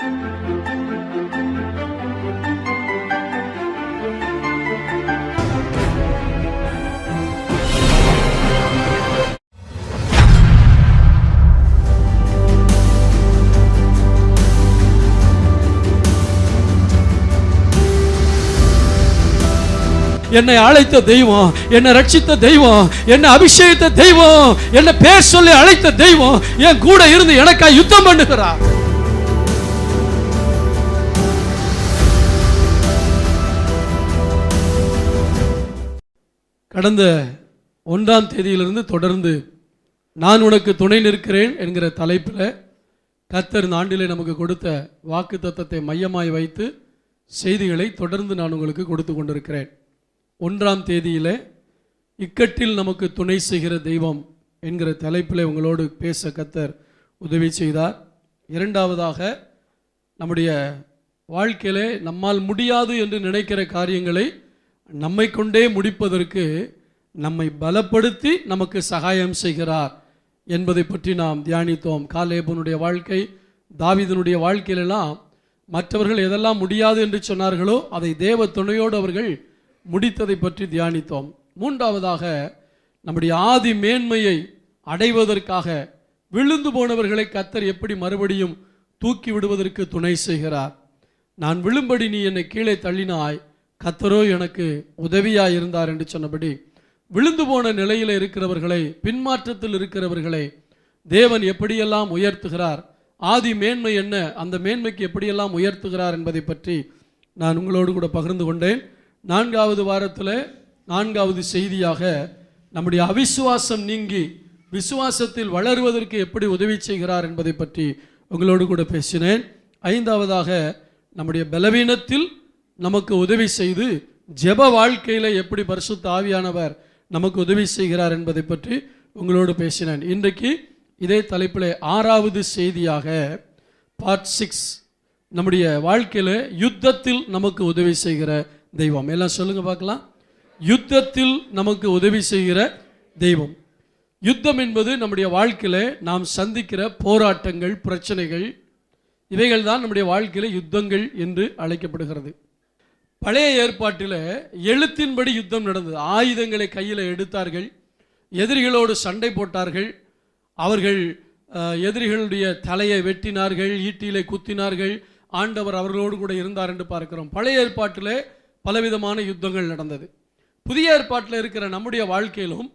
என்னை அழைத்த தெய்வம், என்னை ரட்சித்த தெய்வம், என்னை அபிஷேகித்த தெய்வம், என்னை பேர் சொல்லி அழைத்த தெய்வம் என் கூட இருந்து எனக்காக யுத்தம் பண்ணுகிறார். கடந்த 1ஆம் தேதியிலிருந்து தொடர்ந்து நான் உனக்கு துணை நிற்கிறேன் என்கிற தலைப்பில் கர்த்தர் இந்த ஆண்டிலே நமக்கு கொடுத்த வாக்குத்தத்தத்தை மையமாய் வைத்து செய்திகளை தொடர்ந்து நான் உங்களுக்கு கொடுத்து கொண்டிருக்கிறேன். 1ஆம் தேதியில் இக்கட்டில் நமக்கு துணை செய்கிற தெய்வம் என்கிற தலைப்பில் உங்களோடு பேச கர்த்தர் உதவி செய்தார். 2ஆவதாக நம்முடைய வாழ்க்கையிலே நம்மால் முடியாது என்று நினைக்கிற காரியங்களை நம்மை கொண்டே முடிப்பதற்கு நம்மை பலப்படுத்தி நமக்கு சகாயம் செய்கிறார் என்பதை பற்றி நாம் தியானித்தோம். காலேபனுடைய வாழ்க்கை, தாவீதினுடைய வாழ்க்கையிலெல்லாம் மற்றவர்கள் எதெல்லாம் முடியாது என்று சொன்னார்களோ அதை தேவ துணையோடு அவர்கள் முடித்ததை பற்றி தியானித்தோம். 3ஆவதாக நம்முடைய ஆதி மேன்மையை அடைவதற்காக விழுந்து போனவர்களை கர்த்தர் எப்படி மறுபடியும் தூக்கி விடுவதற்கு துணை செய்கிறார். நான் விழும்படி நீ என்னை கீழே தள்ளினாய், கர்த்தரோ எனக்கு உதவியாய் இருந்தார் என்று சொன்னபடி விழுந்து போன நிலையில் இருக்கிறவர்களை, பின்மாற்றத்தில் இருக்கிறவர்களை தேவன் எப்படியெல்லாம் உயர்த்துகிறார், ஆதி மேன்மை என்ன, அந்த மேன்மைக்கு எப்படியெல்லாம் உயர்த்துகிறார் என்பதை பற்றி நான் உங்களோடு கூட பகிர்ந்து கொண்டேன். 4வது வாரத்தில் 4வது செய்தியாக நம்முடைய அவிசுவாசம் நீங்கி விசுவாசத்தில் வளருவதற்கு எப்படி உதவி செய்கிறார் என்பதை பற்றி உங்களோடு கூட பேசினேன். 5ஆவதாக நம்முடைய பலவீனத்தில் நமக்கு உதவி செய்து ஜெப வாழ்க்கையில் எப்படி பரிசுத்த ஆவியானவர் நமக்கு உதவி செய்கிறார் என்பதை பற்றி உங்களோடு பேசினேன். இன்றைக்கு இதே தலைப்பில் 6வது செய்தியாக பார்ட் 6 நம்முடைய வாழ்க்கையில் யுத்தத்தில் நமக்கு உதவி செய்கிற தெய்வம். எல்லாம் சொல்லுங்க பார்க்கலாம். யுத்தத்தில் நமக்கு உதவி செய்கிற தெய்வம். யுத்தம் என்பது நம்முடைய வாழ்க்கையில் நாம் சந்திக்கிற போராட்டங்கள், பிரச்சனைகள், இவைகள் தான் நம்முடைய வாழ்க்கையில் யுத்தங்கள் என்று அழைக்கப்படுகிறது. பழைய ஏற்பாட்டில் எழுத்தின்படி யுத்தம் நடந்தது. ஆயுதங்களை கையில் எடுத்தார்கள், எதிரிகளோடு சண்டை போட்டார்கள், அவர்கள் எதிரிகளுடைய தலையை வெட்டினார்கள், ஈட்டியிலே குத்தினார்கள், ஆண்டவர் அவர்களோடு கூட இருந்தார் என்று பார்க்கிறோம். பழைய ஏற்பாட்டில் பலவிதமான யுத்தங்கள் நடந்தது. புதிய ஏற்பாட்டில் இருக்கிற நம்முடைய வாழ்க்கையிலும்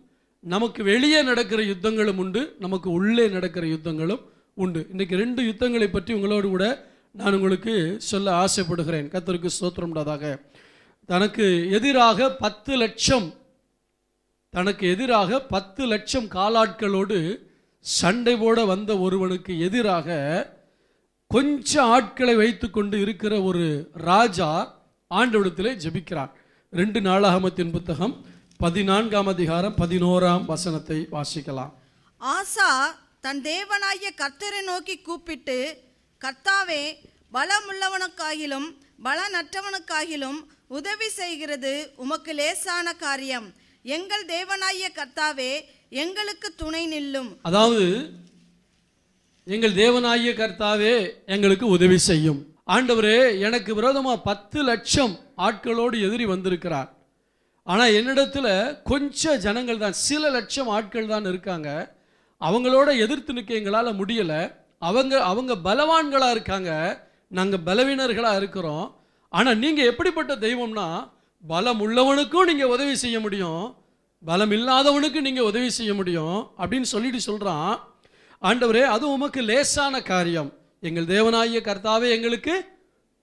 நமக்கு வெளியே நடக்கிற யுத்தங்களும் உண்டு, நமக்கு உள்ளே நடக்கிற யுத்தங்களும் உண்டு. இன்றைக்கு 2 யுத்தங்களை பற்றி உங்களோடு கூட நான் உங்களுக்கு சொல்ல ஆசைப்படுகிறேன். கர்த்தருக்கு ஸ்தோத்திரம் உண்டாதாக. தனக்கு எதிராக 10 லட்சம் காலாட்களோடு சண்டை போட வந்த ஒருவனுக்கு எதிராக கொஞ்சம் ஆட்களை வைத்து கொண்டு இருக்கிற ஒரு ராஜா ஆண்டவரிடத்திலே ஜெபிக்கிறார். 2 நாளாகமத்தின் புத்தகம் 14ஆம் அதிகாரம் 11ஆம் வசனத்தை வாசிக்கலாம். ஆசா தன் தேவனாகிய கர்த்தரை நோக்கி கூப்பிட்டு, கர்த்தாவே, பலமுள்ளவனுக்காகிலும் பலனற்றவனுக்காகிலும் உதவி செய்கிறது உமக்கு லேசான காரியம். எங்கள் தேவனாகிய கர்த்தாவே, எங்களுக்கு துணை நில்லும். அதாவது எங்கள் தேவனாகிய கர்த்தாவே எங்களுக்கு உதவி செய்யும். ஆண்டவரே, எனக்கு விரோதமாக 10 லட்சம் ஆட்களோடு எதிரி வந்திருக்கிறார். ஆனால் என்னிடத்துல கொஞ்சம் ஜனங்கள் தான், சில லட்சம் ஆட்கள் தான் இருக்காங்க. அவங்களோட எதிர்த்து நிற்க எங்களால் முடியலை. அவங்க பலவான்களாக இருக்காங்க, நாங்கள் பலவீனர்களாக இருக்கிறோம். ஆனால் நீங்கள் எப்படிப்பட்ட தெய்வம்னா, பலம் உள்ளவனுக்கும் நீங்கள் உதவி செய்ய முடியும், பலம் இல்லாதவனுக்கும் நீங்கள் உதவி செய்ய முடியும் அப்படின்னு சொல்லிட்டு சொல்கிறான். ஆண்டவரே, அது உமக்கு லேசான காரியம். எங்கள் தேவனாகிய கர்த்தாவே எங்களுக்கு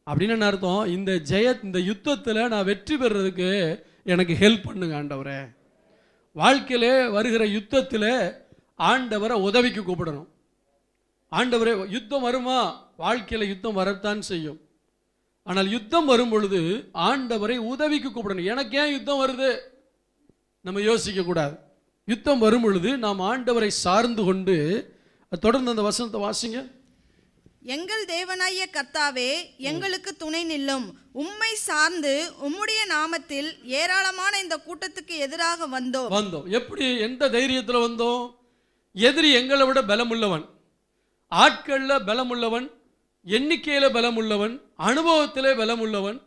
அப்படின்னு அர்த்தம். இந்த யுத்தத்தில் நான் வெற்றி பெறுறதுக்கு எனக்கு ஹெல்ப் பண்ணுங்க ஆண்டவரே. வாழ்க்கையிலே வருகிற யுத்தத்தில் ஆண்டவரை உதவிக்கு கூப்பிடணும். ஆண்டவரே, யுத்தம் வருமா? வாழ்க்கையில் யுத்தம் வரத்தான் செய்யும். ஆனால் யுத்தம் வரும் பொழுது ஆண்டவரை உதவிக்கு கூப்பிடணும். எனக்கு ஏன் யுத்தம் வருது நம்ம யோசிக்க கூடாது. யுத்தம் வரும் பொழுது நாம் ஆண்டவரை சார்ந்து கொண்டு, தொடர்ந்து அந்த வசனத்தை வாசிங்க. எங்கள் தேவனாகிய கர்த்தாவே, எங்களுக்கு துணை நில்லும். உம்மை சார்ந்து உம்முடைய நாமத்தில் ஏராளமான இந்த கூட்டத்துக்கு எதிராக வந்தோம். எப்படி, எந்த தைரியத்தில் வந்தோம்? எதிரி எங்களை விட பலமுள்ளவன், ஆட்களில் பலமுள்ளவன், எண்ணிக்கையில பலம் உள்ளவன், அனுபவத்திலே பலம் உள்ளவன்,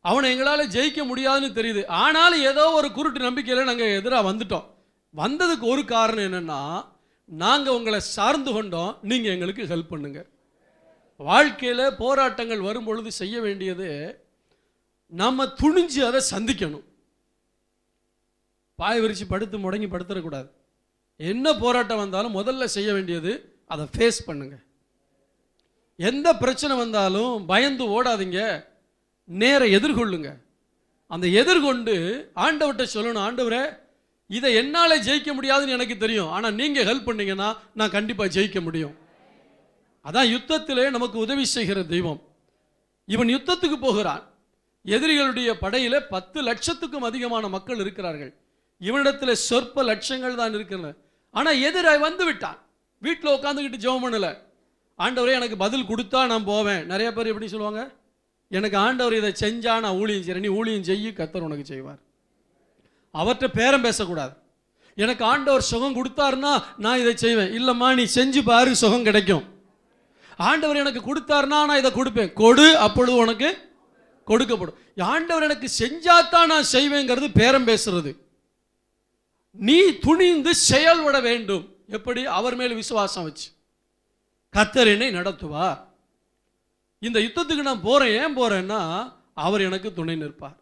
அவனை எங்களால் ஜெயிக்க முடியாதுன்னு தெரியுது. ஆனாலும் ஏதோ ஒரு குருட்டு நம்பிக்கையில் நாங்கள் எதிராக வந்துட்டோம். வந்ததுக்கு ஒரு காரணம் என்னன்னா, நாங்கள் உங்களை சார்ந்து கொண்டோம், நீங்கள் எங்களுக்கு ஹெல்ப் பண்ணுங்க. வாழ்க்கையில் போராட்டங்கள் வரும் பொழுது செய்ய வேண்டியது, நம்ம துணிஞ்சு அதை சந்திக்கணும். பாய் விரிச்சு படுத்து முடங்கி படுத்துடக்கூடாது. என்ன போராட்டம் வந்தாலும் முதல்ல செய்ய வேண்டியது அதை ஃபேஸ் பண்ணுங்க. எந்த பிரச்சனை வந்தாலும் பயந்து ஓடாதீங்க, நேர எதிர்கொள்ளுங்க. அந்த எதிர்கொண்டு ஆண்டவர்கிட்ட சொல்லணும், ஆண்டவரே இதை என்னால் ஜெயிக்க முடியாதுன்னு எனக்கு தெரியும், ஆனால் நீங்கள் ஹெல்ப் பண்ணீங்கன்னா நான் கண்டிப்பாக ஜெயிக்க முடியும். அதான் யுத்தத்திலே நமக்கு உதவி செய்கிற தெய்வம். இவன் யுத்தத்துக்கு போகிறான். எதிரிகளுடைய படையில் 10 லட்சத்துக்கும் அதிகமான மக்கள் இருக்கிறார்கள். இவனிடத்தில் சொற்ப லட்சங்கள் தான் இருக்கிறது. ஆனால் எதிராய் வந்து விட்டான். வீட்டில் உட்காந்துக்கிட்டு ஜெபம் பண்ணல, ஆண்டவரே எனக்கு பதில் கொடுத்தா நான் போவேன். நிறைய பேர் எப்படி சொல்லுவாங்க, எனக்கு ஆண்டவர் இதை செஞ்சா நான் ஊழியம் செய்கிறேன். நீ ஊழியம் செய்ய, கர்த்தர் உனக்கு செய்வார். அவர்கிட்ட பேரம் பேசக்கூடாது. எனக்கு ஆண்டவர் சுகம் கொடுத்தாருன்னா நான் இதை செய்வேன். இல்லைம்மா நீ செஞ்சு பாரு, சுகம் கிடைக்கும். ஆண்டவர் எனக்கு கொடுத்தாருன்னா நான் இதை கொடுப்பேன். கொடு, அப்பொழுது உனக்கு கொடுக்கப்படும். ஆண்டவர் எனக்கு செஞ்சாதான் நான் செய்வேங்கிறது பேரம் பேசுறது. நீ துணிந்து செயல்பட வேண்டும். எப்படி? அவர் மேல் விசுவாசம் வச்சு. கர்த்தர் என்னை நடத்துவார். இந்த யுத்தத்துக்கு நான் போறேன். ஏன் போறேன்னா அவர் எனக்கு துணை நிற்பார்.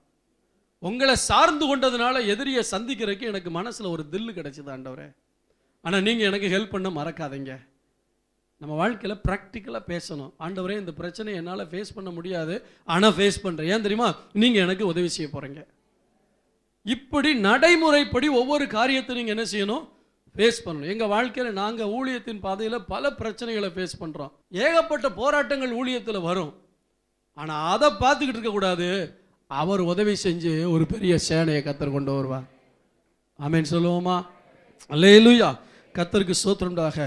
உங்களை சார்ந்து கொண்டதுனால எதிரியை சந்திக்கிறதுக்கு எனக்கு மனசுல ஒரு தில்லு கிடைச்சது ஆண்டவரே. ஆனா நீங்க எனக்கு ஹெல்ப் பண்ண மறக்காதீங்க. நம்ம வாழ்க்கையில் ப்ராக்டிக்கலாக பேசணும். ஆண்டவரே இந்த பிரச்சனையை என்னால் ஃபேஸ் பண்ண முடியாது, ஆனால் ஃபேஸ் பண்ணுறேன். ஏன் தெரியுமா? நீங்கள் எனக்கு உதவி செய்ய போகிறீங்க. இப்படி நடைமுறைப்படி ஒவ்வொரு காரியத்தை நீங்கள் என்ன செய்யணும்? ஃபேஸ் பண்ணணும். எங்கள் வாழ்க்கையில் நாங்கள் ஊழியத்தின் பாதையில் பல பிரச்சனைகளை ஃபேஸ் பண்ணுறோம். ஏகப்பட்ட போராட்டங்கள் ஊழியத்தில் வரும். ஆனால் அதை பார்த்துக்கிட்டு இருக்கக்கூடாது. அவர் உதவி செஞ்சு ஒரு பெரிய சேனையை கர்த்தர் கொண்டு வருவார். ஆமென் சொல்லுவோமா? அல்லேலூயா. கர்த்தருக்கு ஸ்தோத்திரம்டாக.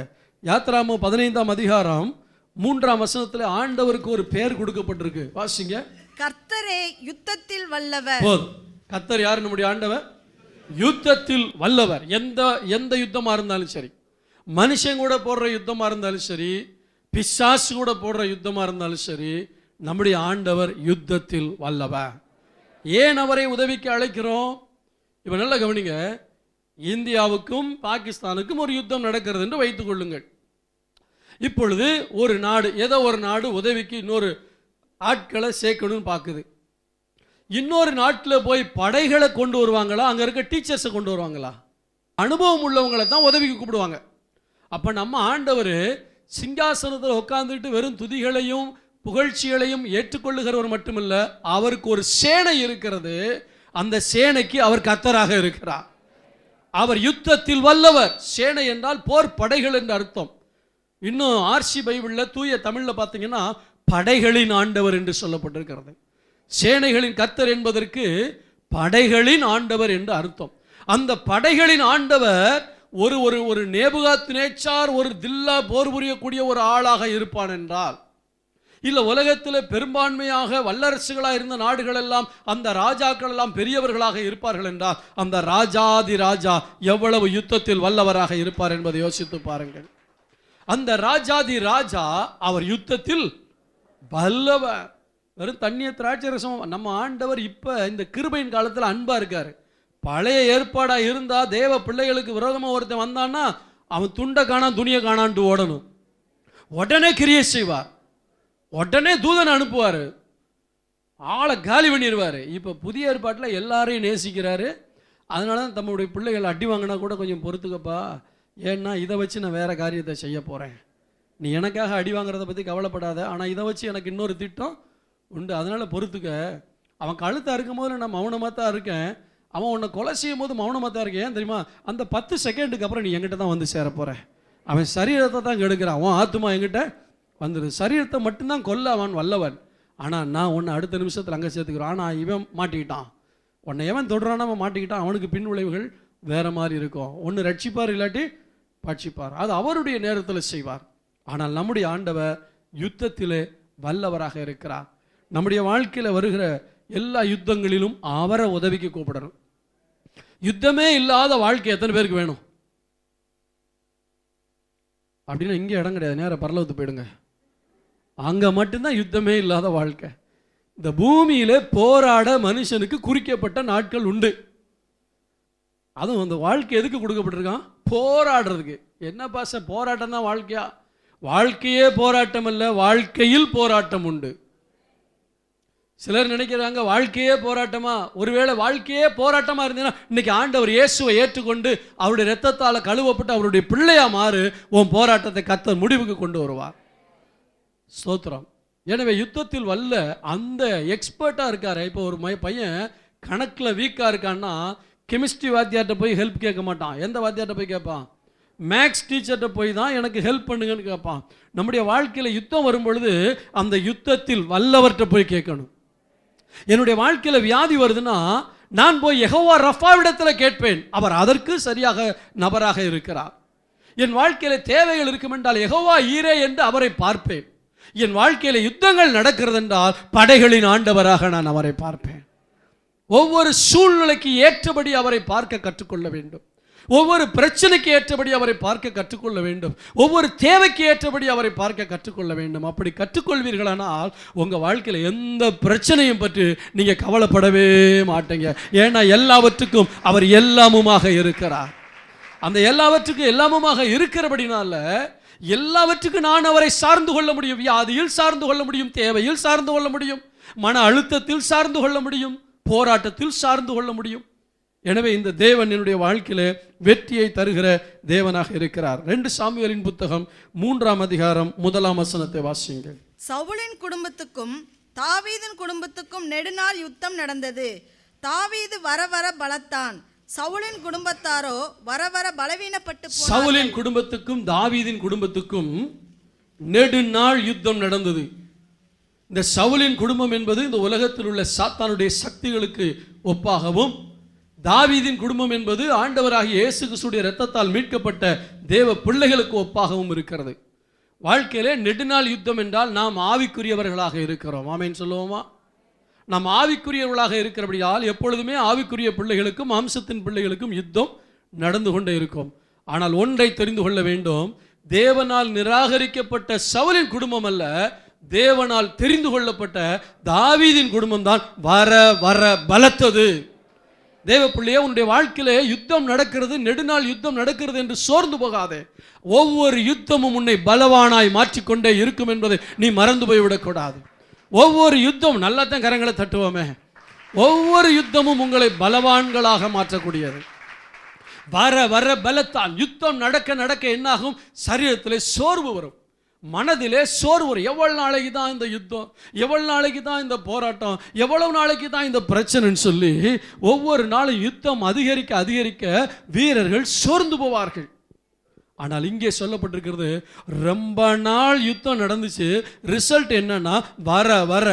யாத்ராகமம் 15ஆம் அதிகாரம் 3ஆம் வசனத்தில் ஆண்டவருக்கு ஒரு பெயர் கொடுக்கப்பட்டிருக்கு. வாசிங்க. கர்த்தரே யுத்தத்தில் வல்லவர். போதும். கர்த்தர் யார்? நம்முடைய ஆண்டவர் யுத்தத்தில் வல்லவர். எந்த யுத்தமா இருந்தாலும் சரி, மனுஷன் கூட போடுற யுத்தமா இருந்தாலும் சரி, பிசாசு கூட போடுற யுத்தமா இருந்தாலும் சரி, நம்முடைய ஆண்டவர் யுத்தத்தில் வல்லவர். ஏன் அவரை உதவிக்கு அழைக்கிறோம்? இப்ப நல்லா கவனிங்க. இந்தியாவுக்கும் பாகிஸ்தானுக்கும் ஒரு யுத்தம் நடக்கிறது என்று வைத்துக் கொள்ளுங்கள். இப்பொழுது ஒரு நாடு, ஏதோ ஒரு நாடு உதவிக்கு இன்னொரு ஆட்களை சேர்க்கணும்னு பார்க்குது. இன்னொரு நாட்டில் போய் படைகளை கொண்டு வருவாங்களா, அங்கே இருக்க டீச்சர்ஸை கொண்டு வருவாங்களா? அனுபவம் உள்ளவங்களை தான் உதவிக்கு கூப்பிடுவாங்க. அப்போ நம்ம ஆண்டவர் சிங்காசனத்தில் உட்காந்துட்டு வெறும் துதிகளையும் புகழ்ச்சிகளையும் ஏற்றுக்கொள்ளுகிறவர் மட்டுமில்ல, அவருக்கு ஒரு சேனை இருக்கிறது. அந்த சேனைக்கு அவர் கர்த்தராக இருக்கிறார். அவர் யுத்தத்தில் வல்லவர். சேனை என்றால் போர் படைகள் என்று அர்த்தம். இன்னும் ஆர்சி பைபிளில் தூய தமிழில் பார்த்தீங்கன்னா படைகளின் ஆண்டவர் என்று சொல்லப்பட்டிருக்கிறது. சேனைகளின் கர்த்தர் என்பதற்கு படைகளின் ஆண்டவர் என்று அர்த்தம். அந்த படைகளின் ஆண்டவர் ஒரு ஒரு ஒரு நேபுகாத்நேச்சார், ஒரு தில்லா போர் புரியக்கூடிய ஒரு ஆளாக இருப்பான் என்றால், இல்ல உலகத்தில் பெரும்பான்மையாக வல்லரசுகளாக இருந்த நாடுகள் எல்லாம் அந்த ராஜாக்கள் எல்லாம் பெரியவர்களாக இருப்பார்கள் என்றால், அந்த ராஜாதி ராஜா எவ்வளவு யுத்தத்தில் வல்லவராக இருப்பார் என்பதை யோசித்து பாருங்கள். அந்த ராஜாதி ராஜா அவர் யுத்தத்தில் வல்லவர். வெறும் தண்ணிய திராட்சை ரசம். நம்ம ஆண்டவர் இப்ப இந்த கிருபையின் காலத்தில் அன்பா இருக்காரு. பழைய ஏற்பாடா இருந்தா தேவ பிள்ளைகளுக்கு விரோதமா ஒருத்தன் வந்தான்னா அவன் துண்டை காணான் துணியை காணான்ட்டு ஓடணும். உடனே கிரியை செய்வார், உடனே தூதன் அனுப்புவார், ஆளை காலி பண்ணிடுவார். இப்போ புதிய ஏற்பாட்டில் எல்லாரையும் நேசிக்கிறாரு. அதனால தான் தம்முடைய பிள்ளைகள் அடி வாங்கினா கூட கொஞ்சம் பொறுத்துக்கப்பா, ஏன்னா இதை வச்சு நான் வேற காரியத்தை செய்ய போகிறேன், நீ எனக்காக அடி வாங்குறத பற்றி கவலைப்படாத, ஆனால் இதை வச்சு எனக்கு இன்னொரு திட்டம் உண்டு, அதனால் பொறுத்துக்க. அவன் கழுத்தாக இருக்கும் போது நான் மௌனமாக தான் இருக்கேன், அவன் உன்னை கொலை செய்யும் போது மௌனமாக தான் இருக்கேன். ஏன் தெரியுமா? அந்த 10 செகண்டுக்கு அப்புறம் நீ என்கிட்ட தான் வந்து சேர போகிற. அவன் சரீரத்தை தான் கெடுக்கிறான், அவன் ஆத்துமா என்கிட்ட வந்துடுது. சரீரத்தை மட்டும்தான் கொல்ல அவன் வல்லவன். ஆனால் நான் உன்னை அடுத்த நிமிஷத்தில் அங்கே சேர்த்துக்கிறோம். ஆனால் இவன் மாட்டிக்கிட்டான், உன்னை எவன் தொடுறான் அவன் மாட்டிக்கிட்டான். அவனுக்கு பின் விளைவுகள் வேறு மாதிரி இருக்கும். ஒன்று ரட்சிப்பார், இல்லாட்டி பட்சிப்பார். அது அவருடைய நேரத்தில் செய்வார். ஆனால் நம்முடைய ஆண்டவர் யுத்தத்திலே வல்லவராக இருக்கிறார். நம்முடைய வாழ்க்கையில் வருகிற எல்லா யுத்தங்களிலும் அவரை உதவிக்கு கூப்பிடணும். யுத்தமே இல்லாத வாழ்க்கை எத்தனை பேருக்கு வேணும்? அப்படின்னா இங்கே இடம் கிடையாது, நேரம் பரலோகத்துக்கு போயிடுங்க. அங்கே மட்டும்தான் யுத்தமே இல்லாத வாழ்க்கை. இந்த பூமியில போராட மனுஷனுக்கு குறிக்கப்பட்ட நாட்கள் உண்டு. அதுவும் அந்த வாழ்க்கை எதுக்கு கொடுக்கப்பட்டிருக்கான்? போராடுறதுக்கு. என்ன பாச போராட்டம் தான் வாழ்க்கையா? வாழ்க்கையே போராட்டம் அல்ல, வாழ்க்கையில் போராட்டம் உண்டு. சிலர் நினைக்கிறாங்க வாழ்க்கையே போராட்டமா. ஒருவேளை வாழ்க்கையே போராட்டமா இருந்தீங்கன்னா இன்னைக்கு ஆண்டவர் இயேசுவை ஏற்றுக்கொண்டு அவருடைய இரத்தத்தால் கழுவப்பட்டு அவருடைய பிள்ளையா மாறு, உன் போராட்டத்தை கர்த்தர் முடிவுக்கு கொண்டு வருவார். ஸ்தோத்திரம். எனவே யுத்தத்தில் வல்ல அந்த எக்ஸ்பர்ட்டா இருக்காரு. இப்போ ஒரு பையன் கணக்கில் வீக்கா இருக்கான்னா கெமிஸ்ட்ரி வாத்தியார்ட்ட போய் ஹெல்ப் கேட்க மாட்டான். எந்த வாத்தியார்ட்ட போய் கேட்பான்? மேக்ஸ் டீச்சர்கிட்ட போய் தான் எனக்கு ஹெல்ப் பண்ணுங்கன்னு கேட்பான். நம்முடைய வாழ்க்கையில் யுத்தம் வரும் பொழுது அந்த யுத்தத்தில் வல்லவர்கிட்ட போய் கேட்கணும். என்னுடைய வாழ்க்கையில் வியாதி வருதுன்னா நான் போய் யெகோவா ரஃபாவிடத்தில் கேட்பேன். அவர் அதற்கு சரியாக நபராக இருக்கிறார். என் வாழ்க்கையில் தேவைகள் இருக்கும் என்றால் யெகோவா ஈரே என்று அவரை பார்ப்பேன். என் வாழ்க்கையில் யுத்தங்கள் நடக்கிறது என்றால் படைகளின் ஆண்டவராக நான் அவரை பார்ப்பேன். ஒவ்வொரு சூழ்நிலைக்கு ஏற்றபடி அவரை பார்க்க கற்றுக்கொள்ள வேண்டும். ஒவ்வொரு பிரச்சனைக்கு ஏற்றபடி அவரை பார்க்க கற்றுக்கொள்ள வேண்டும். ஒவ்வொரு தேவைக்கு ஏற்றபடி அவரை பார்க்க கற்றுக்கொள்ள வேண்டும். அப்படி கற்றுக்கொள்வீர்களானால் உங்கள் வாழ்க்கையில் எந்த பிரச்சனையும் பற்றி நீங்கள் கவலைப்படவே மாட்டீங்க. ஏன்னா எல்லாவற்றுக்கும் அவர் எல்லாமுமாக இருக்கிறார். அந்த எல்லாவற்றுக்கும் எல்லாமுமாக இருக்கிறபடினால எல்லாவற்றுக்கும் நான் அவரை சார்ந்து கொள்ள முடியும். வியாதியில் சார்ந்து கொள்ள முடியும், தேவையில் சார்ந்து கொள்ள முடியும், மன அழுத்தத்தில் சார்ந்து கொள்ள முடியும், போராட்டத்தில் சார்ந்து கொள்ள முடியும். எனவே இந்த தேவன் என்னுடைய வாழ்க்கையில வெற்றியை தருகிற தேவனாக இருக்கிறார். 2 சாமுவேலின் புத்தகம் 3ஆம் அதிகாரம் 1ஆம் வசனத்தை வாசியுங்கள். சவுலின் குடும்பத்துக்கும் தாவீதின் குடும்பத்துக்கும் நெடுநாள் யுத்தம் நடந்தது. தாவீது வர வர பலத்தான், சவுலின் குடும்பத்தாரோ வர வர பலவீனப்பட்டு போனார்கள். சவுலின் குடும்பத்துக்கும் தாவீதின் குடும்பத்துக்கும் நெடுநாள் யுத்தம் நடந்தது. இந்த சவுலின் குடும்பம் என்பது இந்த உலகத்தில் உள்ள சாத்தானுடைய சக்திகளுக்கு ஒப்பாகவும், தாவீதின் குடும்பம் என்பது ஆண்டவராகிய இயேசு கிறிஸ்துவின் இரத்தத்தால் மீட்கப்பட்ட தேவ பிள்ளைகளுக்கு ஒப்பாகவும் இருக்கிறது. வாழ்க்கையிலே நெடுநாள் யுத்தம் என்றால் நாம் ஆவிக்குரியவர்களாக இருக்கிறோம். ஆமென் சொல்லுவோமா? நாம் ஆவிக்குரியவர்களாக இருக்கிறபடியால் எப்பொழுதுமே ஆவிக்குரிய பிள்ளைகளுக்கும் மாம்சத்தின் பிள்ளைகளுக்கும் யுத்தம் நடந்து கொண்டே இருக்கும். ஆனால் ஒன்றை தெரிந்து கொள்ள வேண்டும், தேவனால் நிராகரிக்கப்பட்ட சவுலின் குடும்பம் அல்ல, தேவனால் தெரிந்து கொள்ளப்பட்ட தாவீதின் குடும்பம் தான் வர வர பலத்தது. தேவ பிள்ளையே, உன்னுடைய வாழ்க்கையிலே யுத்தம் நடக்கிறது, நெடுநாள் யுத்தம் நடக்கிறது என்று சோர்ந்து போகாதே. ஒவ்வொரு யுத்தமும் உன்னை பலவானாய் மாற்றிக்கொண்டே இருக்கும் என்பதை நீ மறந்து போய்விடக்கூடாது. ஒவ்வொரு யுத்தம், நல்லா தான் கரங்களை தட்டுவோமே, ஒவ்வொரு யுத்தமும் உங்களை பலவான்களாக மாற்றக்கூடியது. வர வர பலத்தால் யுத்தம் நடக்க நடக்க என்னாகும்? சரீரத்திலே சோர்வு வரும், மனதிலே சோர்வு வரும். எவ்வளவு நாளைக்கு தான் இந்த யுத்தம், எவ்வளவு நாளைக்கு தான் இந்த போராட்டம், எவ்வளவு நாளைக்கு தான் இந்த பிரச்சனைன்னு சொல்லி ஒவ்வொரு நாளும் யுத்தம் அதிகரிக்க அதிகரிக்க வீரர்கள் சோர்ந்து போவார்கள். ஆனால் இங்கே சொல்லப்பட்டிருக்கிறது, ரொம்ப நாள் யுத்தம் நடந்துச்சு, ரிசல்ட் என்னன்னா வர வர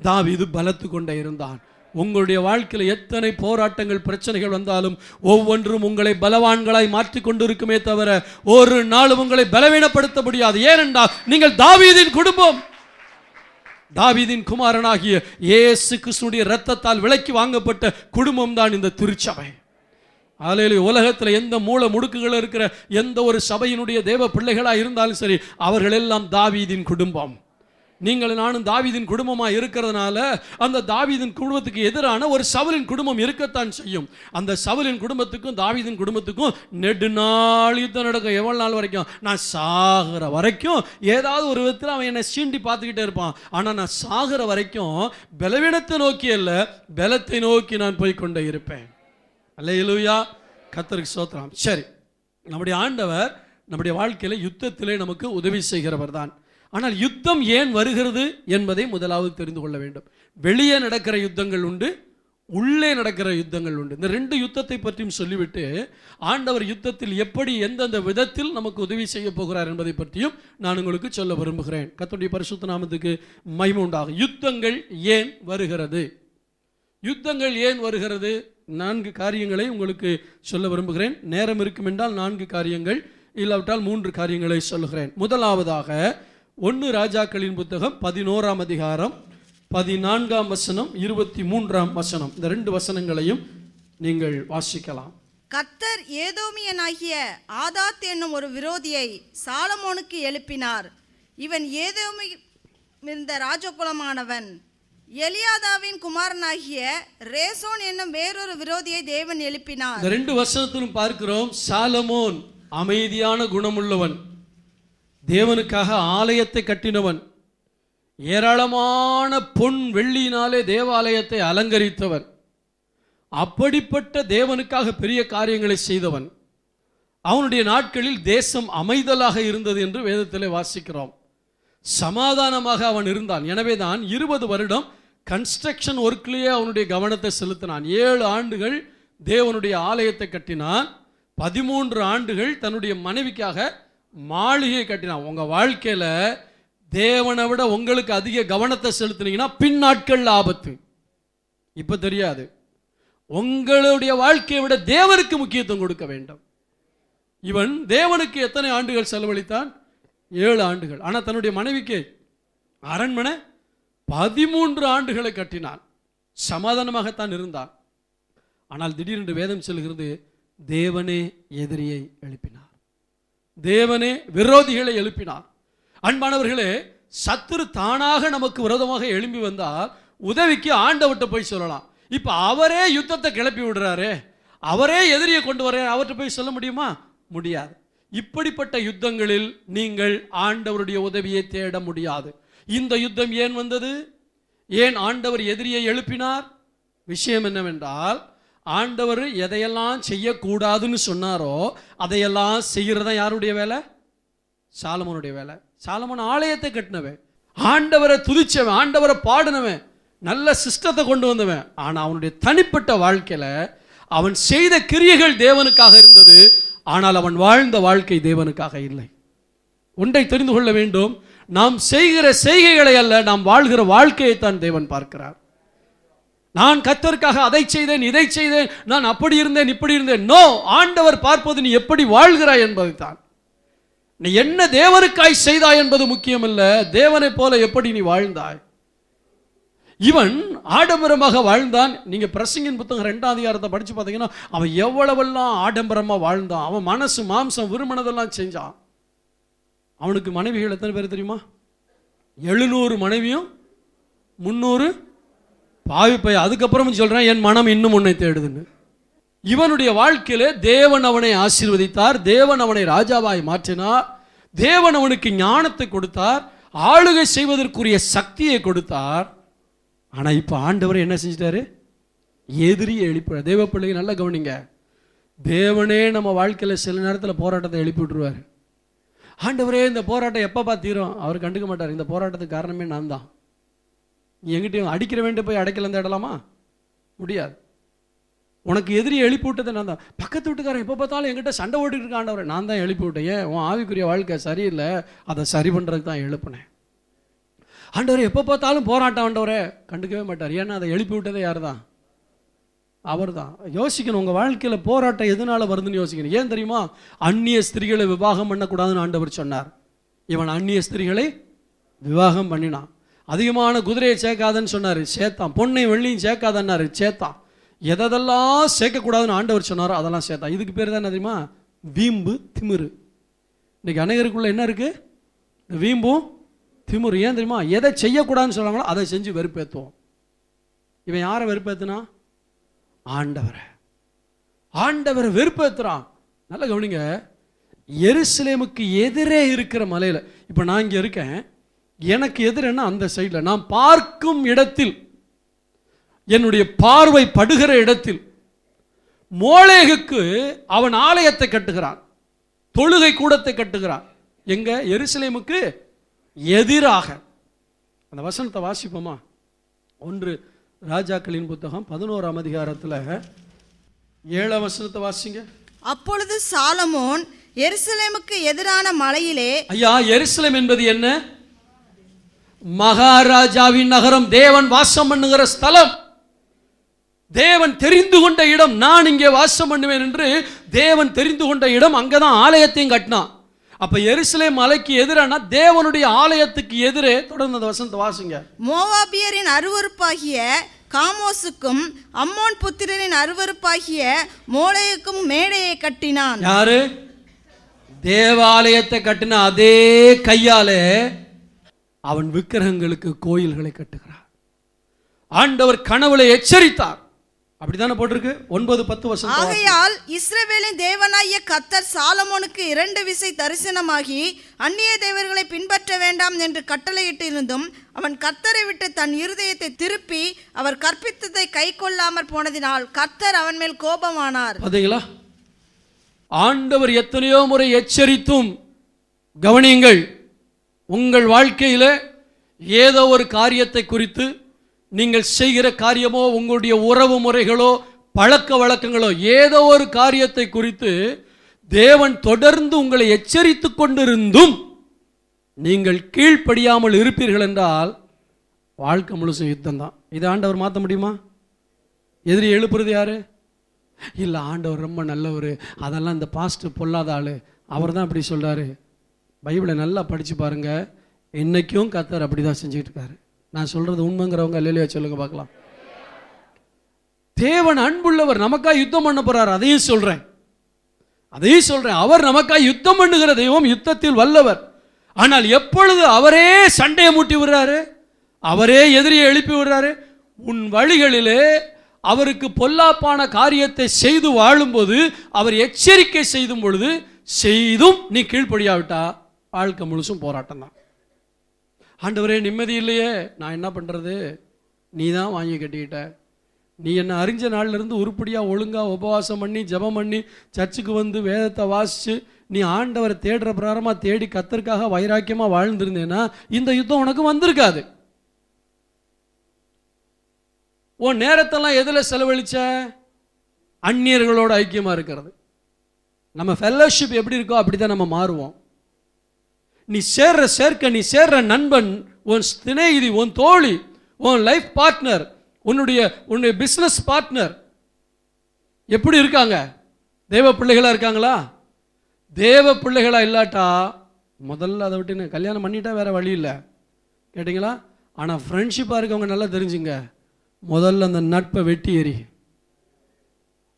தாவீது பலத்து கொண்டே இருந்தான். உங்களுடைய வாழ்க்கையில் எத்தனை போராட்டங்கள் பிரச்சனைகள் வந்தாலும் ஒவ்வொன்றும் உங்களை பலவான்களாய் மாற்றிக்கொண்டு இருக்குமே தவிர ஒரு நாளும் உங்களை பலவீனப்படுத்த முடியாது. ஏனென்றால் நீங்கள் தாவீதின் குடும்பம். தாவீதின் குமாரனாகிய இயேசு கிறிஸ்துவின் இரத்தத்தால் விலைக்கு வாங்கப்பட்ட குடும்பம் தான் இந்த திருச்சபை. ஆலையிலே உலகத்தில் எந்த மூல முடுக்குகள் இருக்கிற எந்த ஒரு சபையினுடைய தேவ பிள்ளைகளாக இருந்தாலும் சரி, அவர்கள் எல்லாம் தாவீதின் குடும்பம். நீங்கள் நானும் தாவீதின் குடும்பமாக இருக்கிறதுனால அந்த தாவீதின் குடும்பத்துக்கு எதிரான ஒரு சவுலின் குடும்பம் இருக்கத்தான் செய்யும். அந்த சவுலின் குடும்பத்துக்கும் தாவீதின் குடும்பத்துக்கும் நெடுநாள் யுத்தம் நடக்கும். எவ்வளவு நாள் வரைக்கும்? நான் சாகிற வரைக்கும் ஏதாவது ஒரு விதத்தில் அவன் என்னை சீண்டி பார்த்துக்கிட்டே இருப்பான். ஆனால் நான் சாகிற வரைக்கும் பலவீனத்தை நோக்கி அல்ல, பலத்தை நோக்கி நான் போய்கொண்டே இருப்பேன். அல்லேலூயா, கர்த்தருக்கு ஸ்தோத்திரம். சரி, நம்முடைய ஆண்டவர் நம்முடைய வாழ்க்கையில் யுத்தத்திலே நமக்கு உதவி செய்கிறவர் தான். ஆனால் யுத்தம் ஏன் வருகிறது என்பதை முதலாவது தெரிந்து கொள்ள வேண்டும். வெளியே நடக்கிற யுத்தங்கள் உண்டு, உள்ளே நடக்கிற யுத்தங்கள் உண்டு. இந்த 2 யுத்தத்தை பற்றியும் சொல்லிவிட்டு ஆண்டவர் யுத்தத்தில் எப்படி எந்தெந்த விதத்தில் நமக்கு உதவி செய்ய போகிறார் என்பதை பற்றியும் நான் உங்களுக்கு சொல்ல விரும்புகிறேன். கர்த்தருடைய பரிசுத்த நாமத்துக்கு மகிமை உண்டாகும். யுத்தங்கள் ஏன் வருகிறது? யுத்தங்கள் ஏன் வருகிறது? 4 காரியங்களை உங்களுக்கு சொல்ல விரும்புகிறேன். நேரம் இருக்கும் என்றால் 4 காரியங்கள், இல்லாவிட்டால் 3 காரியங்களை சொல்லுகிறேன். முதலாவதாக 1 ராஜாக்களின் புத்தகம் 11ஆம் அதிகாரம் 14ஆம் வசனம் 23ஆம் வசனம், இந்த 2 வசனங்களையும் நீங்கள் வாசிக்கலாம். கர்த்தர் ஏதோமியனாகிய ஆதாத் என்னும் ஒரு விரோதியை சாலமோனுக்கு எழுப்பினார். இவன் இருந்த ராஜகுலமானவன். எலியாதாவின் குமாரனாகிய ரேசோன் என்னும் வேறொரு விரோதியை தேவன் எழுப்பினார். இந்த 2 வசனத்திலும் பார்க்கிறோம், சாலமோன் அமைதியான குணமுள்ளவன், தேவனுக்காக ஆலயத்தை கட்டினவன், ஏராளமான பொன் வெள்ளியினாலே தேவாலயத்தை அலங்கரித்தவன், அப்படிப்பட்ட தேவனுக்காக பெரிய காரியங்களை செய்தவன். அவனுடைய நாட்களில் தேசம் அமைதலாக இருந்தது என்று வேதத்திலே வாசிக்கிறோம். சமாதானமாக அவன் இருந்தான். எனவே தான் 20 வருடம் கன்ஸ்ட்ரக்ஷன் ஒர்க்லேயே அவனுடைய கவனத்தை செலுத்தினான். 7 ஆண்டுகள் தேவனுடைய ஆலயத்தை கட்டினான். 13 ஆண்டுகள் தன்னுடைய மனைவிக்காக மாளிகையை கட்டினான். உங்கள் வாழ்க்கையில் தேவனை விட உங்களுக்கு அதிக கவனத்தை செலுத்தினீங்கன்னா பின் நாட்கள் ஆபத்து. இப்போ தெரியாது. உங்களுடைய வாழ்க்கையை விட தேவனுக்கு முக்கியத்துவம் கொடுக்க வேண்டும். இவன் தேவனுக்கு எத்தனை ஆண்டுகள் செலவழித்தான்? 7 ஆண்டுகள். ஆனால் தன்னுடைய மனைவிக்கு அரண்மனை 13 ஆண்டுகளை கட்டினான். சமாதானமாகத்தான் இருந்தான். ஆனால் திடீரென்று வேதம் சொல்கிறது, தேவனே எதிரியை எழுப்பினார், தேவனே விரோதிகளை எழுப்பினார். அன்பானவர்களே, சத்துரு தானாக நமக்கு விரோதமாக எழும்பி வந்தால் உதவிக்கு ஆண்டவர்கிட்ட போய் சொல்லலாம். இப்போ அவரே யுத்தத்தை கிளப்பி விடுறாரு, அவரே எதிரியை கொண்டு வர்றாரு, அவர்கிட்ட போய் சொல்ல முடியுமா? முடியாது. இப்படிப்பட்ட யுத்தங்களில் நீங்கள் ஆண்டவருடைய உதவியை தேட முடியாது. இந்த யுத்தம் ஏன் வந்தது? ஏன் ஆண்டவர் எதிரியை எழுப்பினார்? விஷயம் என்னவென்றால், ஆண்டவர் எதையெல்லாம் செய்யக்கூடாதுன்னு சொன்னாரோ அதையெல்லாம் செய்கிறதா யாருடைய வேலை? சாலமோனுடைய வேலை. சாலமோன் ஆலயத்தை கட்டினவன், ஆண்டவரை துதிச்சவன், ஆண்டவரை பாடினவன், நல்ல சிஸ்டத்தை கொண்டு வந்தவன். ஆனால் அவனுடைய தனிப்பட்ட வாழ்க்கையில் அவன் செய்த கிரியைகள் தேவனுக்காக இருந்தது. ஆனால் அவன் வாழ்ந்த வாழ்க்கை தேவனுக்காக இல்லை. ஒன்றை தெரிந்து கொள்ள வேண்டும், நாம் செய்கிற செய்கைகளை அல்ல, நாம் வாழ்கிற வாழ்க்கையைத்தான் தேவன் பார்க்கிறார். நான் கர்த்தருக்காக அதை செய்தேன், இதை செய்தேன், நான் அப்படி இருந்தேன், இப்படி இருந்தேன். நோ, ஆண்டவர் பார்ப்பது நீ எப்படி வாழ்கிறாய் என்பது தான். நீ என்ன தேவனுக்காய் செய்தாய் என்பது முக்கியமல்ல, தேவனை போல எப்படி நீ வாழ்ந்தாய். இவன் ஆடம்பரமாக வாழ்ந்தான். நீங்க பிரசங்கின் புத்தகம் 2ஆம் அதிகாரத்தை படிச்சு பார்த்தீங்கன்னா அவன் எவ்வளவெல்லாம் ஆடம்பரமாக வாழ்ந்தான். அவன் மனசு மாம்சம் விரும்பினதெல்லாம் செஞ்சான். அவனுக்கு மனைவிகள் எத்தனை பேர் தெரியுமா? 700 மனைவியும் 300 பாவிப்பை. அதுக்கப்புறம் சொல்றேன், என் மனம் இன்னும் உன்னை தேடுதுன்னு. இவனுடைய வாழ்க்கையில தேவன் அவனை ஆசீர்வதித்தார், தேவன் அவனை ராஜாவாய் மாற்றினார், தேவன் அவனுக்கு ஞானத்தை கொடுத்தார், ஆளுகை செய்வதற்குரிய சக்தியை கொடுத்தார். ஆனா இப்ப ஆண்டவர் என்ன செஞ்சிட்டாரு? எதிரியை எழுப்ப. தேவ பிள்ளைங்க நல்லா கவனிங்க, தேவனே நம்ம வாழ்க்கையில சில நேரத்தில் போராட்டத்தை எழுப்பி விட்டுருவாரு. ஆண்டவரே இந்த போராட்டம் எப்பப்பா தீரும்? அவர் கண்டுக்க மாட்டார். இந்த போராட்டத்துக்கு காரணமே நான் தான். நீ எங்கிட்ட அடிக்கிற வேண்டிய போய் அடைக்கல தேடலாமா? முடியாது. உனக்கு எதிரி எழுப்பி விட்டதை நான் தான். பக்கத்து வீட்டுக்காரன் எப்போ பார்த்தாலும் என்கிட்ட சண்டை ஓட்டிட்டு இருக்க, ஆண்டவரை நான் தான் எழுப்பி விட்டேன். ஏன்? உன் ஆவிக்குரிய வாழ்க்கை சரியில்லை, அதை சரி பண்ணுறதுக்கு தான் எழுப்பினேன். ஆண்டவரை எப்போ பார்த்தாலும் போராட்டம், ஆண்டவரை கண்டுக்கவே மாட்டார். ஏன்னா அதை எழுப்பி விட்டதே யார் தான்? அவர் தான். யோசிக்கணும், உங்கள் வாழ்க்கையில் போராட்டம் எதனால வருதுன்னு யோசிக்கணும். ஏன் தெரியுமா? அந்நிய ஸ்திரீகளை விவாகம் பண்ணக்கூடாதுன்னு ஆண்டவர் சொன்னார். இவன் அந்நிய ஸ்திரீகளை விவாகம் பண்ணினான். அதிகமான குதிரையை சேர்க்காதன்னு சொன்னார், சேர்த்தான். பொண்ணை வெள்ளியும் சேர்க்காதன்னாரு, சேர்த்தான். எதெல்லாம் சேர்க்கக்கூடாதுன்னு ஆண்டவர் சொன்னாரோ அதெல்லாம் சேர்த்தான். இதுக்கு பேர் தான் என்ன தெரியுமா? வீம்பு, திமிரு. இன்னைக்கு அநேகருக்குள்ள என்ன இருக்கு? வீம்பும் திமிரு. ஏன் தெரியுமா? எதை செய்யக்கூடாதுன்னு சொல்றாங்களோ அதை செஞ்சு வெறுப்பேற்றுவோம். இவன் யாரை வெறுப்பேத்துனா? ஆண்டவரை. ஆண்டவரை வெறுப்பேற்றுறான். நல்ல கவனிங்க, எருசலேமுக்கு எதிரே இருக்கிற மலையில், இப்போ நான் இங்கே இருக்கேன், எனக்கு எதிரேன்னா அந்த சைடில், நான் பார்க்கும் இடத்தில், என்னுடைய பார்வை படுகிற இடத்தில் மோளேகுக்கு அவன் ஆலயத்தை கட்டுகிறான், தொழுகை கூடத்தை கட்டுகிறான். எங்க? எருசலேமுக்கு எதிராக. அந்த வசனத்தை வாசிப்போமா? 1 ராஜாக்களின் புத்தகம் 11ஆம் அதிகாரத்தில் 7ஆம் வசனத்தை வாசிங்க. அப்பொழுது சாலமோன் எருசலேமுக்கு எதிரான மலையிலே. ஐயா, எருசலேம் என்பது என்ன? மகாராஜாவின் நகரம், தேவன் வாசம் பண்ணுகிற ஸ்தலம், தேவன் தெரிந்து கொண்ட இடம். நான் இங்கே வாசம் பண்ணுவேன் என்று தேவன் தெரிந்து கொண்ட இடம். அங்கதான் ஆலயத்தையும் கட்டினான். அப்ப எருசலேம் மலைக்கு எதிரான தேவனுடைய ஆலயத்துக்கு எதிரே. தொடர்ந்து அந்த வசனத்தை வாசிங்க. மோவாபியரின் அருவருப்பாகிய காமோசுக்கும் அம்மோன் புத்திரரின் அருவருப்பாகிய மோளேகுக்கும் மேடையை கட்டினான். யாரு? தேவாலயத்தை கட்டின அதே கையாலே அவன் விக்கிரகங்களுக்கு கோயில்களை கட்டுகிறான். ஆண்டவர் கனவுல எச்சரித்தார். அப்படித்தானே போட்டிருக்கு 9-10 வருஷம். ஆகையால் இஸ்ரவேலின் தேவனாகிய கர்த்தர் சாலமோனுக்கு 2 விசை தரிசனமாகி அந்நிய தேவர்களை பின்பற்ற வேண்டாம் என்று கட்டளையிட்டிருந்தும் அவன் கர்த்தரை விட்டு தன் இருதயத்தை திருப்பி அவர் கற்பித்ததை கை கொள்ளாமற் போனதினால் கர்த்தர் அவன் மேல் கோபமானார். பாத்தீங்களா, ஆண்டவர் எத்தனையோ முறை எச்சரித்தும், கவனியுங்கள், உங்கள் வாழ்க்கையில ஏதோ ஒரு காரியத்தை குறித்து, நீங்கள் செய்கிற காரியமோ, உங்களுடைய உறவு முறைகளோ, பழக்க வழக்கங்களோ, ஏதோ ஒரு காரியத்தை குறித்து தேவன் தொடர்ந்து உங்களை எச்சரித்து கொண்டிருந்தும் நீங்கள் கீழ்ப்படியாமல் இருப்பீர்கள் என்றால் வாழ்க்கை முழுசும் யுத்தம் தான். இதை ஆண்டவர் மாற்ற முடியுமா? எதிரி எழுப்புறது யாரு? இல்லை, ஆண்டவர் ரொம்ப நல்லவர், அதெல்லாம் இந்த பாஸ்ட் பொல்லாத ஆளு, அவர் தான் அப்படி சொல்றாரு. பைபிளை நல்லா படிச்சு பாருங்க. இன்னைக்கும் கர்த்தர் அப்படிதான் செஞ்சுட்டு இருக்காரு. நான் சொல்றது உண்மைங்கிறவங்க அல்லேலூயா சொல்லுங்க பார்க்கலாம். தேவன் அன்புள்ளவர், நமக்காக யுத்தம் பண்ண போறார். அதையும் சொல்றேன். அவர் நமக்காக யுத்தம் பண்ணுகிற தெய்வம், யுத்தத்தில் வல்லவர். ஆனால் எப்பொழுது அவரே சண்டையை மூட்டி விடுறாரு, அவரே எதிரியை எழுப்பி விடுறாரு. உன் வழிகளிலே அவருக்கு பொல்லாப்பான காரியத்தை செய்து வாழும்போது, அவர் எச்சரிக்கை செய்தும் பொழுது செய்தும் நீ கீழ்ப்படியாவிட்டா வாழ்க்கை முழுசும் போராட்டம் தான். ஆண்டவரே நிம்மதி இல்லையே, நான் என்ன பண்ணுறது? நீ தான் வாங்கி கட்டிக்கிட்ட. நீ என்ன அறிஞ்ச நாள்லேருந்து உருப்படியாக ஒழுங்காக உபவாசம் பண்ணி ஜெபம் பண்ணி சர்ச்சுக்கு வந்து வேதத்தை வாசித்து நீ ஆண்டவரை தேடுற பிரகாரமாக தேடி கர்த்தருக்காக வைராக்கியமாக வாழ்ந்திருந்தேன்னா இந்த யுத்தம் உனக்கு வந்திருக்காது. உன் நேரத்தெல்லாம் எதில் செலவழிச்ச? அந்நியர்களோட ஐக்கியமாக இருக்கிறது. நம்ம ஃபெல்லோஷிப் எப்படி இருக்கோ அப்படி தான் நம்ம மாறுவோம். நீ நீ சேர்ற நண்பன், உன் சிநேகிதி, உன் தோழி, உன் லைஃப் பார்ட்னர், உன்னுடைய பிஸ்னஸ் பார்ட்னர் எப்படி இருக்காங்க? தேவ பிள்ளைகளா இருக்காங்களா? தேவ பிள்ளைகளா இல்லாட்டா முதல்ல அதை விட்டு கல்யாணம் பண்ணிட்டா வேற வழி இல்லை. கேட்டிங்களா? ஆனால் ஃப்ரெண்ட்ஷிப்பாக இருக்கவங்க நல்லா தெரிஞ்சுங்க, முதல்ல அந்த நட்பை வெட்டி எறி.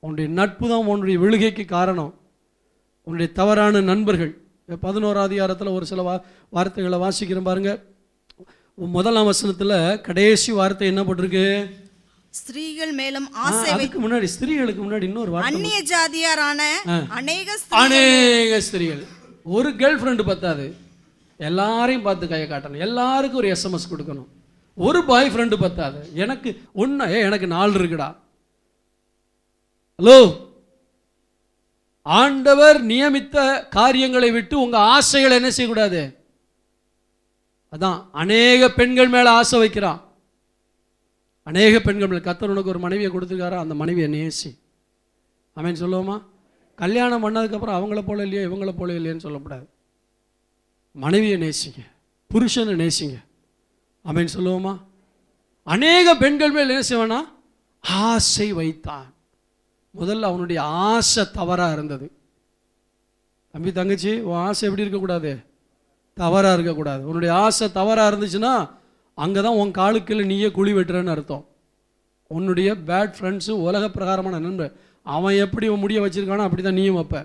உன்னுடைய நட்பு தான் உன்னுடைய விழுகைக்கு காரணம். உன்னுடைய தவறான நண்பர்கள். 11ஆம் அதிகாரத்தில் ஒரு சில வார்த்தைகளை வாசிக்கிறேன் பாருங்க. 1ஆம் வசனத்தில் கடைசி வார்த்தை என்ன போட்டிருக்கு? ஸ்திரீகள் மேலும் ஆசை. அதுக்கு முன்னாடி, ஸ்திரீகளுக்கு முன்னாடி இன்னொரு வார்த்தை, அந்நிய ஜாதியாரான அநேக ஸ்திரீகள். ஒரு கேர்ள் ஃப்ரெண்டு பத்தாது, எல்லாரையும் பார்த்து கையை காட்டணும், எல்லாருக்கும் ஒரு SMS கொடுக்கணும். ஒரு பாய் ஃப்ரெண்டு பத்தாது, எனக்கு எனக்கு 4 இருக்குடா. ஹலோ, ஆண்டவர் நியமித்த காரியங்களை விட்டு உங்க ஆசைகளை என்ன செய்யக்கூடாது? அதான் அநேக பெண்கள் மேல ஆசை வைக்கிறான். அநேக பெண்கள் மேல கர்த்தர் உனக்கு ஒரு மனைவியை கொடுத்துருக்காரா, அந்த மனைவியை நேசி. ஆமென் சொல்லுவோமா? கல்யாணம் பண்ணதுக்கப்புறம் அவங்கள போல இல்லையா இவங்கள போல இல்லையான்னு சொல்லக்கூடாது. மனைவியை நேசிங்க, புருஷனை நேசிங்க. ஆமென் சொல்லுவோமா? அநேக பெண்கள் மேல் என்ன செய்வானா? ஆசை வைத்தான். முதல்ல அவனுடைய ஆசை தவறாக இருந்தது. தம்பி தங்கச்சி, உன் ஆசை எப்படி இருக்கக்கூடாது? தவறாக இருக்கக்கூடாது. உன்னுடைய ஆசை தவறாக இருந்துச்சுன்னா அங்கே தான் உன் காலுக்குள்ள நீயே குழி வெட்டுறன்னு அர்த்தம். உன்னுடைய பேட் ஃப்ரெண்ட்ஸு, உலக பிரகாரமான நண்பர், அவன் எப்படி முடிய வச்சிருக்கானோ அப்படி தான் நீயும் வைப்ப.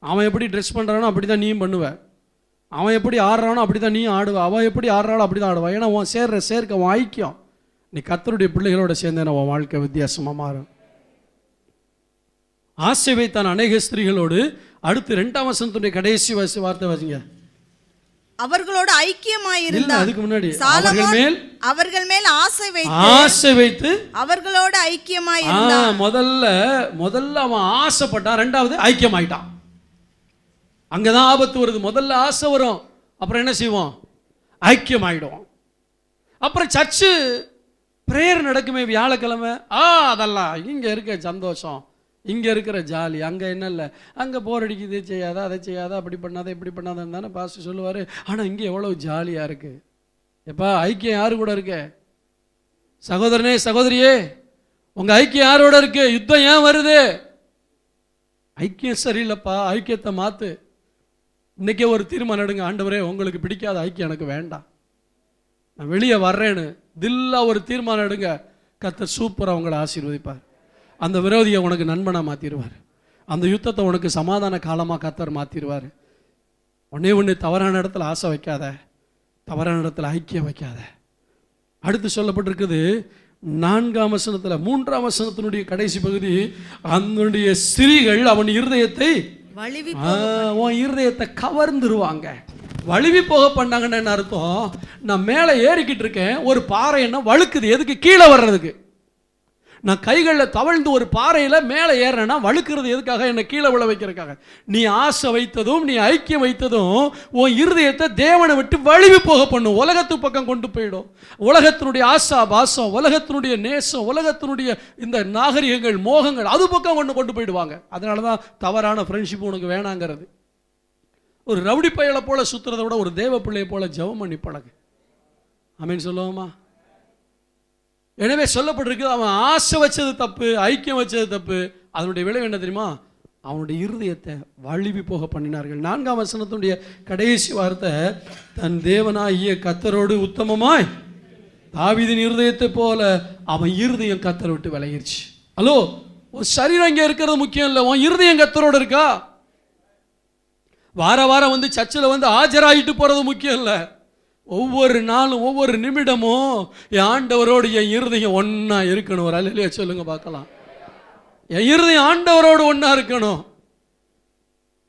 அவன் எப்படி ட்ரெஸ் பண்ணுறானோ அப்படி தான் நீயும் பண்ணுவ. அவன் எப்படி ஆடுறானோ அப்படி தான் நீயும் ஆடுவ. அவன் எப்படி ஆடுறானோ அப்படி தான் ஆடுவான். ஏன்னா உன் சேர்க்க உன் ஐக்கியம். நீ கர்த்தருடைய பிள்ளைகளோட சேர்ந்தேன்னா உன் வாழ்க்கை வித்தியாசமாக மாறும். ஆசை வைத்தான் அநேக ஸ்திரீகளோடு. அடுத்து 2ஆம் வசனத்துடைய கடைசி வார்த்தை வாசிங்க. அவர்களோடு ஐக்கியமாயிருந்தான். அதுக்கு முன்னாடி அவர்கள் மேல் ஆசை வைத்து அவர்களோடு ஐக்கியமாயிருந்தான். முதல்ல அவன் ஆசைப்பட்டான், 2வது ஐக்கியமாயிட்டான். அங்கதான் ஆபத்து வருது. முதல்ல ஆசை வரும், அப்புறம் என்ன செய்வோம்? ஐக்கியமாயிடுவோம். அப்புறம் சர்ச்சு பிரேயர் நடக்குமே வியாழக்கிழமை, அதெல்லாம் இங்க இருக்க சந்தோஷம், இங்கே இருக்கிற ஜாலி, அங்கே என்ன இல்லை, அங்கே போர் அடிக்குது, செய்யாத அதை செய்யாத, அப்படி பண்ணாத இப்படி பண்ணாதன்னு தானே பாஸ்டர் சொல்லுவார். ஆனால் இங்கே எவ்வளோ ஜாலியாக இருக்குது. எப்பா ஐக்கியம் யாரு கூட இருக்கு? சகோதரனே சகோதரியே, உங்கள் ஐக்கியம் யாரோட இருக்கு? யுத்தம் ஏன் வருது? ஐக்கியம் சரியில்லைப்பா, ஐக்கியத்தை மாற்று. இன்றைக்கே ஒரு தீர்மானம் எடுங்க, ஆண்டவரே உங்களுக்கு பிடிக்காத ஐக்கியம் எனக்கு வேண்டாம், நான் வெளியே வர்றேன்னு தில்லா ஒரு தீர்மானம் எடுங்க. கர்த்தர் சூப்பராக உங்களை ஆசீர்வதிப்பார். அந்த விரோதியை உனக்கு நண்பனாக மாற்றிடுவார். அந்த யுத்தத்தை உனக்கு சமாதான காலமாக கர்த்தர் மாற்றிடுவார். ஒன்றே தவறான இடத்துல ஆசை வைக்காத. தவறான இடத்துல ஐக்கியம் வைக்காத. அடுத்து சொல்லப்பட்டிருக்குது 4ஆம் வசனத்துல 3ஆம் வசனத்தினுடைய கடைசி பகுதி, அதனுடைய ஸ்திரீகள் அவன் இருதயத்தை உன் இருதயத்தை கவர்ந்துருவாங்க. வழுவி போக பண்ணாங்கன்னு என்ன அர்த்தம்? நான் மேலே ஏறிக்கிட்டு இருக்கேன், ஒரு பாறை என்ன வழுக்குது, எதுக்கு? கீழே வர்றதுக்கு. நான் கைகளில் தவழ்ந்து ஒரு பாறையில் மேலே ஏறேன்னா வழுக்கிறது எதுக்காக? என்னை கீழே விழ வைக்கிறதுக்காக. நீ ஆசை வைத்ததும் நீ ஐக்கியம் வைத்ததும் உன் இருதயத்தை தேவனை விட்டு வழுவி போக பண்ணும், உலகத்து பக்கம் கொண்டு போயிடும். உலகத்தினுடைய ஆசா பாசம், உலகத்தினுடைய நேசம், உலகத்தினுடைய இந்த நாகரிகங்கள், மோகங்கள், அது பக்கம் கொண்டு போயிடுவாங்க. அதனால தான் தவறான ஃப்ரெண்ட்ஷிப் உனக்கு வேணாங்கிறது. ஒரு ரவுடி பயலை போல சுற்றுறதை விட ஒரு தேவ பிள்ளையை போல ஜெபம் பண்ணி பழகு. ஆமீன் சொல்லுவோமா? எனவே சொல்லப்பட்டிருக்கு, அவன் ஆசை வச்சது தப்பு, ஐக்கியம் வச்சது தப்பு. அதனுடைய விளைவு என்ன தெரியுமா? அவனுடைய இருதயத்தை வழுவி போக பண்ணினார்கள். 4ஆம் வசனத்துடைய கடைசி வார்த்தை, தன் தேவனாகிய கர்த்தரோடு உத்தமமாய் தாவீதின் இருதயத்தை போல அவன் இருதயம் கர்த்தரை விட்டு விலகிருச்சு. ஹலோ, உன் சரீரம் இங்கே இருக்கிறது முக்கியம் இல்லை, உன் இருதயம் கர்த்தரோடு இருக்கா? வார வாரம் வந்து சர்ச்சில் வந்து ஆஜராகிட்டு போகிறது முக்கியம் இல்லை. ஒவ்வொரு நாளும் ஒவ்வொரு நிமிடமும் என் ஆண்டவரோடு என் இருதயம் ஒன்றா இருக்கணும். ஒரு அல்லேலூயா சொல்லுங்க பார்க்கலாம். என் இருதயம் ஆண்டவரோடு ஒன்றா இருக்கணும்.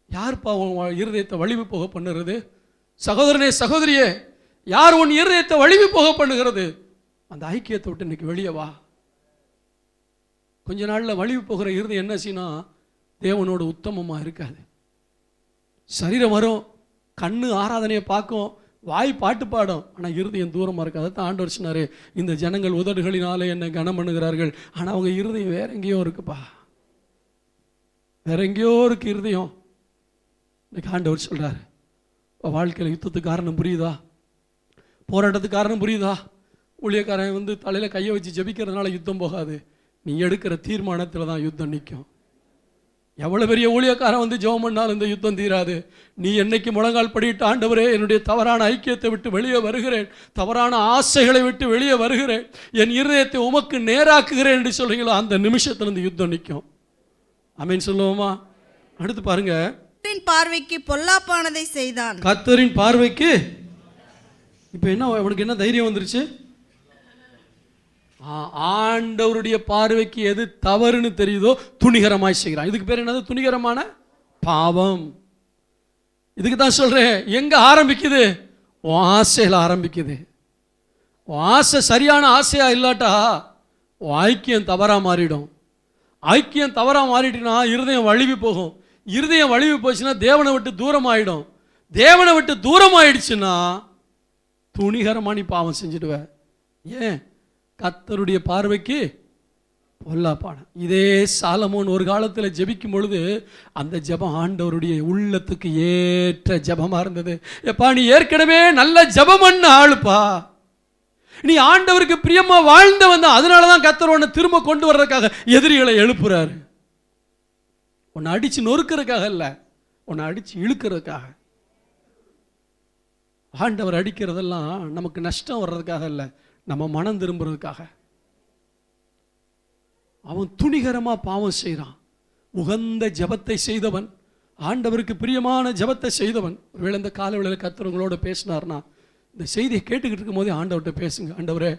யார்ப்பா உன் இருதயத்தை வலிவு போக பண்ணுறது? சகோதரனே சகோதரியே, யார் உன் இருதயத்தை வலிவு போக பண்ணுகிறது? அந்த ஐக்கியத்தை விட்டு இன்னைக்கு வெளியே வா. கொஞ்ச நாளில் வலிவு போகிற இருதயம் என்ன செய்யணும்? தேவனோடு உத்தமமாக இருக்காது. சரீரம் வரும், கண்ணு ஆராதனையை பார்க்கும், வாய் பாட்டு பாடும், ஆனால் இருதயம் தூரமாக இருக்காது. தான் ஆண்டவர் சொன்னார், இந்த ஜனங்கள் உதடுகளினாலே என்னை கனம் பண்ணுகிறார்கள், ஆனால் அவங்க இருதயம் வேற எங்கேயோ இருக்குப்பா, வேற எங்கேயோ இருக்கு இருதயம். இன்னைக்கு ஆண்டவர் சொல்கிறார், வாழ்க்கையில் யுத்தத்துக்கு காரணம் புரியுதா? போராட்டத்துக்கு காரணம் புரியுதா? ஊழியக்காரன் வந்து தலையில் கையை வச்சு ஜெபிக்கிறதுனால யுத்தம் போகாது. நீ எடுக்கிற தீர்மானத்தில் தான் யுத்தம் நிற்கும். எவ்வளோ பெரிய ஊழியக்காரன் வந்து ஜெபம் பண்ணாலும் இந்த யுத்தம் தீராது. நீ என்னைக்கு முழங்கால் படிட்டு, ஆண்டவரே என்னுடைய தவறான ஐக்கியத்தை விட்டு வெளியே வருகிறேன், தவறான ஆசைகளை விட்டு வெளியே வருகிறேன், என் இருதயத்தை உமக்கு நேராக்குகிறேன் என்று சொல்றீங்களோ, அந்த நிமிஷத்திலிருந்து யுத்தம் நிற்கும். ஆமீன் சொல்லுவோமா? அடுத்து பாருங்க, கர்த்தரின் பார்வைக்கு பொல்லாப்பானதை செய்தான். கர்த்தரின் பார்வைக்கு இப்போ என்ன, அவனுக்கு என்ன தைரியம் வந்துருச்சு? ஆண்டவருடைய பார்வைக்கு எது தவறுன்னு தெரியுதோ துணிகரமாய் செய்கிறான். இதுக்கு பேர் என்னது? துணிகரமான பாவம். இதுக்கு தான் சொல்றேன், எங்க ஆரம்பிக்குது? உன் ஆசையில் ஆரம்பிக்குது. உன் ஆசை சரியான ஆசையா இல்லாட்டா உன் ஐக்கியம் தவறா மாறிடும். ஐக்கியம் தவறா மாறிட்டுனா இருதயம் வழுவி போகும். இருதயம் வழுவி போச்சுன்னா தேவனை விட்டு தூரம் ஆயிடும். தேவனை விட்டு தூரம் ஆயிடுச்சுன்னா துணிகரமா நீ பாவம் செஞ்சிடுவ. ஏன்? கர்த்தருடைய பார்வைக்கு பொல்லாப்பான. இதே சாலமோன் ஒரு காலத்தில் ஜெபிக்கும் பொழுது அந்த ஜெபம் ஆண்டவருடைய உள்ளத்துக்கு ஏற்ற ஜெபமா இருந்தது. எப்பா, நீ ஏற்கனவே நல்ல ஜெபம் பண்ண ஆளுப்பா, நீ ஆண்டவருக்கு பிரியமா வாழ்ந்து வந்த, அதனாலதான் கர்த்தர் உன்னை திரும்ப கொண்டு வர்றதுக்காக எதிரிகளை எழுப்புறாரு. உன்னை அடிச்சு நொறுக்கிறதுக்காக இல்ல, உன்னை அடிச்சு இழுக்கிறதுக்காக. ஆண்டவர் அடிக்கிறதெல்லாம் நமக்கு நஷ்டம் வர்றதுக்காக இல்லை, நம்ம மனம் திரும்புறதுக்காக. அவன் துணிகரமா பாவம் செய்கிறான். உகந்த ஜெபத்தை செய்தவன், ஆண்டவருக்கு பிரியமான ஜெபத்தை செய்தவன். ஒருவேளை இந்த காலவேளையில் கர்த்தர் உங்களோட பேசினார்னா, இந்த செய்தியை கேட்டுக்கிட்டு இருக்கும் போதே ஆண்டவர்கிட்ட பேசுங்க. ஆண்டவரே,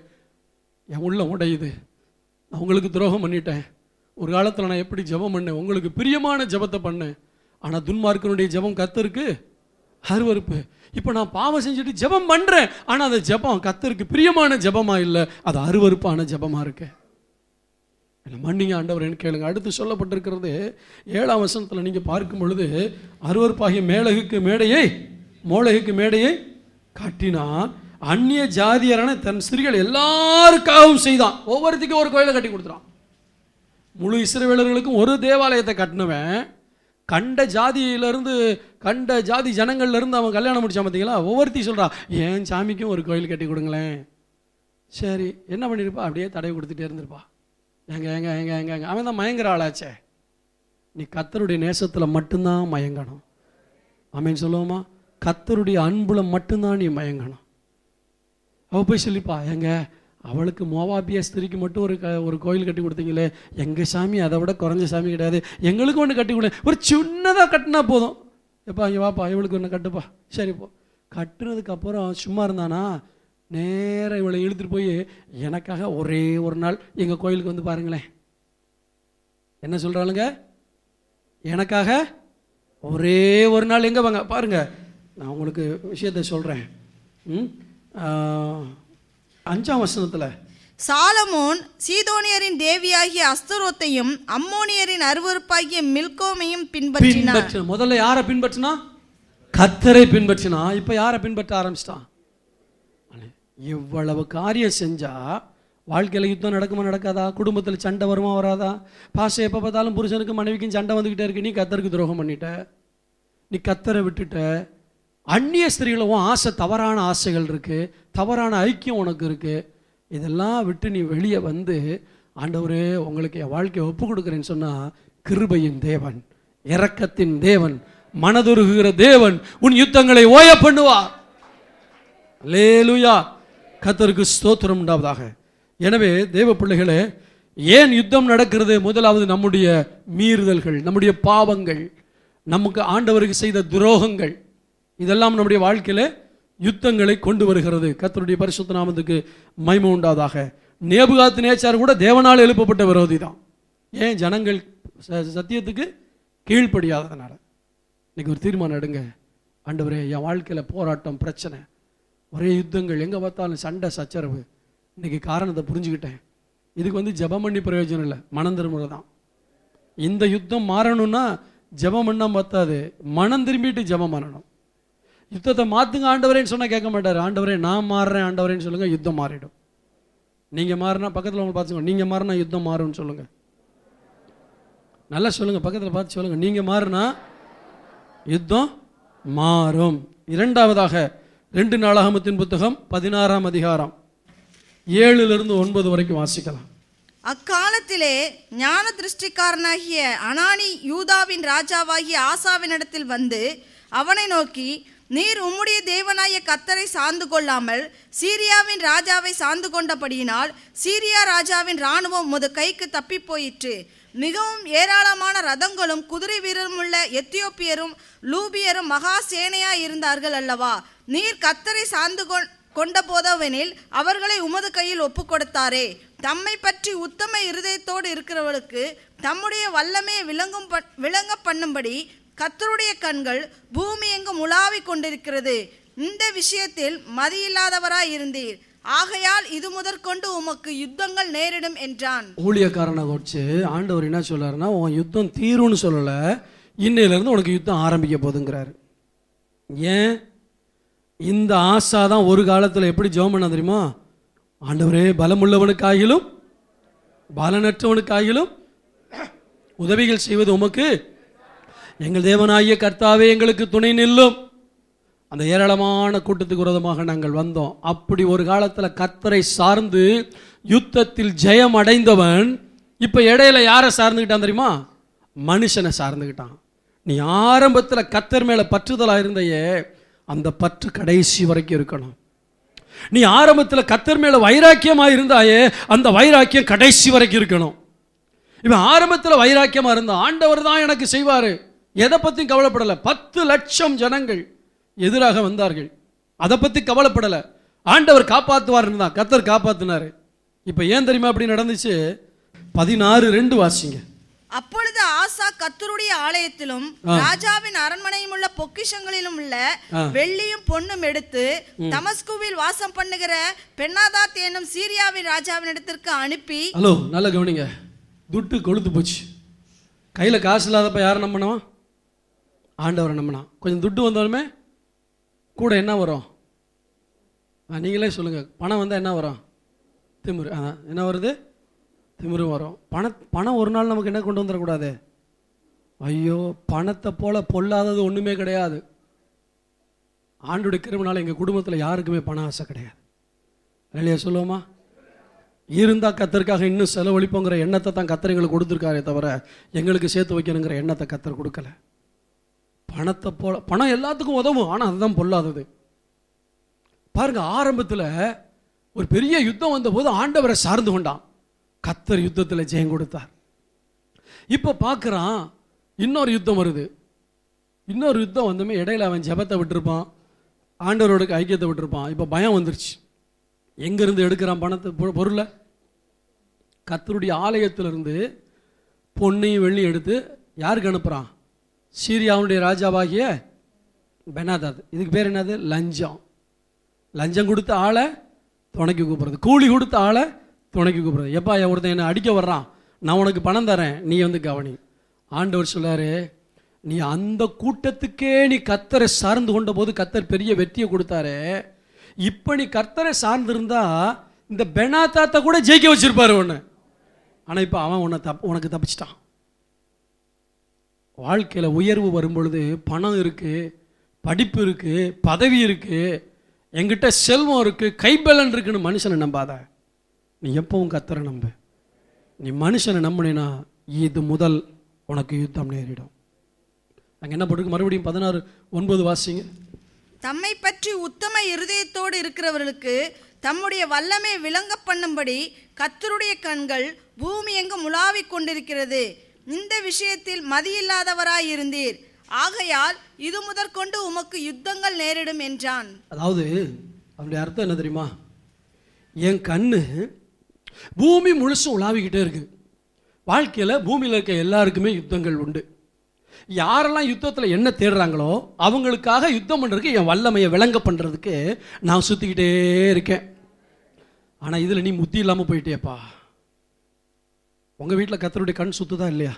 என் உள்ளம் உடையுது, நான் உங்களுக்கு துரோகம் பண்ணிட்டேன். ஒரு காலத்தில் நான் எப்படி ஜெபம் பண்ணேன், உங்களுக்கு பிரியமான ஜெபத்தை பண்ணேன், ஆனால் துன்மார்க்கனுடைய ஜெபம் கர்த்தருக்கு அருவருப்பு. இப்போ நான் பாவம் செஞ்சுட்டு ஜெபம் பண்றேன், ஆனால் அந்த ஜெபம் கர்த்தருக்கு பிரியமான ஜெபமா இல்லை, அது அருவருப்பான ஜெபமா இருக்கு. மன்னிங்க ஆண்டவரேன்னு கேளுங்க. அடுத்து சொல்லப்பட்டிருக்கிறது 7ஆம் வசனத்தில் நீங்க பார்க்கும் பொழுது, அருவருப்பாகிய மேலகுக்கு மேடையை மோளகுக்கு மேடையை காட்டினான், அந்நிய ஜாதியரான தன் ஸ்திரீகள் எல்லாருக்காகவும் செய்தான். ஒவ்வொருத்திக்கும் ஒரு கோயிலை கட்டி கொடுத்துறான். முழு இஸ்ரவேலர்களுக்கும் ஒரு தேவாலயத்தை கட்டினவன் கண்ட ஜாதியிலிருந்து, கண்ட ஜாதி ஜனங்கள்லேருந்து அவன் கல்யாணம் முடிச்சான். பார்த்தீங்களா? ஒவ்வொருத்தி சொல்கிறான், என் சாமிக்கும் ஒரு கோயில் கட்டி கொடுங்களேன். சரி, என்ன பண்ணியிருப்பா? அப்படியே தடவை கொடுத்துட்டே இருந்திருப்பா. எங்க எங்க எங்க எங்க எங்க அவன் தான் மயங்குற ஆளாச்சே. நீ கர்த்தருடைய நேசத்தில் மட்டும்தான் மயங்கணும். ஆமீன் சொல்லுவோமா? கர்த்தருடைய அன்புல மட்டும்தான் நீ மயங்கணும். அவ போய் சொல்லிப்பா, எங்க அவளுக்கு மோவாபிய ஸ்திரிக்கு மட்டும் ஒரு கோயில் கட்டி கொடுத்தீங்களே, எங்கள் சாமி அதை விட குறைஞ்ச சாமி கிடையாது, எங்களுக்கு ஒன்று கட்டி கொடு. ஒரு சின்னதாக கட்டினா போதும். எப்பா இங்கே வாப்பா, இவளுக்கு ஒன்று கட்டுப்பா. சரிப்போ கட்டுனதுக்கு அப்புறம் சும்மா இருந்தானா, நேராக இவளை இழுத்துட்டு போய் எனக்காக ஒரே ஒரு நாள் எங்கள் கோயிலுக்கு வந்து பாருங்களேன். என்ன சொல்கிறாளுங்க? எனக்காக ஒரே ஒரு நாள் எங்கே வாங்க பாருங்க. நான் உங்களுக்கு விஷயத்தை சொல்கிறேன். 5ஆம் வசனத்தில் சாலமோன் சீதோனியரின் தேவியாகிய அஸ்தரோத்தையும் அம்மோனியரின் அருவருப்பாகிய மில்கோமையும் பின்பற்றினார். முதல்ல யாரை பின்பற்றினா? கர்த்தரை பின்பற்றினா. இப்போ யாரை பின்பற்ற ஆரம்பிச்சிட்டான்? இவ்வளவு காரியம் செஞ்சா வாழ்க்கையில் யுத்தம் நடக்குமா நடக்காதா? குடும்பத்தில் சண்டை வருமா வராதா? பாசம் எப்போ பார்த்தாலும் புருஷனுக்கு மனைவிக்கும் சண்டை வந்துக்கிட்டே இருக்கு. நீ கர்த்தருக்கு துரோகம் பண்ணிட்ட, நீ கர்த்தரை விட்டுட்ட. அந்நிய ஸ்திரீகளும் ஆசை, தவறான ஆசைகள் இருக்கு, தவறான ஐக்கியம் உனக்கு இருக்கு. இதெல்லாம் விட்டு நீ வெளியே வந்து ஆண்டவரே உங்களுக்கு என் வாழ்க்கையை ஒப்பு கொடுக்குறேன்னு சொன்னால், கிருபையின் தேவன், இரக்கத்தின் தேவன், மனதுருகுகிற தேவன் உன் யுத்தங்களை ஓய பண்ணுவார். அல்லேலூயா, கர்த்தருக்கு ஸ்தோத்திரம் உண்டாவதாக. எனவே தேவ பிள்ளைகளே, ஏன் யுத்தம் நடக்கிறது? முதலாவது நம்முடைய மீறுதல்கள், நம்முடைய பாவங்கள், நமக்கு ஆண்டவருக்கு செய்த துரோகங்கள், இதெல்லாம் நம்முடைய வாழ்க்கையில யுத்தங்களை கொண்டு வருகிறது. கர்த்தருடைய பரிசுத்த நாமத்துக்கு மகிமை உண்டாவதாக. நேபுகாத்நேச்சார் கூட தேவனால் எழுப்பப்பட்ட விரோதி தான். ஏன்? ஜனங்கள் சத்தியத்துக்கு கீழ்ப்படியாததுனால. இன்னைக்கு ஒரு தீர்மானம் எடுங்க. ஆண்டவரே, என் வாழ்க்கையில் போராட்டம், பிரச்சனை, ஒரே யுத்தங்கள், எங்கே பார்த்தாலும் சண்டை சச்சரவு. இன்னைக்கு காரணத்தை புரிஞ்சுக்கிட்டேன். இதுக்கு ஜெபம் பண்ணி பிரயோஜனம் இல்லை, மனம் திரும்புறது தான். இந்த யுத்தம் மாறணும்னா ஜெபம் பண்ணால் பத்தாது, மனம் திரும்பிட்டு ஜெபம் பண்ணணும். யுத்தத்தை மாற்றுங்க ஆண்டவரேன்னு சொன்னால் கேட்க மாட்டார். ஆண்டவரே நான் மாறுறேன் ஆண்டவரேன்னு சொல்லுங்கள், யுத்தம் மாறிடும். நீங்கள் மாறினா பக்கத்தில் உங்களை பார்த்துக்கோங்க, நீங்கள் மாறினா யுத்தம் மாறும்னு சொல்லுங்கள். நல்லா சொல்லுங்கள், பக்கத்தில் பார்த்து சொல்லுங்கள், நீங்கள் மாறினா யுத்தம் மாறும். இரண்டாவதாக 2 நாளாகமத்தின் புத்தகம் 16ஆம் அதிகாரம் 7-9 வரைக்கும் வாசிக்கலாம். அக்காலத்திலே ஞான திருஷ்டிக்காரனாகிய அனானி யூதாவின் ராஜாவாகிய ஆசாவினிடத்தில் வந்து அவனை நோக்கி, நீர் உம்முடைய தேவனாய கர்த்தரை சார்ந்து கொள்ளாமல் சீரியாவின் ராஜாவை சார்ந்து கொண்டபடியினால் சீரியா ராஜாவின் இராணுவம் உமது கைக்கு தப்பி போயிற்று. மிகவும் ஏராளமான ரதங்களும் குதிரை வீரரும் உள்ள எத்தியோப்பியரும் லூபியரும் மகா சேனையாய் இருந்தார்கள் அல்லவா? நீர் கர்த்தரை சார்ந்து கொண்ட போதவெனில் அவர்களை உமது கையில் ஒப்பு கொடுத்தாரே. தம்மை பற்றி உத்தம இருதயத்தோடு இருக்கிறவர்களுக்கு தம்முடைய வல்லமையை விளங்க பண்ணும்படி கர்த்தருடைய கண்கள் பூமி எங்கும் உலாவிக் கொண்டிருக்கிறது. இந்த விஷயத்தில் மதியில்லாதவராய் இருந்தீர், ஆகையால் இது முதற்கொண்டு உமக்கு யுத்தங்கள் நேரிடும் என்றான். ஊழியக்காரனை வச்சு ஆண்டவர் என்ன சொல்றாருன்னா, உன் யுத்தம் தீரும்னு சொல்லல, இன்னையிலிருந்து உனக்கு யுத்தம் ஆரம்பிக்க போதுங்கிறாரு. ஏன்? இந்த ஆசா தான் ஒரு காலத்தில் எப்படி ஜெபம் பண்ண தெரியுமா? ஆண்டவரே, பலமுள்ளவனுக்காகிலும் பலனற்றவனுக்காகிலும் உதவிகள் செய்வது உமக்கு, எங்கள் தேவனாகிய கர்த்தாவே எங்களுக்கு துணை நில்லும். அந்த ஏராளமான கூட்டத்துக்கு விரோதமாக நாங்கள் வந்தோம். அப்படி ஒரு காலத்தில் கர்த்தரை சார்ந்து யுத்தத்தில் ஜெயம் அடைந்தவன் இப்போ இடையில யாரை சார்ந்துக்கிட்டான் தெரியுமா? மனுஷனை சார்ந்துக்கிட்டான். நீ ஆரம்பத்தில் கர்த்தர் மேலே பற்றுதலாக இருந்தையே, அந்த பற்று கடைசி வரைக்கும் இருக்கணும். நீ ஆரம்பத்தில் கர்த்தர் மேலே வைராக்கியமாக இருந்தாயே, அந்த வைராக்கியம் கடைசி வரைக்கும் இருக்கணும். இவன் ஆரம்பத்தில் வைராக்கியமாக இருந்தான், ஆண்டவர் தான் எனக்கு செய்வார், எதை பற்றியும் கவலைப்படலை. 10 லட்சம் ஜனங்கள் எதிராக வந்தார்கள், அதை பற்றி கவலைப்படலை. ஆண்டவர் காப்பாற்றுவார் இருந்தான், கர்த்தர் காப்பாற்றினார். இப்போ ஏன் தெரியுமா அப்படி நடந்துச்சு? 16:2 வாசிங்க. அப்பொழுது ஆசா கர்த்தருடைய ஆலயத்திலும் ராஜாவின் அரண்மனையும் உள்ள பொக்கிஷங்களிலும் உள்ள வெள்ளியும் பொன்னும் எடுத்து தமஸ்குவில் வாசம் பண்ணுகிற பென்னாதாத் என்னும் சீரியாவின் ராஜாவின் இடத்திற்கு அனுப்பி. ஹலோ, நல்லா கவனிங்க. துட்டு கொழுத்து போச்சு. கையில் காசு இல்லாதப்ப யாரை நம்பினோம்? ஆண்டவரை நம்பினா. கொஞ்சம் துட்டு வந்தாலுமே கூட என்ன வரும்? நீங்களே சொல்லுங்கள். பணம் வந்தால் என்ன வரும்? திமிரு. அதான் என்ன வருது? திமிரு வரும். பணம் ஒரு நாள் நமக்கு என்ன கொண்டு வந்துடக்கூடாது? ஐயோ, பணத்தை போல பொல்லாதது ஒன்றுமே கிடையாது. ஆண்டுடைய கிருபையினால எங்கள் குடும்பத்தில் யாருக்குமே பண ஆசை கிடையாது. இல்லையா? சொல்லுவோமா? இருந்தால் கர்த்தருக்காக இன்னும் செலவழிப்போங்கிற எண்ணத்தை தான் கர்த்தர் எங்களுக்கு கொடுத்துருக்காரே தவிர எங்களுக்கு சேர்த்து வைக்கணுங்கிற எண்ணத்தை கர்த்தர் கொடுக்கல. பணத்தை போல, பணம் எல்லாத்துக்கும் உதவும், ஆனால் அதுதான் பொல்லாதது. பாருங்க, ஆரம்பத்தில் ஒரு பெரிய யுத்தம் வந்தபோது ஆண்டவரை சார்ந்து கொண்டான், கர்த்தர் யுத்தத்தில் ஜெயம் கொடுத்தார். இப்போ பார்க்குறான், இன்னொரு யுத்தம் வருது. இன்னொரு யுத்தம் வந்துமே இடையில அவன் ஜெபத்தை விட்டுருப்பான், ஆண்டவரோட ஐக்கியத்தை விட்டுருப்பான். இப்போ பயம் வந்துருச்சு. எங்கேருந்து எடுக்கிறான் பணத்தை பொருளை? கர்த்தருடைய ஆலயத்திலிருந்து பொன்னையும் வெள்ளியும் எடுத்து யாருக்கு அனுப்புகிறான்? சீரியாவுடைய ராஜாவாகிய பெனாதாத். இதுக்கு பேர் என்னது? லஞ்சம். லஞ்சம் கொடுத்த ஆளை துணைக்கு கூப்பிட்றது, கூலி கொடுத்த ஆளை துணைக்கு கூப்பிட்றது. எப்பா ஒருத்தன் என்னை அடிக்க வர்றான், நான் உனக்கு பணம் தரேன், நீ வந்து கவனி. ஆண்டவர் சொல்லாரு, நீ அந்த கூட்டத்துக்கே நீ கர்த்தரை சார்ந்து கொண்ட போது கர்த்தர் பெரிய வெற்றியை கொடுத்தாரு. இப்போ நீ கர்த்தரை சார்ந்திருந்தா இந்த பெனாதாத்தை கூட ஜெயிக்க வச்சிருப்பாரு ஒன்று. ஆனால் இப்போ அவன் உனக்கு தப்பிச்சிட்டான். வாழ்க்கையில் உயர்வு வரும்பொழுது பணம் இருக்குது, படிப்பு இருக்குது, பதவி இருக்குது, என்கிட்ட செல்வம் இருக்குது, கைபலன் இருக்குன்னு மனுஷனை நம்பாத. நீ எப்பவும் கர்த்தரை நம்பு. நீ மனுஷனை நம்பினா இது முதல் உனக்கு யுத்தம் நேரிடும். அங்கே என்ன போட்டிருக்கு? மறுபடியும் 16:9 வாசிங்க. தம்மை பற்றி உத்தம இருதயத்தோடு இருக்கிறவர்களுக்கு தம்முடைய வல்லமை விளங்க பண்ணும்படி கர்த்தருடைய கண்கள் பூமி எங்கும் உலாவிக் கொண்டிருக்கிறது. இந்த விஷயத்தில் மதியில்லாதவராயிருந்தீர், ஆகையால் இது முதற்கொண்டு உமக்கு யுத்தங்கள் நேரிடும் என்றான். அதாவது அவருடைய அர்த்தம் என்ன தெரியுமா? என் கண்ணு பூமி முழுசும் உலாவிக்கிட்டே இருக்கு. வாழ்க்கையில் பூமியில் இருக்க எல்லாருக்குமே யுத்தங்கள் உண்டு. யாரெல்லாம் யுத்தத்தில் என்ன தேடுறாங்களோ அவங்களுக்காக யுத்தம் பண்ணுறதுக்கு, என் வல்லமையை விளங்க பண்ணுறதுக்கு நான் சுற்றிக்கிட்டே இருக்கேன். ஆனால் இதில் நீ முத்தி இல்லாமல் போயிட்டேப்பா. உங்கள் வீட்டில் கர்த்தருடைய கண் சுத்துதா இல்லையா?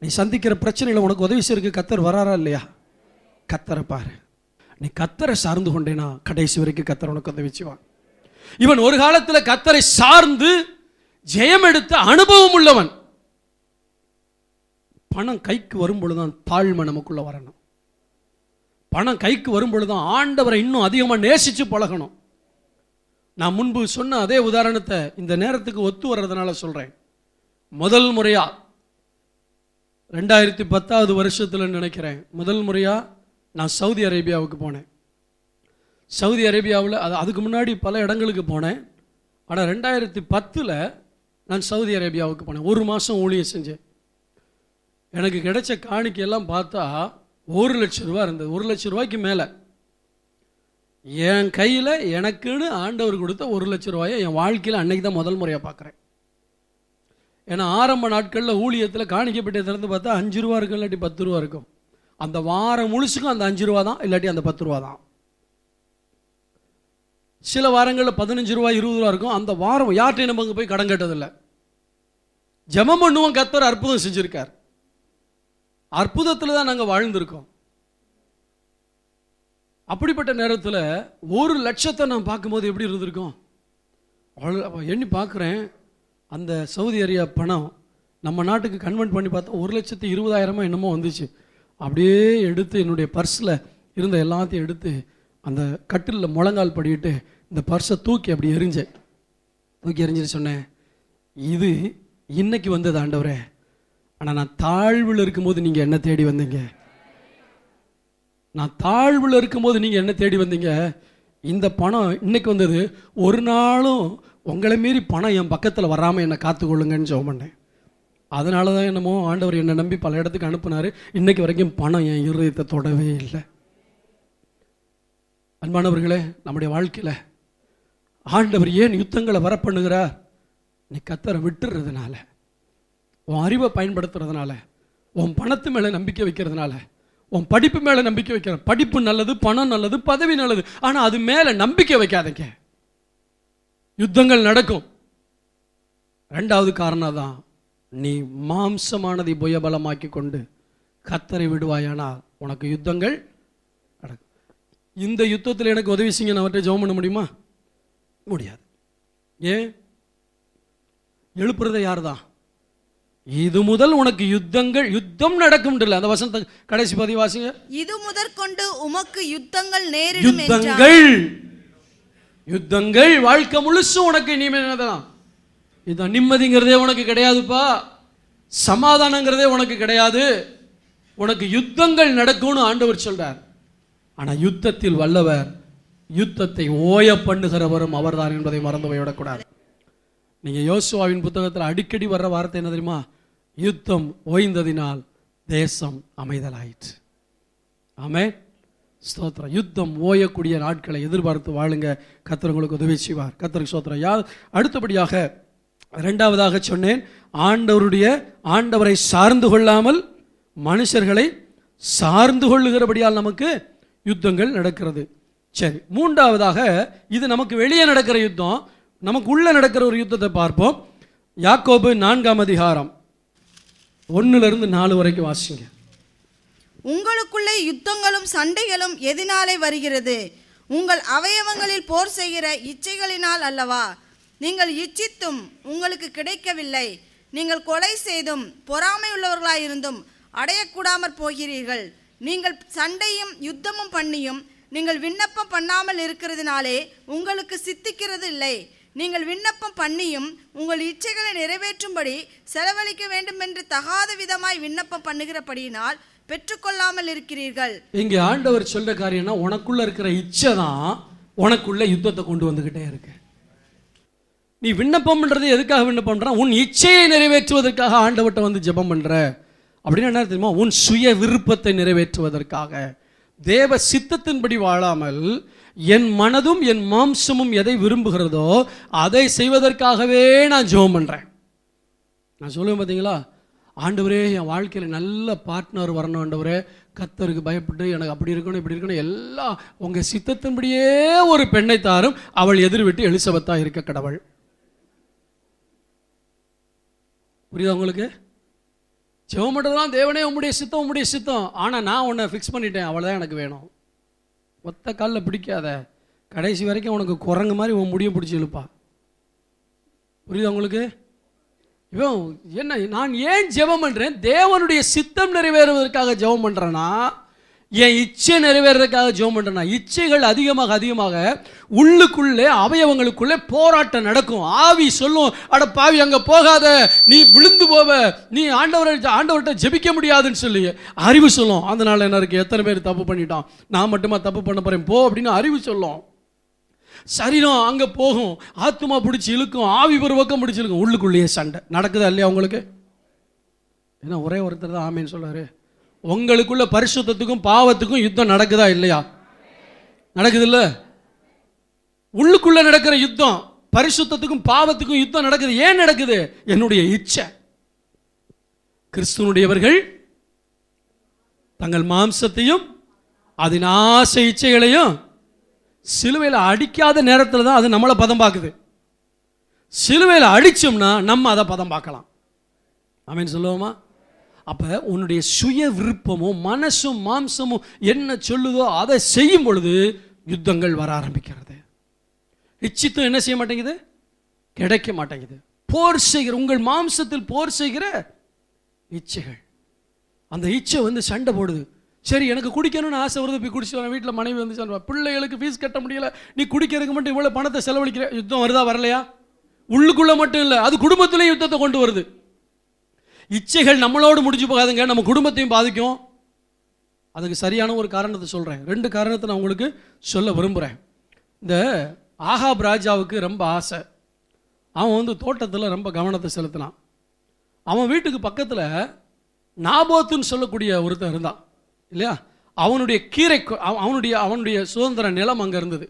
நீ சந்திக்கிற பிரச்சனையில் உனக்கு உதவி செய்யறதுக்கு கர்த்தர் வராரா இல்லையா? கர்த்தரை பாரு. நீ கர்த்தரை சார்ந்து கொண்டேனா கடைசி வரைக்கும் கர்த்தர் உனக்கு உதவி செய்வான். இவன் ஒரு காலத்தில் கர்த்தரை சார்ந்து ஜெயம் எடுத்த அனுபவம் உள்ளவன். பணம் கைக்கு வரும்பொழுதுதான் தாழ்மை நமக்குள்ள வரணும். பணம் கைக்கு வரும்பொழுதுதான் ஆண்டவரை இன்னும் அதிகமாக நேசித்து பழகணும். நான் முன்பு சொன்ன அதே உதாரணத்தை இந்த நேரத்துக்கு ஒத்து வர்றதுனால சொல்கிறேன். முதல் முறையா 2010 வருஷத்தில் நினைக்கிறேன், முதல் முறையாக நான் சவுதி அரேபியாவுக்கு போனேன். சவுதி அரேபியாவில் அதுக்கு முன்னாடி பல இடங்களுக்கு போனேன். ஆனால் 2010 நான் சவுதி அரேபியாவுக்கு போனேன். 1 மாதம் ஊழியம் செஞ்சேன். எனக்கு கிடைச்ச காணிக்கையெல்லாம் பார்த்தா 1 லட்சம் ரூபா இருந்தது. 1 லட்சம் ரூபாய்க்கு மேலே என் கையில் எனக்குன்னு ஆண்டவர் கொடுத்த 1 லட்சம் ரூபாயை என் வாழ்க்கையில் அன்னைக்கு தான் முதல் முறையாக பார்க்குறேன். ஏன்னா ஆரம்ப நாட்களில் ஊழியத்தில் காணிக்கப்பட்ட திறந்து பார்த்தா 5 ரூபா இருக்கும், இல்லாட்டி 10 ரூபா இருக்கும். அந்த வாரம் முழுசுக்கும் அந்த 5 ரூபா தான், இல்லாட்டி அந்த 10 ரூபா தான். சில வாரங்களில் 15 ரூபா 20 ரூபா இருக்கும். அந்த வாரம் யார்கிட்டையும் நம்ம அங்கே போய் கடன் கேட்டதில்லை. ஜெபம் பண்ணுவோம், கர்த்தர் அற்புதம் செஞ்சுருக்கார். அற்புதத்தில் தான் நாங்கள் வாழ்ந்திருக்கோம். அப்படிப்பட்ட நேரத்தில் 1 லட்சத்தை நான் பார்க்கும்போது எப்படி இருந்திருக்கோம்? எண்ணி பார்க்குறேன், அந்த சவுதி அரேபியா பணம் நம்ம நாட்டுக்கு கன்வெர்ட் பண்ணி பார்த்தா 1,20,000 என்னமோ வந்துச்சு. அப்படியே எடுத்து என்னுடைய பர்ஸில் இருந்த எல்லாத்தையும் எடுத்து அந்த கட்டிலில் முழங்கால் படிக்கிட்டு இந்த பர்ஸை தூக்கி அப்படி எறிஞ்சிட்டு சொன்னேன், இது இன்னைக்கு வந்தது ஆண்டவரே, ஆனால் நான் தாழ்வில் இருக்கும்போது நீங்கள் என்ன தேடி வந்தீங்க. நான் தாழ்வில் இருக்கும்போது நீங்கள் என்ன தேடி வந்தீங்க. இந்த பணம் இன்னைக்கு வந்தது, ஒரு நாளும் உங்களை மீறி பணம் என் பக்கத்தில் வராமல் என்னை காத்துக்கொள்ளுங்கன்னு ஜெபம் பண்ணேன். அதனால தான் என்னமோ ஆண்டவர் என்னை நம்பி பல இடத்துக்கு அனுப்புனார். இன்னைக்கு வரைக்கும் பணம் என் இருதயத்தை தொடவே இல்லை. அன்பானவர்களே, நம்முடைய வாழ்க்கையில் ஆண்டவர் ஏன் யுத்தங்களை வர பண்ணுகிறார்? நீ கர்த்தரை விட்டுறதுனால, உன் அறிவை பயன்படுத்துறதுனால, உன் பணத்து மேலே நம்பிக்கை வைக்கிறதுனால, உன் படிப்பு மேலே நம்பிக்கை வைக்கிற. படிப்பு நல்லது, பணம் நல்லது, பதவி நல்லது, ஆனால் அது மேலே நம்பிக்கை வைக்காதீங்க. யுத்தங்கள் நடக்கும். 2வது காரணம் தான், நீ மாம்சமானதை புயபலமாக்கி கொண்டு கர்த்தரை விடுவாயானால் உனக்கு யுத்தங்கள் நடக்கும். இந்த யுத்தத்தில் எனக்கு உதவி செய்ய நான் அவர்கிட்ட ஜெபம் பண்ண முடியுமா? முடியாது. ஏன்? எழுப்புறதை யார் தான்? இது முதல் உனக்கு யுத்தம் நடக்கும். அந்த வசனத்தை கடைசி பதி வாசிங்க. இது முதற்கொண்டு உமக்கு யுத்தங்கள் நேரிடும். யுத்தங்கள் வாழ்க்கை முழுசும் உனக்கு இனிமேதான். இதுதான் நிம்மதிங்கிறதே உனக்கு கிடையாதுப்பா. சமாதானங்கிறதே உனக்கு கிடையாது. உனக்கு யுத்தங்கள் நடக்கும்னு ஆண்டவர் சொல்றார். ஆனா யுத்தத்தில் வல்லவர், யுத்தத்தை ஓய பண்ணுகிறவரும் அவர்தான் என்பதை மறந்து போய்விடக்கூடாது. நீங்க யோசுவாவின் புத்தகத்தில் அடிக்கடி வர்ற வார்த்தை என்ன தெரியுமா? யுத்தம் ஓய்ந்ததினால் தேசம் அமைதலாயிற்று. ஆமென். ஸ்தோத்திரம். யுத்தம் ஓயக்கூடிய நாட்களை எதிர்பார்த்து வாழுங்க. கர்த்தர் உங்களுக்கு உதவி செய்வார். கர்த்தருக்கு ஸ்தோத்திரம். அடுத்தபடியாக இரண்டாவதாக சொன்னேன், ஆண்டவரை சார்ந்து கொள்ளாமல் மனுஷர்களை சார்ந்து கொள்ளுகிறபடியால் நமக்கு யுத்தங்கள் நடக்கிறது. சரி, மூன்றாவதாக இது நமக்கு வெளியே நடக்கிற யுத்தம், நமக்கு உள்ள நடக்கிற ஒரு யுத்தத்தை பார்ப்போம். யாக்கோபு 4ஆம் அதிகாரம் 1-4 வரைக்கும் வாசிங்க. உங்களுக்குள்ளே யுத்தங்களும் சண்டைகளும் எதினாலே வருகிறது? உங்கள் அவயவங்களில் போர் செய்கிற இச்சைகளினால் அல்லவா? நீங்கள் இச்சித்தும் உங்களுக்கு கிடைக்கவில்லை. நீங்கள் கொலை செய்தும் பொறாமை உள்ளவர்களாயிருந்தும் அடையக்கூடாமற் போகிறீர்கள். நீங்கள் சண்டையும் யுத்தமும் பண்ணியும் நீங்கள் விண்ணப்பம் பண்ணாமல் இருக்கிறதுனாலே உங்களுக்கு சித்திக்கிறது இல்லை. நீங்கள் விண்ணப்பம் பண்ணியும் உங்கள் இச்சைகளை நிறைவேற்றும்படி செலவழிக்க வேண்டும் என்று தகாத விதமாய் விண்ணப்பம் பண்ணுகிறபடியினால் பெற்றுக்கொள்ளாமல் இருக்கிறீர்கள். இங்கே ஆண்டவர் சொல்ற காரியம்னா, உனக்குள்ள இருக்கிற இச்சை தான் உனக்குள்ள யுத்தத்தை கொண்டு வந்துகிட்டே இருக்கு. நீ விண்ணப்பம் பண்றது எதுக்காக விண்ணப்பம் பண்ற? உன் இச்சையை நிறைவேற்றுவதற்காக ஆண்டவர்கிட்ட வந்து ஜெபம் பண்ற. அப்படின்னு என்ன தெரியுமா? உன் சுய விருப்பத்தை நிறைவேற்றுவதற்காக, தேவ சித்தத்தின்படி வாழாமல் என் மனதும் என் மாம்சமும் எதை விரும்புகிறதோ அதை செய்வதற்காகவே நான் ஜெபம் பண்றேன். நான் சொல்லுவேன் பார்த்தீங்களா, ஆண்டவரே என் வாழ்க்கையில் நல்ல பார்ட்னர் வரணும், ஆண்டவரே கர்த்தருக்கு பயப்பட்டு எனக்கு அப்படி இருக்கணும் இப்படி இருக்கணும், எல்லாம் உங்கள் சித்தத்தின்படியே ஒரு பெண்ணை தாரும், அவள் எதிர் விட்டு எலிசபெத்தா இருக்க கடவுள். புரியுதா உங்களுக்கு? ஜெபம் பண்ணுறதுலாம் தேவனே உம்முடைய சித்தம், ஆனால் நான் உன்னை ஃபிக்ஸ் பண்ணிட்டேன், அவள் தான் எனக்கு வேணும். ஒத்த காலில் பிடிக்காத, கடைசி வரைக்கும் உனக்கு குரங்கு மாதிரி உன் முடியை பிடிச்சி இழுப்பா. புரியுதா உங்களுக்கு? இவன் என்ன, நான் ஏன் ஜெபம் பண்ணுறேன்? தேவனுடைய சித்தம் நிறைவேறுவதற்காக ஜெபம் பண்ணுறேன்னா, என் இச்சை நிறைவேறதுக்காக ஜெபம் பண்ணுறேன்னா, இச்சைகள் அதிகமாக உள்ளுக்குள்ளே அவயவங்களுக்குள்ளே போராட்டம் நடக்கும். ஆவி சொல்லும், அட பாவி அங்கே போகாத, நீ விழுந்து போவ, நீ ஆண்டவர்கிட்ட ஜெபிக்க முடியாதுன்னு சொல்லி அறிவு சொல்லும். அதனால என்ன இருக்கு, எத்தனை பேர் தப்பு பண்ணிட்டான், நான் மட்டுமா தப்பு பண்ண போறேன் போ அப்படின்னு அறிவு சொல்லும். சரீரம் அங்கே போகும், ஆத்மா பிடிச்சி இழுக்கும், ஆவி ஒரு பக்கம் பிடிச்சி இழுக்கும், உள்ளுக்குள்ளேயே சண்டை நடக்குதா இல்லையா உங்களுக்கு? ஏன்னா ஒரே ஒருத்தர் தான் ஆமேன்னு சொல்றாரு. உங்களுக்குள்ள பரிசுத்தத்துக்கும் பாவத்துக்கும் யுத்தம் நடக்குதா இல்லையா? நடக்குது இல்ல? உள்ளுக்குள்ள நடக்கிற யுத்தம், பரிசுத்தத்துக்கும் பாவத்துக்கும் யுத்தம் நடக்குது. ஏன் நடக்குது? என்னுடைய இச்சை. கிறிஸ்துவனுடையவர்கள் தங்கள் மாம்சத்தையும் அதன் ஆசை இச்சைகளையும் சிலுவையில் அடிக்காத நேரத்தில் தான் அது நம்மளை பதம் பார்க்குது. சிலுவையில் அடிச்சோம்னா நம்ம அதை பதம் பார்க்கலாம். ஆமென் சொல்லுவோமா? அப்ப உன்னுடைய சுய விருப்பமும் மனசும் மாம்சமும் என்ன சொல்லுதோ அதை செய்யும் பொழுது யுத்தங்கள் வர ஆரம்பிக்கிறது. இச்சித்தும் என்ன செய்ய மாட்டேங்குது, கிடைக்க மாட்டேங்குது. போர் செய்கிற உங்கள் மாம்சத்தில் போர் செய்கிற இச்சைகள், அந்த இச்சை வந்து சண்டை போடுது. சரி, எனக்கு குடிக்கணும்னு ஆசை வருது, போய் குடிச்சு வரேன். வீட்டில் மனைவி வந்து சொல்லுவா, பிள்ளைகளுக்கு ஃபீஸ் கட்ட முடியல, நீ குடிக்கிறதுக்கு மட்டும் இவ்வளோ பணத்தை செலவழிக்கிற. யுத்தம் வருதா வரலையா? உள்ளுக்குள்ள மட்டும் இல்லை, அது குடும்பத்திலே யுத்தத்தை கொண்டு வருது. இச்சைகள் நம்மளோடு முடிஞ்சு போகாதுங்க, நம்ம குடும்பத்தையும் பாதிக்கும். அதுக்கு சரியான ஒரு காரணத்தை சொல்கிறேன். 2 காரணத்தை நான் உங்களுக்கு சொல்ல விரும்புகிறேன். இந்த ஆகாப் ராஜாவுக்கு ரொம்ப ஆசை. அவன் வந்து தோட்டத்தில் ரொம்ப கவனத்தை செலுத்தினான். அவன் வீட்டுக்கு பக்கத்தில் நாபோத்துன்னு சொல்லக்கூடிய ஒருத்தன் இருந்தான் இல்லையா? அவனுடைய கீரை, அவனுடைய சுதந்திர நிலம் அங்கே இருந்தது.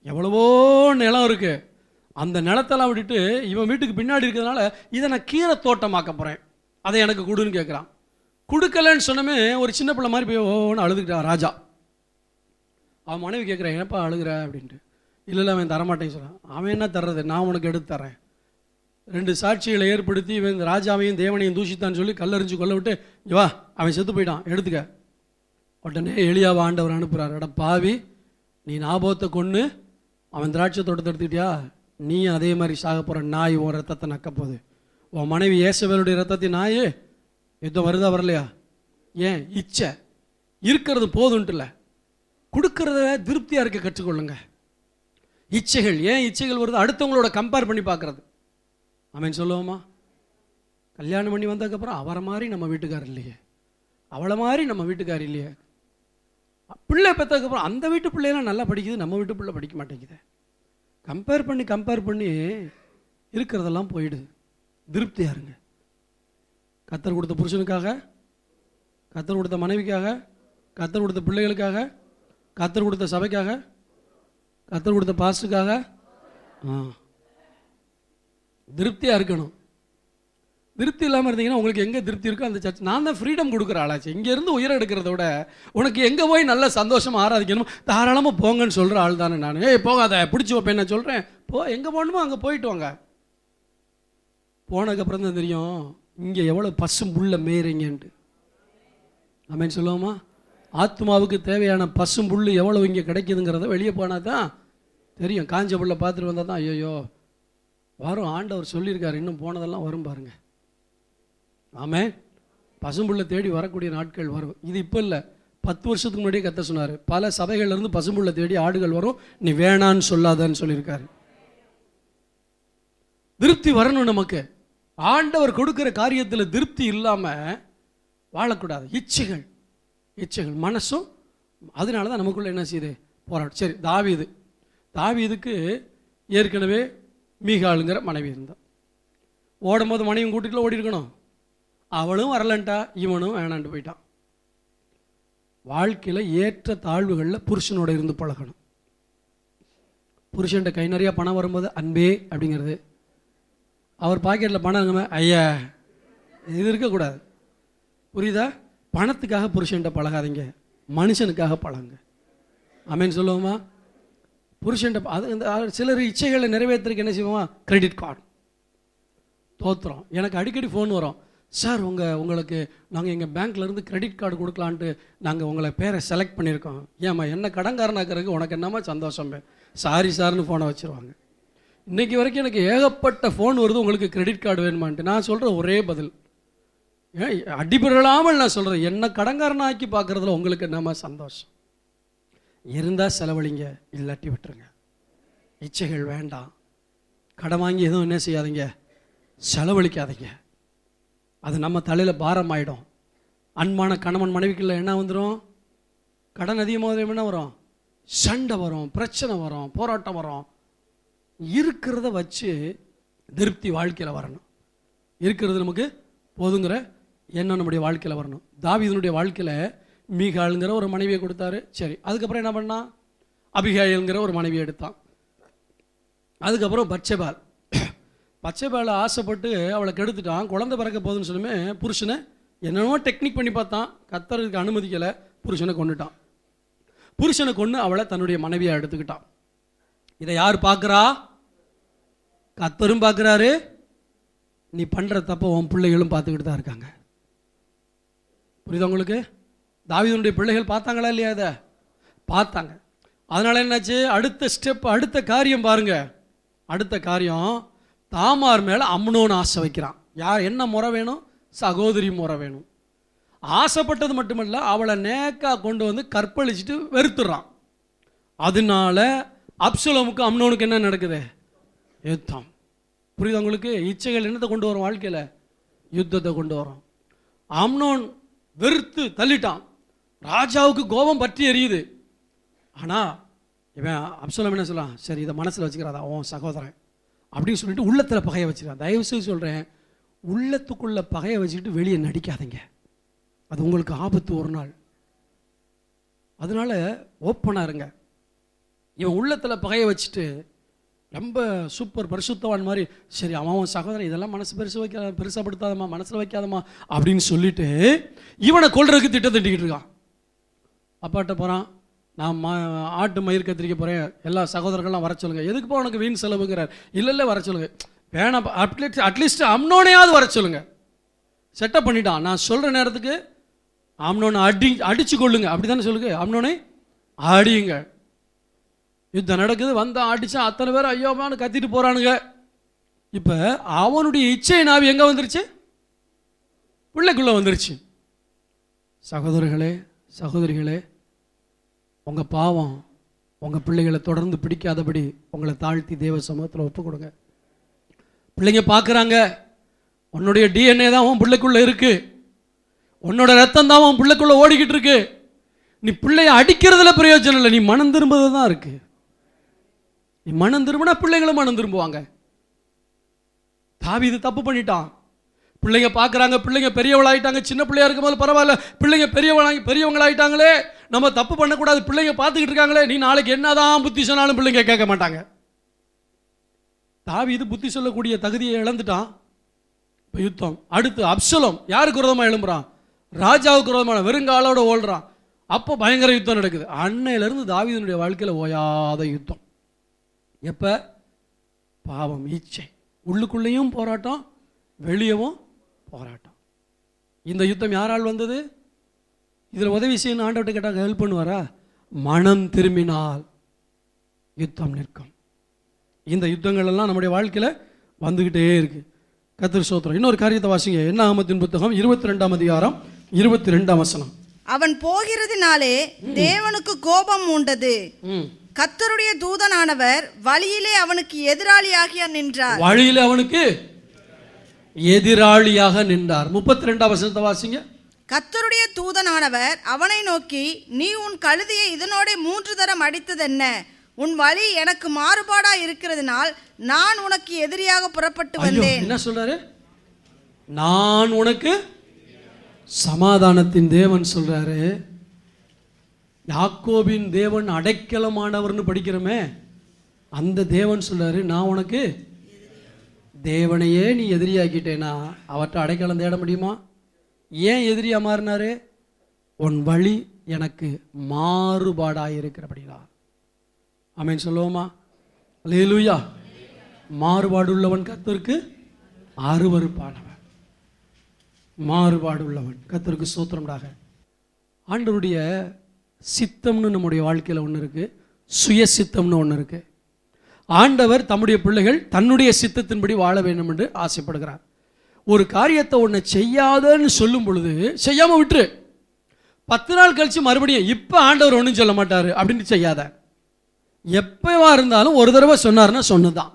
எவ்வளவோ நிலம் இருக்கு. அந்த நிலத்தெல்லாம் விட்டுட்டு இவன் வீட்டுக்கு பின்னாடி இருக்கிறதுனால இதை நான் கீரை தோட்டமாக்க போகிறேன், அதை எனக்கு கொடுன்னு கேட்குறான். கொடுக்கலன்னு சொன்னமே ஒரு சின்ன பிள்ளை மாதிரி போய் ஓன்னு அழுதுகிட்டான் ராஜா. அவன் மனைவி கேட்குறேன், என்னப்பா அழுகிற அப்படின்ட்டு. இல்லை அவன் தரமாட்டேன்னு சொல்கிறான். அவன் என்ன தர்றது, நான் உனக்கு எடுத்து தரேன். 2 சாட்சிகளை ஏற்படுத்தி இவன் ராஜாவையும் தேவனையும் தூஷித்தான்னு சொல்லி கல்லறிஞ்சு கொள்ள விட்டு, வா அவன் செத்து போயிட்டான், எடுத்துக்க. உடனே எலியாவை ஆண்டவர் அனுப்புகிறார். அட பாவி, நீ நாபோத்தை கொன்று அவன் திராட்சை தோட்டத்தை எடுத்துக்கிட்டியா, நீ அதே மாதிரி சாக போகிற. நாய் உன் ரத்தத்தை நக்க போகுது. உன் மனைவி ஏசவேலுடைய ரத்தத்தை நாயே. யுத்தம் வருதா வரலையா? ஏன்? இச்சை இருக்கிறது போதுன்ட்டுல, கொடுக்கறத திருப்தியாக இருக்க கற்றுக்கொள்ளுங்க. இச்சைகள் ஏன் இச்சைகள் வருது? அடுத்தவங்களோட கம்பேர் பண்ணி பார்க்கறது. ஆமென் சொல்லுவோமா? கல்யாணம் பண்ணி வந்ததுக்கப்புறம் அவரை மாதிரி நம்ம வீட்டுக்காரர் இல்லையே, அவளை மாதிரி நம்ம வீட்டுக்காரர் இல்லையே. பிள்ளை பெற்றதுக்கப்புறம் அந்த வீட்டு பிள்ளையெல்லாம் நல்லா படிக்குது, நம்ம வீட்டு பிள்ளை படிக்க மாட்டேங்குது. கம்பேர் பண்ணி இருக்கிறதெல்லாம் போயிடுது. திருப்தியாக இருங்க. கர்த்தர் கொடுத்த புருஷனுக்காக, கர்த்தர் கொடுத்த மனைவிக்காக, கர்த்தர் கொடுத்த பிள்ளைகளுக்காக கர்த்தர் கொடுத்த சபைக்காக, கர்த்தர் கொடுத்த பாஸ்டுக்காக திருப்தியாக இருக்கணும். திருப்தி இல்லாமல் இருந்தீங்கன்னா உங்களுக்கு எங்கே திருப்தி இருக்கோ அந்த சர்ச். நான் தான் ஃப்ரீடம் கொடுக்குற ஆளாச்சு. இங்கேருந்து உயரம் எடுக்கிறத விட உனக்கு எங்கே போய் நல்ல சந்தோஷமாக ஆராதிக்கணும் தாராளமாக போங்கன்னு சொல்கிற ஆள் தானே நான். போகாத பிடிச்சி வைப்பேன் நான் சொல்கிறேன். எங்கே போகணுமோ அங்கே போயிட்டு வாங்க. போனதுக்கப்புறம் தான் தெரியும் இங்கே எவ்வளோ பசும் புல்ல மேய்றீங்கன்ட்டு. ஆமென் சொல்லுவோமா? ஆத்மாவுக்கு தேவையான பசும் புல் எவ்வளோ இங்கே கிடைக்குதுங்கிறத வெளியே போனால் தான் தெரியும். காஞ்ச புல்லை பார்த்துட்டு வந்தால் தான் ஐயோ வரும். ஆண்டவர் சொல்லியிருக்காரு இன்னும் போனதெல்லாம் வரும் பாருங்க. ஆமே, பசும்புல்லை தேடி வரக்கூடிய நாட்கள் வரும். இது இப்போ இல்லை, 10 வருஷத்துக்கு முன்னாடியே கர்த்தர் சொன்னார். பல சபைகள்லேருந்து பசும்புல்லை தேடி ஆடுகள் வரும், நீ வேணான்னு சொல்லாதன்னு சொல்லியிருக்காரு. திருப்தி வரணும் நமக்கு. ஆண்டவர் கொடுக்குற காரியத்தில் திருப்தி இல்லாமல் வாழக்கூடாது. இச்சைகள் மனசும். அதனால தான் நமக்குள்ள என்ன செய்யுது? போராட்டம். சரி, தாவீதுக்கு ஏற்கனவே மீகாளுங்கிற மனைவி இருந்தான். ஓடும்போது மனைவியும் கூட்டிட்டுல ஓடி இருக்கணும். அவளும் வரலன்ட்டா, இவனும் வேணான்ட்டு போயிட்டான். வாழ்க்கையில் ஏற்ற தாழ்வுகளில் புருஷனோட இருந்து பழகணும். புருஷன்ட்ட கை நிறையா பணம் வரும்போது அன்பே அப்படிங்கிறது, அவர் பாக்கெட்டில் பணம் இருக்குமே ஐயா இது இருக்கக்கூடாது. புரியுதா? பணத்துக்காக புருஷன்ட்ட பழகாதீங்க, மனுஷனுக்காக பழகுங்க. ஆமென் சொல்லுவோமா? புருஷன்ட்ட அது சிலர் இச்சைகளை நிறைவேற்றுறதுக்கு என்ன செய்வோமா? கிரெடிட் கார்டு தோத்துறோம். எனக்கு அடிக்கடி ஃபோன் வரும், சார் உங்களுக்கு நாங்கள் எங்கள் பேங்க்லேருந்து கிரெடிட் கார்டு கொடுக்கலான்ட்டு நாங்கள் உங்களை பேரை செலக்ட் பண்ணியிருக்கோம். ஏம்மா என்ன கடன்காரனாக்கிறதுக்கு உனக்கு என்னம்மா சந்தோஷம்? சாரி சார்னு ஃபோனை வச்சுருவாங்க. இன்றைக்கி வரைக்கும் எனக்கு ஏகப்பட்ட ஃபோன் வருது, உங்களுக்கு கிரெடிட் கார்டு வேணுமான்ட்டு. நான் சொல்கிற ஒரே பதில், ஏன் அடிபடலாமல் நான் சொல்கிறேன், என்ன கடன்காரனாக்கி பார்க்குறதுல உங்களுக்கு என்னம்மா சந்தோஷம்? இருந்தால் செலவழிங்க, இல்லாட்டி விட்டுருங்க. இச்சைகள் வேண்டாம். கடன் வாங்கி எதுவும் என்ன செய்யாதீங்க, செலவழிக்காதீங்க. அது நம்ம தலையில் பாரம் ஆகிடும். அன்பான கணவன் மனைவிக்குள்ள என்ன வந்துடும்? கடன் அதிகமாக என்ன வரும்? சண்டை வரும், பிரச்சனை வரும், போராட்டம் வரும். இருக்கிறத வச்சு திருப்தி வாழ்க்கையில் வரணும். இருக்கிறது நமக்கு போதுங்கிற எண்ணம் நம்முடைய வாழ்க்கையில் வரணும். தாவீதுனுடைய வாழ்க்கையில் மீகாளுங்கிற ஒரு மனைவியை கொடுத்தாரு. சரி, அதுக்கப்புறம் என்ன பண்ணான்? அபிகாயில்ங்கிற ஒரு மனைவியை எடுத்தான். அதுக்கப்புறம் பச்சைபாலை ஆசைப்பட்டு அவளை கெடுத்துட்டான். குழந்தை பிறக்க போகுதுன்னு சொல்லுமே புருஷனை என்னென்னமோ டெக்னிக் பண்ணி பார்த்தான். கர்த்தருக்கு அனுமதிக்கலை, புருஷனை கொண்டுட்டான். புருஷனை கொண்டு அவளை தன்னுடைய மனைவியை எடுத்துக்கிட்டான். இதை யார் பார்க்குறா? கர்த்தரும் பார்க்குறாரு, நீ பண்ணுற தப்ப உன் பிள்ளைகளும் பார்த்துக்கிட்டு தான் இருக்காங்க. புரியுதா உங்களுக்கு? தாவீதுடைய பிள்ளைகள் பார்த்தாங்களா இல்லையா? அதை பார்த்தாங்க. அதனால என்னாச்சு? அடுத்த காரியம் பாருங்க. அடுத்த காரியம், தாமார் மேலே அம்னோன் ஆசை வைக்கிறான். யார்? என்ன முறை வேணும்? சகோதரி முறை வேணும். ஆசைப்பட்டது மட்டுமல்ல, அவளை நேக்கா கொண்டு வந்து கற்பழிச்சுட்டு வெறுத்துறான். அதனால அப்சலோமுக்கு அம்னோனுக்கு என்ன நடக்குது? யுத்தம். புரியுது உங்களுக்கு? இச்சைகள் என்னத்தை கொண்டு வரும்? வாழ்க்கையில் யுத்தத்தை கொண்டு வரும். அம்னோன் வெறுத்து தள்ளிட்டான். ராஜாவுக்கு கோபம் பற்றி எரியுது. ஆனால் இவன் அப்சலோம் என்ன சொல்லலாம்? சரி, இதை மனசில் வச்சுக்கிறாதா உன் சகோதரன் அப்படின்னு சொல்லிட்டு உள்ளத்தில் பகையை வச்சுக்கிறான். தயவு செய்து சொல்கிறேன், உள்ளத்துக்குள்ள பகையை வச்சுக்கிட்டு வெளியே நடிக்காதீங்க. அது உங்களுக்கு ஆபத்து ஒரு நாள். அதனால ஓப்பனாக இருங்க. இவன் உள்ளத்தில் பகையை வச்சுட்டு ரொம்ப சூப்பர் பரிசுத்தவான் மாதிரி, சரி அவன் சகோதரன் இதெல்லாம் மனசு பெருசாப்படுத்தாதம்மா, மனசில் வைக்காதம்மா அப்படின்னு சொல்லிட்டு இவனை கொல்றதுக்கு திட்டம் திட்டிக்கிட்டு இருக்கான். அப்பாட்ட போகிறான், நான் ஆட்டு மயிர் கத்திரிக்க போகிறேன், எல்லா சகோதரர்கள்லாம் வர சொல்லுங்கள். எதுக்குப்பா உனக்கு வீண் செலவுங்கிறார். இல்லை வர சொல்லுங்கள். வேணாம், அட்லீஸ்ட் அம்னோனையாவது வர சொல்லுங்கள். செட்டப் பண்ணிட்டான். நான் சொல்கிற நேரத்துக்கு அம்னோனை அடிச்சு கொள்ளுங்க, அப்படி தானே சொல்லுங்க. அம்னோனை அடியுங்க. யுத்தம் நடக்குது, வந்தான் அடித்தான். அத்தனை பேர் ஐயோமான்னு கத்திட்டு போகிறானுங்க. இப்போ அவனுடைய இச்சை நாவி எங்கே வந்துருச்சு? பிள்ளைக்குள்ளே வந்துருச்சு. சகோதரிகளே, உங்கள் பாவம் உங்கள் பிள்ளைகளை தொடர்ந்து பிடிக்காதபடி உங்களை தாழ்த்தி தேவ சமூகத்தில் ஒப்பு கொடுங்க. பிள்ளைங்க பார்க்குறாங்க, உன்னுடைய டிஎன்ஏ தான் உன் பிள்ளைக்குள்ளே இருக்கு, உன்னோட ரத்தம் தான் உன் பிள்ளைக்குள்ளே ஓடிக்கிட்டு இருக்கு. நீ பிள்ளைய அடிக்கிறதுல பிரயோஜனம் இல்லை, நீ மனம் திரும்புறது தான் இருக்கு. நீ மனம் திரும்பினா பிள்ளைங்களும் மனம் திரும்புவாங்க. தாவீது தப்பு பண்ணிட்டான். பிள்ளைங்க பார்க்குறாங்க, பிள்ளைங்க பெரியவங்களாயிட்டாங்க. சின்ன பிள்ளையா இருக்கும்போது பரவாயில்ல, பிள்ளைங்க பெரியவங்களாயிட்டாங்களே, நம்ம தப்பு பண்ணக்கூடாது, பிள்ளைங்க பார்த்துக்கிட்டு இருக்காங்களே, நீ நாளைக்கு என்னதான் புத்தி சொன்னாலும் பிள்ளைங்க கேட்க மாட்டாங்க. தாவீது புத்தி சொல்லக்கூடிய தகுதியை இழந்துட்டான். இப்போ யுத்தம். அடுத்து அப்சலோம் யாருக்கு விரோதமாக எழும்புறான்? ராஜாவுக்கு விரோதமான வெறுங்காலோட ஓடுறான். அப்போ பயங்கர யுத்தம் நடக்குது. அன்னையிலிருந்து தாவீதுனுடைய வாழ்க்கையில் ஓயாத யுத்தம். எப்போ? பாவம், ஈச்சை, உள்ளுக்குள்ளேயும் போராட்டம், வெளியவும் போராட்டம். இந்த யுத்தம் யாரால் வந்தது? இதில் உதவி செய்யணும் ஆண்டவர்கிட்ட கேட்டாங்க, ஹெல்ப் பண்ணுவாரா? மனம் திரும்பினால் யுத்தம் நிற்கும். இந்த யுத்தங்கள் எல்லாம் நம்முடைய வாழ்க்கையில் வந்துக்கிட்டே இருக்கு. கர்த்தர் ஸ்தோத்திரம். இன்னொரு காரியத்தை வாசிங்க. என்னாகமத்தின் புத்தகம் 22ஆம் அதிகாரம் 22ஆம் வசனம். அவன் போகிறதினாலே தேவனுக்கு கோபம் உண்டது. கர்த்தருடைய தூதனானவர் வழியிலே அவனுக்கு எதிராளியாக நின்றார். வழியிலே அவனுக்கு எதிராளியாக நின்றார். 32ஆம் வசனத்தை வாசிங்க. கர்த்தருடைய தூதனானவர் அவனை நோக்கி, நீ உன் கழுதையை இதனோட 3 தரம் அடித்ததென்ன? உன் வழி எனக்கு மாறுபாடா இருக்கிறதுனால் நான் உனக்கு எதிரியாக புறப்பட்டு வந்தேன். என்ன சொல்றாரு? நான் உனக்கு சமாதானத்தின் தேவன் சொல்றாரு. யாக்கோபின் தேவன் அடைக்கலமானவர்னு படிக்கிறோமே, அந்த தேவன் சொல்றாரு, நான் உனக்கு தேவனையே நீ எதிரியாக்கிட்டேனா அவற்றை அடைக்கலம் தேட முடியுமா? ஏன் எதிரியா மாறினாரு? உன் வழி எனக்கு மாறுபாடாயிருக்கிறபடியா. ஆமென் சொல்லுவோமா? அல்லேலூயா. மாறுபாடு உள்ளவன் கர்த்தருக்கு அருவருப்பானவன். மாறுபாடு உள்ளவன் கர்த்தருக்கு ஸ்தோத்திரம்டாக. ஆண்டவருடைய சித்தம்னு நம்முடைய வாழ்க்கையில் ஒன்று இருக்கு, சுய சித்தம்னு ஒன்று இருக்கு. ஆண்டவர் தம்முடைய பிள்ளைகள் தன்னுடைய சித்தத்தின்படி வாழ வேண்டும் என்று ஆசைப்படுகிறார். ஒரு காரியத்தை ஒன்று செய்யாதன்னு சொல்லும் பொழுது செய்யாம விட்டுரு. 10 நாள் கழிச்சு மறுபடியும் இப்போ ஆண்டவர் ஒன்றும் சொல்ல மாட்டாரு அப்படின்னு செய்யாத. எப்பவா இருந்தாலும் ஒரு தடவை சொன்னார்னா சொன்னதான்.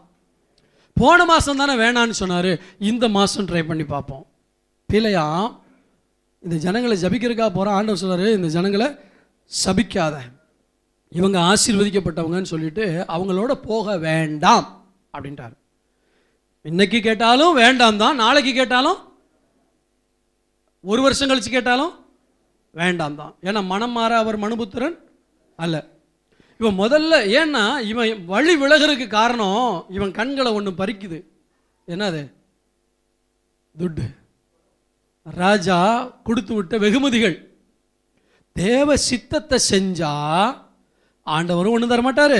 போன மாதம் தானே வேணான்னு சொன்னார், இந்த மாதம் ட்ரை பண்ணி பார்ப்போம். பிள்ளையா இந்த ஜனங்களை ஜபிக்கிறதுக்காக போகிறான். ஆண்டவர் சொல்றாரு, இந்த ஜனங்களை சபிக்காத, இவங்க ஆசீர்வதிக்கப்பட்டவங்கன்னு சொல்லிட்டு அவங்களோட போக வேண்டாம் அப்படின்ட்டார். இன்னைக்கு கேட்டாலும் வேண்டாம் தான், நாளைக்கு கேட்டாலும், ஒரு வருஷம் கழிச்சு கேட்டாலும் வேண்டாம் தான். ஏன்னா மனம் மாற அவர் மனுபுத்திரன் அல்ல. இவன் முதல்ல, ஏன்னா இவன் வழி விலகிறதுக்கு காரணம் இவன் கண்களை ஒன்று பறிக்குது. என்னது? துட்டு. ராஜா கொடுத்து விட்ட வெகுமதிகள். தேவ சித்தத்தை செஞ்சா ஆண்டவரும் ஒன்றும் தர மாட்டாரு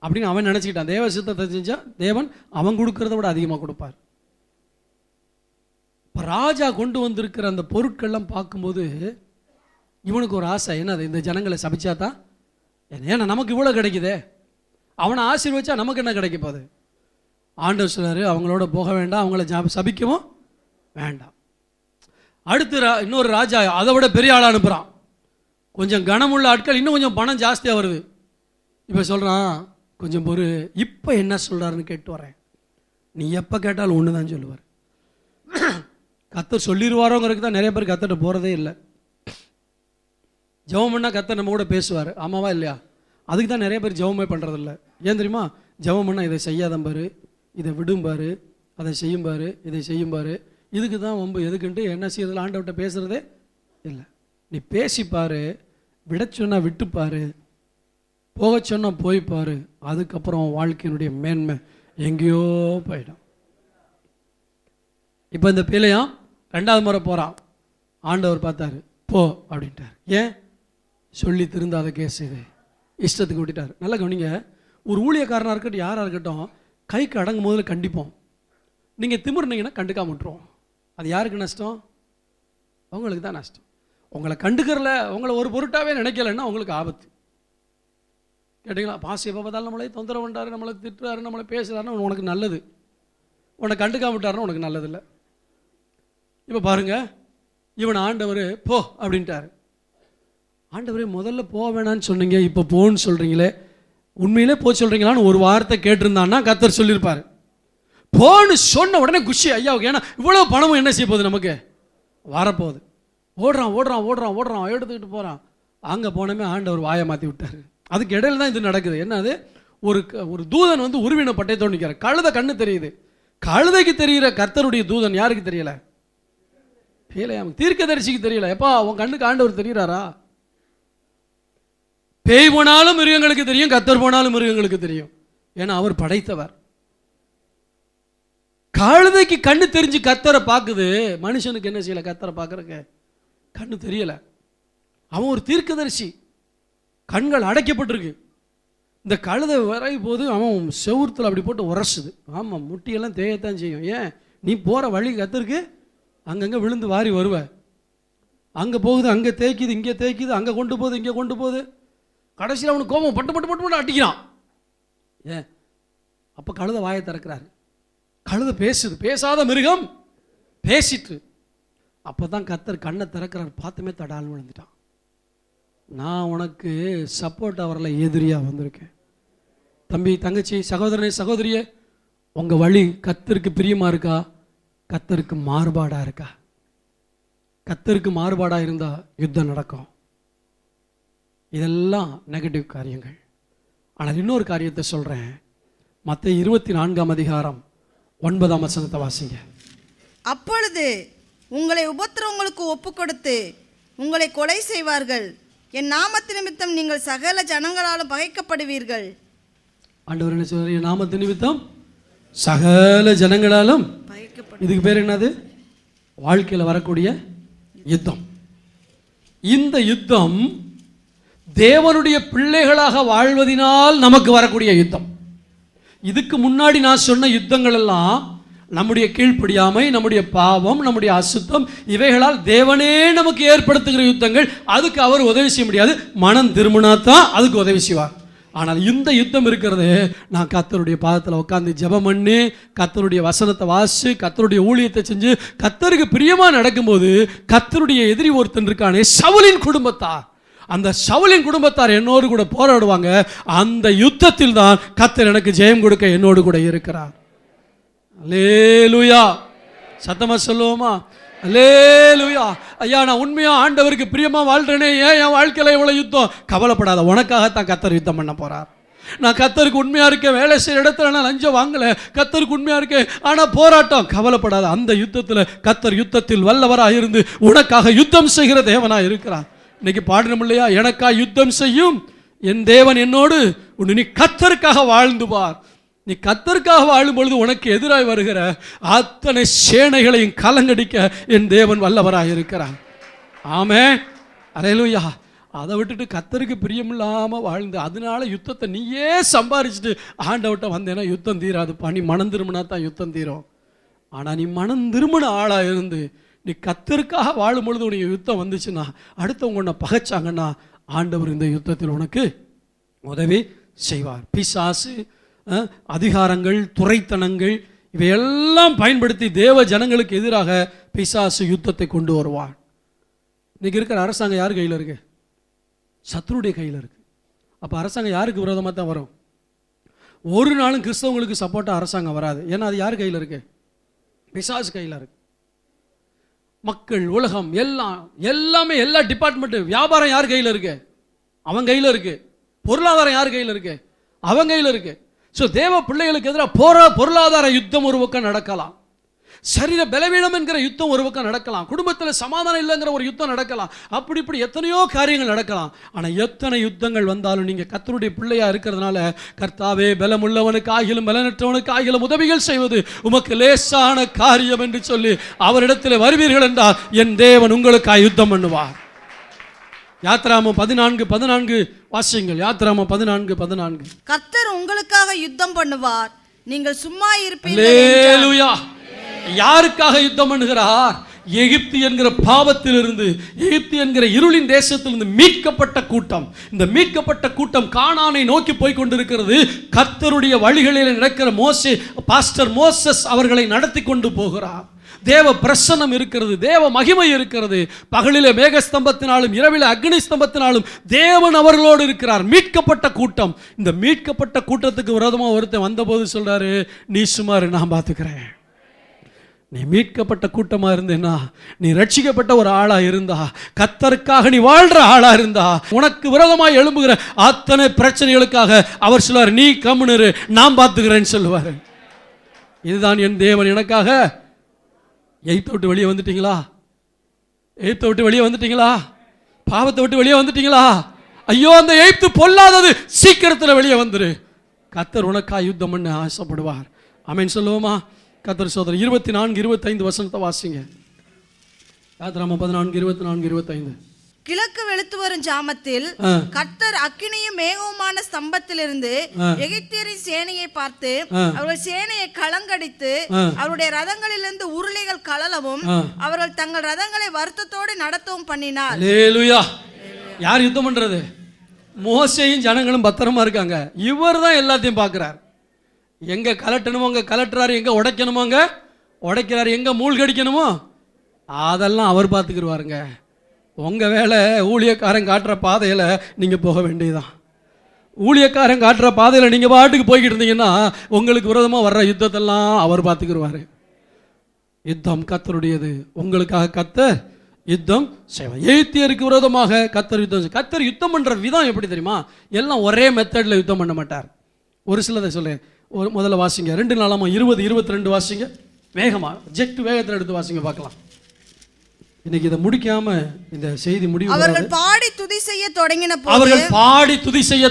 அப்படின்னு அவன் நினச்சிக்கிட்டான். தேவ சித்தத்தை செஞ்சா தேவன் அவன் கொடுக்கறத விட அதிகமாக கொடுப்பார். இப்போ ராஜா கொண்டு வந்திருக்கிற அந்த பொருட்கள்லாம் பார்க்கும்போது இவனுக்கு ஒரு ஆசை. என்னது? இந்த ஜனங்களை சபிச்சாதான், ஏன்னா நமக்கு இவ்வளோ கிடைக்குதே, அவனை ஆசீர்வச்சா நமக்கு என்ன கிடைக்க போகுது? ஆண்டவர் சொல்றாரு, அவங்களோட போக வேண்டாம், அவங்கள சபிக்கவும் வேண்டாம். அடுத்து இன்னொரு ராஜா அதை விட பெரிய ஆளாக அனுப்புகிறான். கொஞ்சம் கனமுள்ள ஆட்கள், இன்னும் கொஞ்சம் பணம் ஜாஸ்தியாக வருது. இப்போ சொல்கிறான், கொஞ்சம் பொறு, இப்போ என்ன சொல்கிறாருன்னு கேட்டு வரேன். நீ எப்போ கேட்டாலும் ஒன்று தான் சொல்லுவார். கர்த்தர் சொல்லிடுவாரோங்கிறதுக்கு தான் நிறைய பேர் கர்த்தர்கிட்ட போகிறதே இல்லை. ஜெபம் பண்ணால் கர்த்தர் நம்ம கூட பேசுவார். ஆமாவா இல்லையா? அதுக்கு தான் நிறைய பேர் ஜெபமே பண்ணுறதில்ல. ஏன் தெரியுமா? ஜெபம் பண்ணால் இதை செய்யாதம்பாரு, இதை விடும்பாரு, அதை செய்யும்பாரு, இதை செய்யும்பாரு. இதுக்கு தான் வம்பு. எதுக்குன்ட்டு என்ன செய்யறதில்ல, ஆண்டவர்கிட்ட பேசுகிறதே இல்லை. நீ பேசிப்பாரு, விட சொன்னால் விட்டுப்பாரு, போக சொன்னால் போய்ப்பாரு. அதுக்கப்புறம் வாழ்க்கையினுடைய மேன்மை எங்கேயோ போயிடும். இப்போ இந்த பிள்ளையாம் 2வது முறை போகிறான். ஆண்டவர் பார்த்தாரு, போ அப்படின்ட்டார். ஏன்? சொல்லி திருந்தாத கேஸ் இது, இஷ்டத்துக்கு விட்டுட்டார். நல்லா கவனிங்க. ஒரு ஊழியக்காரனாக இருக்கட்டும், யாராக இருக்கட்டும், கைக்கு அடங்கும் போதில் கண்டிப்போம். நீங்கள் திமிர்னீங்கன்னா கண்டுக்காம விட்டுருவோம். அது யாருக்கு நஷ்டம்? அவங்களுக்கு தான் நஷ்டம். உங்களை கண்டுக்கிறல, உங்களை ஒரு பொருட்டாவே நினைக்கலைன்னா உங்களுக்கு ஆபத்து. கேட்டிங்களா? பாசி எப்போ பார்த்தாலும் நம்மளே தொந்தரவு பண்ணுறாரு, நம்மளை திட்டுறாரு, நம்மளை பேசுகிறாருன்னு உனக்கு நல்லது. உன்னை கண்டுக்காம விட்டாருன்னு உனக்கு நல்லதில்லை. இப்போ பாருங்க, இவன் ஆண்டவர் போ அப்படின்ட்டார். ஆண்டவரே முதல்ல போக வேணான்னு சொன்னீங்க, இப்போ போன்னு சொல்கிறீங்களே, உண்மையிலே போ சொல்கிறீங்களான்னு ஒரு வார்த்தை கேட்டிருந்தான்னா கர்த்தர் சொல்லியிருப்பார். போன்னு சொன்ன உடனே குஷி ஐயாவுக்கு. ஏன்னா இவ்வளோ பணமும் என்ன செய்ய போகுது, நமக்கு வரப்போகுது. ஓடுறான் ஓடுறான் ஓடுறான் ஓடுறான், எடுத்துக்கிட்டு போகிறான். அங்கே போனமே ஆண்டவர் வாயை மாற்றி விட்டார். அதுக்கு இடையில தான் இது நடக்குது. என்னது? ஒரு தூதன் உருவின பட்டயத்தோடு நிற்கிறார். கழுதை கண்ணு தெரியுது. கழுதைக்கு தெரிகிற கர்த்தருடைய தூதன் யாருக்கு தெரியல? பேலையாம் தீர்க்கதரிசிக்கு தெரியல. எப்பா உன் கண்ணுக்கு ஆண்டவர் தெரிகிறாரா? பேய் போனாலும் மிருகங்களுக்கு தெரியும், கத்தர் போனாலும் மிருகங்களுக்கு தெரியும். ஏன்னா அவர் படைத்தவர். கழுதைக்கு கண்ணு தெரிஞ்சு கத்தரை பார்க்குது, மனுஷனுக்கு என்ன செய்யல? கத்தரை பார்க்கறக்கு கண்ணு தெரியல. அவன் ஒரு தீர்க்கதரிசி, கண்கள் அடைக்கப்பட்டிருக்கு. இந்த கழுதை வரை போது அவன் செவுத்துல அப்படி போட்டு உரசுது. ஆமாம், முட்டியெல்லாம் தேயத்தான் செய்யும். ஏன்? நீ போகிற வழி கத்திருக்கு, அங்கங்கே விழுந்து வாரி வருவ. அங்கே போகுது, அங்கே தேய்க்குது, இங்கே தேய்க்குது, அங்கே கொண்டு போகுது, இங்கே கொண்டு போகுது. கடைசியில் அவனுக்கு கோபம் பட்டு பட்டு பட்டு பட்டு அடிக்கிறான். ஏன்? அப்போ கழுதை வாயை திறக்கிறாரு. கழுதை பேசுது, பேசாத மிருகம் பேசிட்டு. அப்போ தான் கத்தர் கண்ணை திறக்கிறார். பார்த்துமே தடால்னு விழுந்துட்டான். நான் உனக்கு சப்போர்ட் வரல, எதிரியாக வந்திருக்கேன். தம்பி, தங்கச்சி, சகோதரனே, சகோதரியே, உங்கள் வழி கத்தருக்கு பிரியமாக இருக்கா? கத்தருக்கு மாறுபாடாக இருக்கா? கத்தருக்கு மாறுபாடாக இருந்தால் யுத்தம் நடக்கும். இதெல்லாம் நெகட்டிவ் காரியங்கள். ஆனால் இன்னொரு காரியத்தை சொல்கிறேன். மத்தேயு 24:9 வாசிங்க. அப்பொழுது உங்களை உபத்திரவங்களுக்கு ஒப்பு கொடுத்து உங்களை கொலை செய்வார்கள். என் நாமத்து நிமித்தம் நீங்கள் சகல ஜனங்களாலும் பகைக்கப்படுவீர்கள். ஆண்டவர் என்ன சொல்றாரு? என் நாமத்து நிமித்தம் சகல ஜனங்களாலும் இதுக்கு பேர் என்னது? வாழ்க்கையில் வரக்கூடிய யுத்தம். இந்த யுத்தம் தேவனுடைய பிள்ளைகளாக வாழ்வதினால் நமக்கு வரக்கூடிய யுத்தம். இதுக்கு முன்னாடி நான் சொன்ன யுத்தங்கள் எல்லாம் நம்முடைய கீழ்ப்படியாமை, நம்முடைய பாவம், நம்முடைய அசுத்தம், இவைகளால் தேவனே நமக்கு ஏற்படுத்துகிற யுத்தங்கள். அதுக்கு அவர் உதவி செய்ய முடியாது. மனம் திரும்பினாத்தான் அதுக்கு உதவி செய்வார். ஆனால் இந்த யுத்தம் இருக்கிறது, நான் கர்த்தருடைய பாதத்தில் உட்காந்து ஜெபம் பண்ணி, கர்த்தருடைய வசனத்தை வாசி, கர்த்தருடைய ஊழியத்தை செஞ்சு, கர்த்தருக்கு பிரியமா நடக்கும்போது, கர்த்தருடைய எதிரி ஒருத்தன் இருக்கானே, சவுலின் குடும்பத்தார், அந்த சவுலின் குடும்பத்தார் என்னோடு கூட போராடுவாங்க. அந்த யுத்தத்தில் தான் கர்த்தர் எனக்கு ஜெயம் கொடுக்க என்னோடு கூட இருக்கிறார். அல்லேலூயா. சத்தமா சொல்லுவோமா? அல்லேலூயா. ஐயா, நான் உண்மையா ஆண்டவருக்கு பிரியமா வாழ்றேனே, ஏன் என் வாழ்க்கையில இவ்வளவு யுத்தம்? கவலைப்படாத, உனக்காகத்தான் கர்த்தர் யுத்தம் பண்ண போறார். நான் கர்த்தருக்கு உண்மையா இருக்கேன், வேலை செய்யற இடத்துல நான் லஞ்சம் வாங்கல, கர்த்தருக்கு உண்மையா இருக்கேன், ஆனா போராட்டம். கவலைப்படாத, அந்த யுத்தத்தில் கர்த்தர் யுத்தத்தில் வல்லவராக இருந்து உனக்காக யுத்தம் செய்கிற தேவனா இருக்கிறார். இன்னைக்கு பாடணும் இல்லையா? எனக்கா யுத்தம் செய்யும் என் தேவன் என்னோடு உண்டு. நீ கர்த்தருக்காக வாழ்ந்து பார். நீ கர்த்தருக்காக வாழும் பொழுது உனக்கு எதிராக வருகிற அத்தனை சேனைகளையும் கலங்கடிக்க என் தேவன் வல்லவராக இருக்கிறார். ஆமென், அல்லேலூயா. அதை விட்டுட்டு கர்த்தருக்கு பிரியமில்லாமல் வாழ்ந்து அதனால யுத்தத்தை நீயே சம்பாரிச்சுட்டு ஆண்டவட்ட வந்தேன்னா யுத்தம் தீராது. நீ மனம் திரும்பினா தான் யுத்தம் தீரும். ஆனால் நீ மனம் திரும்பின ஆளாக இருந்து நீ கர்த்தருக்காக வாழும் பொழுது உனக்கு யுத்தம் வந்துச்சுன்னா, அடுத்தவங்க உன்னை பகைச்சாங்கன்னா, ஆண்டவர் இந்த யுத்தத்தில் உனக்கு உதவி செய்வார். பிசாசு, அதிகாரங்கள், துரைத்தனங்கள், இவையெல்லாம் பயன்படுத்தி தேவ ஜனங்களுக்கு எதிராக பிசாசு யுத்தத்தை கொண்டு வருவார். இன்னைக்கு இருக்கிற அரசாங்கம் யார் கையில் இருக்கு? சத்துருடைய கையில் இருக்கு. அப்போ அரசாங்கம் யாருக்கு விரோதமாக தான் வரும்? ஒரு நாளும் கிறிஸ்தவங்களுக்கு சப்போர்ட்டாக அரசாங்கம் வராது. ஏன்னா அது யார் கையில் இருக்கு? பிசாசு கையில் இருக்கு. மக்கள், உலகம், எல்லாமே எல்லா டிபார்ட்மெண்ட், வியாபாரம் யார் கையில் இருக்கு? அவன் கையில் இருக்கு. பொருளாதாரம் யார் கையில் இருக்கு? அவன் கையில் இருக்கு. ஸோ தேவ பிள்ளைகளுக்கு எதிராக பொருளாதார யுத்தம் ஒரு பக்கம் நடக்கலாம், சரீர பலவீனம் என்கிற யுத்தம் ஒரு பக்கம் நடக்கலாம், குடும்பத்தில் சமாதானம் இல்லைங்கிற ஒரு யுத்தம் நடக்கலாம், அப்படி இப்படி எத்தனையோ காரியங்கள் நடக்கலாம். ஆனால் எத்தனை யுத்தங்கள் வந்தாலும் நீங்கள் கர்த்தருடைய பிள்ளையா இருக்கிறதுனால, கர்த்தாவே பலமுள்ளவனுக்கு ஆகிலும் பலனற்றவனுக்கு ஆகிலும் உதவிகள் செய்வது உமக்கு லேசான காரியம் என்று சொல்லி அவரிடத்தில் வருவீர்கள் என்றால் என் தேவன் உங்களுக்காக யுத்தம் பண்ணுவார். யாத்ராமம் 14:14 வாசியுங்கள். யாத்ராமம் 14:14. கர்த்தர் உங்களுக்காக யுத்தம் பண்ணுவார், நீங்கள் சும்மா இருப்பீர்கள். அல்லேலூயா. யாருக்காக யுத்தம் பண்ணுகிறார்? எகிப்து என்கிற பாவத்திலிருந்து, எகிப்து என்கிற இருளின் தேசத்திலிருந்து மீட்கப்பட்ட கூட்டம். இந்த மீட்கப்பட்ட கூட்டம் கானானை நோக்கி போய் கொண்டிருக்கிறது. கர்த்தருடைய வழிகளில் நடக்கிற பாஸ்டர் மோசஸ் அவர்களை நடத்தி கொண்டு போகிறார். தேவ பிரசன்னம் இருக்கிறது, தேவ மகிமை இருக்கிறது. பகலிலே மேகஸ்தம்பத்தினாலும் இரவிலே அக்னி ஸ்தம்பத்தினாலும் தேவன் அவர்களோடு இருக்கிறார். மீட்கப்பட்ட கூட்டம். இந்த மீட்கப்பட்ட கூட்டத்துக்கு விரோதமாக ஒருத்தன் வந்தபோது சொல்றாரு, நீ சுமார் நான் பார்த்துக்கிறேன். நீ மீட்கப்பட்ட கூட்டமா இருந்தேன்னா, நீ ரட்சிக்கப்பட்ட ஒரு ஆளா இருந்தா, கர்த்தருக்காக நீ வாழ்ற ஆளா இருந்தா, உனக்கு விரோதமாக எழும்புகிற அத்தனை பிரச்சனைகளுக்காக அவர் சொல்லுவார், நீ கம்முனு நான் பார்த்துக்கிறேன்னு சொல்லுவார். இதுதான் என் தேவன் எனக்காக. எய்த்து விட்டு வெளியே வந்துட்டீங்களா? எகிப்தை விட்டு வெளியே வந்துட்டீங்களா? பாவத்தை விட்டு வெளியே வந்துட்டீங்களா? ஐயோ, அந்த எகிப்து பொல்லாதது, சீக்கிரத்தில் வெளியே வந்துரு. கர்த்தர் உனக்கா யுத்தம் பண்ண ஆசைப்படுவார். ஆமென் சொல்லுவோமா? கர்த்தர் சோதரர் 24-25 வசனத்தை வாசிங்க. யாத்திராகமம் 14-24-25. கிழக்கு வெளுத்து வரும் ஜாமத்தில் கர்த்தர் அக்கினியும் மேகவுமான ஸ்தம்பத்திலிருந்து எகிப்தியரின் சேனையை பார்த்து அவர்கள் சேனையை கலங்கடித்து அவருடைய ரதங்களிலிருந்து உருளைகள் கலலவும் அவர்கள் தங்கள் ரதங்களை வருத்தத்தோடு நடத்தவும் பண்ணினார். அல்லேலூயா. யார் யுத்தம் பண்றது? மோசேயும் ஜனங்களும் பத்திரமா இருக்காங்க. இவர் தான் எல்லாத்தையும் பார்க்கிறார். எங்க கலட்டணுமோ அங்க கலட்டுறாரு, எங்க உடைக்கணுமோ அங்க உடைக்கிறாரு, எங்க மூழ்கடிக்கணுமோ அதெல்லாம் அவர் பார்த்துக்கிடுவாருங்க. உங்க வேலை ஊழியக்காரன் காட்டுற பாதையில நீங்க போக வேண்டியதுதான். ஊழியக்காரன் காட்டுற பாதையில நீங்க பாட்டுக்கு போய்கிட்டு இருந்தீங்கன்னா உங்களுக்கு விரோதமா வர்ற யுத்தத்தெல்லாம் அவர் பார்த்துக்கிடுவாரு. யுத்தம் கர்த்தருடையது. உங்களுக்காக கர்த்தர் யுத்தம் செய்வார். எகிப்தியருக்கு விரோதமாக கர்த்தர் யுத்தம். கர்த்தர் யுத்தம் பண்ற விதம் எப்படி தெரியுமா? எல்லாம் ஒரே மெத்தட்ல யுத்தம் பண்ண மாட்டார். ஒரு சிலதை சொல்லேன். முதல்ல வாசிங்க 2 நாளாகமம் 20-22 வாசிங்க. வேகமா வேகத்தில் எடுத்து வாசிங்க பார்க்கலாம். இன்னைக்கு இதை முடிக்காம இந்த செய்தி முடிவு. அவர்கள் பாடி துதி செய்ய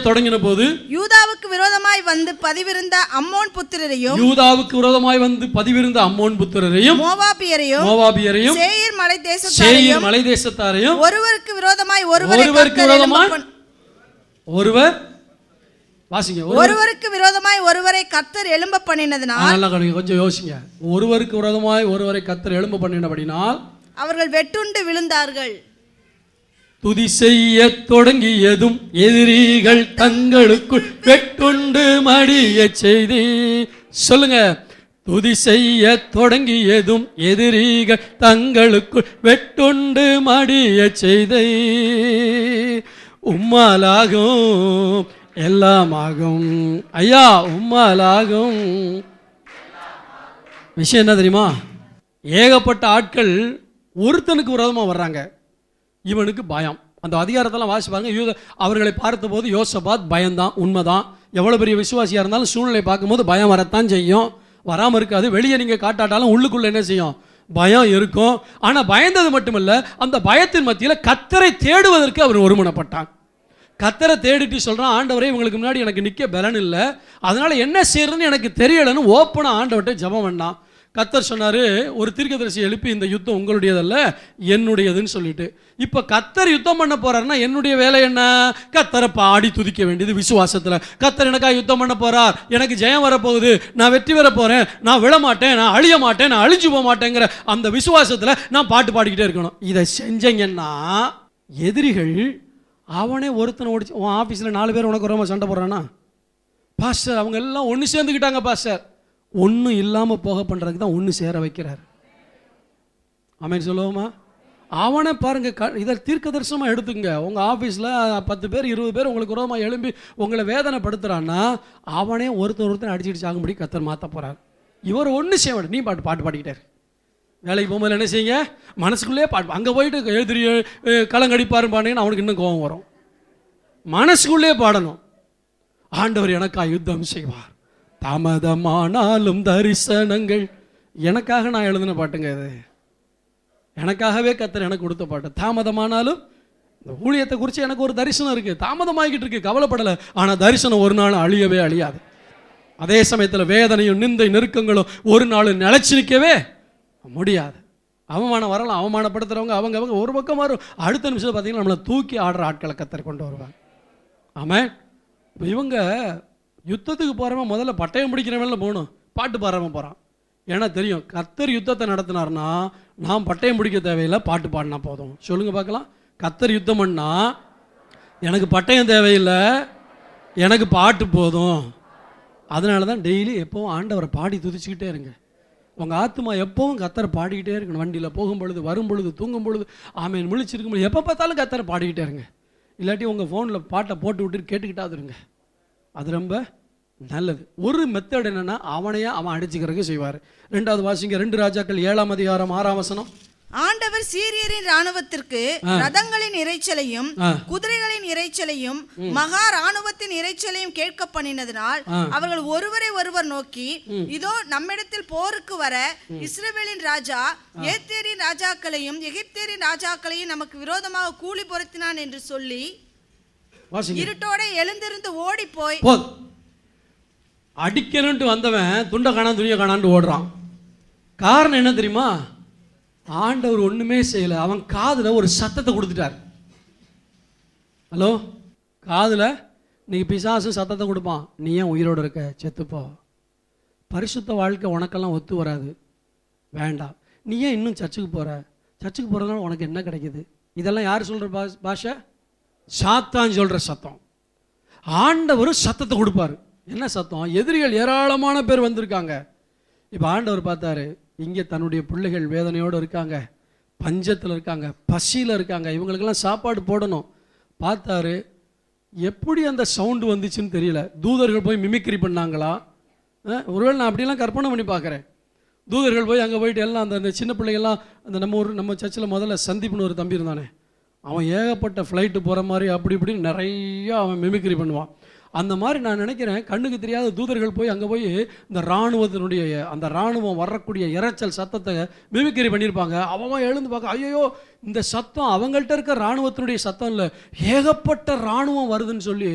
தொடங்கின போது யூதாவுக்கு விரோதமாய் வந்து பதிவிருந்த அம்மோன் புத்திரரையும் மோவாபியரையும் சேயீர் மலை தேசத்தாரையும் ஒருவருக்கு விரோதமாய் ஒருவரை கர்த்தர் எழும்ப பண்ணினதினால், கொஞ்சம் யோசிங்க. ஒருவருக்கு விரோதமாய் ஒருவரை கர்த்தர் எழும்ப பண்ணினபடினால் அவர்கள் வெட்டுண்டு விழுந்தார்கள். துதி செய்ய தொடங்கியதும் எதிரிகள் தங்களுக்குள் வெட்டுண்டு மடிய செய்தி. சொல்லுங்க. துதி செய்ய தொடங்கியதும் எதிரிகள் தங்களுக்குள் வெட்டுண்டு மடிய செய்தி. உம்மாலாகும் எல்லாமாகும் ஐயா, உம்மாலாகும். விஷயம் என்ன தெரியுமா? ஏகப்பட்ட ஆட்கள் ஒருத்தனுக்கு விரோதமாக வர்றாங்க. இவனுக்கு பயம். அந்த அதிகாரத்தெல்லாம் வாசிப்பாங்க. அவர்களை பார்த்தபோது யோசபாத் பயந்தான். உண்மைதான். எவ்வளோ பெரிய விசுவாசியாக இருந்தாலும் சூழ்நிலை பார்க்கும்போது பயம் வரத்தான் செய்யும். வராமல் இருக்காது. வெளியே நீங்கள் காட்டாட்டாலும் உள்ளுக்குள்ளே என்ன செய்யும்? பயம் இருக்கும். ஆனால் பயந்தது மட்டுமல்ல, அந்த பயத்தின் மத்தியில் கர்த்தரை தேடுவதற்கு அவர் ஒருமனப்பட்டான். கர்த்தரை தேடிட்டு சொல்கிறான், ஆண்டவரே இவங்களுக்கு முன்னாடி எனக்கு நிற்க பலன் இல்லை, அதனால என்ன செய்யறதுன்னு எனக்கு தெரியலைன்னு ஓப்பனாக ஆண்டவர்கிட்ட ஜெபம் பண்ணான். கர்த்தர் சொன்னாரு, ஒரு தீர்க்கதரிசி எழுப்பி இந்த யுத்தம் உங்களுடையதல்ல என்னுடையதுன்னு சொல்லிட்டு. இப்போ கர்த்தர் யுத்தம் பண்ண போறாருன்னா என்னுடைய வேலை என்ன? கர்த்தரை பாடி துதிக்க வேண்டியது விசுவாசத்தில். கர்த்தர் எனக்காக யுத்தம் பண்ண போறார், எனக்கு ஜெயம் வரப்போகுது, நான் வெற்றி பெற போறேன், நான் விழ மாட்டேன், நான் அழிய மாட்டேன், நான் அழிஞ்சு போக மாட்டேங்கிற அந்த விசுவாசத்தில் நான் பாட்டு பாடிக்கிட்டே இருக்கணும். இதை செஞ்சீங்கன்னா எதிரிகள் அவனே ஒருத்தனை ஓடிச்சு. உன் ஆஃபீஸில் 4 பேர் உனக்கு ரொம்ப சண்டை போடுறானா? பாஸ்டர் அவங்க எல்லாம் ஒன்று சேர்ந்துக்கிட்டாங்க பாஸ்டர். ஒன்றும் இல்லாமல் போக பண்ணுறதுக்கு தான் ஒன்று சேர வைக்கிறார். ஆமென் சொல்லுவோமா? அவனை பாருங்க. இதை தீர்க்க தரிசனமாக எடுத்துங்க. உங்கள் ஆஃபீஸில் 10 பேர் 20 பேர் உங்களுக்கு விரோதமாக எழும்பி உங்களை வேதனைப்படுத்துகிறான்னா அவனே ஒருத்தர் அடிச்சுட்டு சாகும்படி கர்த்தர் மாற்ற போகிறார். இவர் ஒன்று செய்ய, நீ பாட்டு பாடிக்கிட்டார். வேலைக்கு போகும்போது என்ன செய்யுங்க? மனசுக்குள்ளேயே பாட்டு. அங்கே போயிட்டு எழுதிரி கலங்கடிப்பாருன்னு பாடிங்கன்னா அவனுக்கு இன்னும் கோபம் வரும். மனசுக்குள்ளே பாடணும். ஆண்டவர் எனக்கா யுத்தம் செய்வார், தாமதமானாலும் தரிசனங்கள். எனக்காக நான் எழுதின பாட்டுங்க இது. எனக்காகவே கர்த்தர் எனக்கு கொடுத்த பாட்டு. தாமதமானாலும் இந்த ஊழியத்தை குறித்து எனக்கு ஒரு தரிசனம் இருக்குது. தாமதமாகிக்கிட்டு இருக்கு, கவலைப்படலை. ஆனால் தரிசனம் ஒரு நாள் அழியவே அழியாது. அதே சமயத்தில் வேதனையும் நிந்தை நெருக்கங்களும் ஒரு நாள் நிலைச்சு நிற்கவே முடியாது. அவமானம் வரலாம். அவமானப்படுத்துகிறவங்க அவங்க ஒரு பக்கம் வரும். அடுத்த நிமிஷம் பார்த்தீங்கன்னா நம்மளை தூக்கி ஆடுற ஆட்களை கர்த்தர் கொண்டு வருவாங்க. ஆமாம். இப்போ இவங்க யுத்தத்துக்கு போகிறவன் முதல்ல பட்டயம் பிடிக்கிறவன்ல போகணும், பாட்டு பாடுறவன் போகிறான். ஏன்னா தெரியும் கர்த்தர் யுத்தத்தை நடத்தினார்னா நாம் பட்டயம் பிடிக்க தேவையில்லை, பாட்டு பாடினா போதும். சொல்லுங்கள் பார்க்கலாம். கர்த்தர் யுத்தம் பண்ணா எனக்கு பட்டயம் தேவையில்லை, எனக்கு பாட்டு போதும். அதனால தான் டெய்லி எப்போவும் ஆண்டவரை பாடி துதிச்சுக்கிட்டே இருங்க. உங்கள் ஆத்மா எப்போவும் கர்த்தரை பாடிக்கிட்டே இருக்கணும். வண்டியில் போகும் பொழுது, வரும் பொழுது, தூங்கும் பொழுது, ஆமேன் முழிச்சிருக்கும் பொழுது, எப்போ பார்த்தாலும் கர்த்தரை பாடிக்கிட்டே இருங்க. இல்லாட்டி உங்கள் ஃபோனில் பாட்டை போட்டு விட்டுட்டு கேட்டுக்கிட்டாது இருங்க. அது ரொம்ப நல்லது. ஒரு மெத்தட் என்னென்னா அவனையே அவன் அடிச்சுக்கிறதுக்கு செய்வார். 2வது வாசிங்க 2 ராஜாக்கள் 7ஆம் அதிகாரம் 6ஆம் வசனம். ஆண்டவர் சீரியரின் ராணுவத்திற்கு ரதங்களின் இரைச்சலையும் குதிரைகளின் இரைச்சலையும் மகா ராணுவத்தின் இரைச்சலையும் கேட்க பண்ணினதினால் அவர்கள் ஒருவரை ஒருவர் நோக்கி, இதோ நம்மிடத்தில் போருக்கு வர இஸ்ரவேலின் ராஜா ஏத்தேரின் ராஜாக்களையும் எகிப்தியரின் ராஜாக்களையும் நமக்கு விரோதமாக கூலி பொருத்தினான் என்று சொல்லி இருட்டோட எழுந்திருந்து ஓடி போய், அடிக்கணும்ட்டு வந்தவன் துண்டை காணான் துணியை காணான்னு ஓடுறான். காரணம் என்ன தெரியுமா? ஆண்டவர் ஒண்ணுமே செய்யல. அவன் காதுல ஒரு சத்தத்தை கொடுத்துட்டார். ஹலோ, காதுல நீங்க பிசாசு சத்தத்தை கொடுப்பான், நீ ஏன் உயிரோடு இருக்க, செத்துப்போ, பரிசுத்த வாழ்க்கை உனக்கெல்லாம் ஒத்து வராது, வேண்டாம், நீ ஏன் இன்னும் சர்ச்சுக்கு போற, சர்ச்சுக்கு போறதுனால உனக்கு என்ன கிடைக்குது, இதெல்லாம் யார் சொல்ற பாஷை? சாத்தான் சொல்ற சத்தம். ஆண்டவரும் சத்தத்தை கொடுப்பாரு. என்ன சத்தம்? எதிரிகள் ஏராளமான பேர் வந்திருக்காங்க. இப்போ ஆண்டவர் பார்த்தாரு, இங்கே தன்னுடைய பிள்ளைகள் வேதனையோடு இருக்காங்க, பஞ்சத்தில் இருக்காங்க, பசியில் இருக்காங்க, இவங்களுக்கெல்லாம் சாப்பாடு போடணும். பார்த்தாரு, எப்படி அந்த சவுண்டு வந்துச்சுன்னு தெரியல. தூதர்கள் போய் மிமிக்ரி பண்ணாங்களா? ஒருவேளை நான் அப்படிலாம் கற்பனை பண்ணி பார்க்குறேன். தூதர்கள் போய் அங்கே போயிட்டு எல்லாம் அந்த சின்ன பிள்ளைகள்லாம், அந்த நம்ம சர்ச்சில் முதல்ல சந்தீப்னு ஒரு தம்பி இருந்தானே, அவன் ஏகப்பட்ட ஃப்ளைட்டு போகிற மாதிரி அப்படி இப்படின்னு நிறையா அவன் மிமிக்ரி பண்ணுவான். அந்த மாதிரி நான் நினைக்கிறேன், கண்ணுக்கு தெரியாத தூதர்கள் போய் அங்கே போய் இந்த இராணுவத்தினுடைய அந்த இராணுவம் வரக்கூடிய இரைச்சல் சத்தத்தை மிமிக்ரி பண்ணியிருப்பாங்க. அவன் எழுந்து பார்க்க, ஐயோ இந்த சத்தம் அவங்கள்ட்ட இருக்க இராணுவத்தினுடைய சத்தம் இல்லை, ஏகப்பட்ட இராணுவம் வருதுன்னு சொல்லி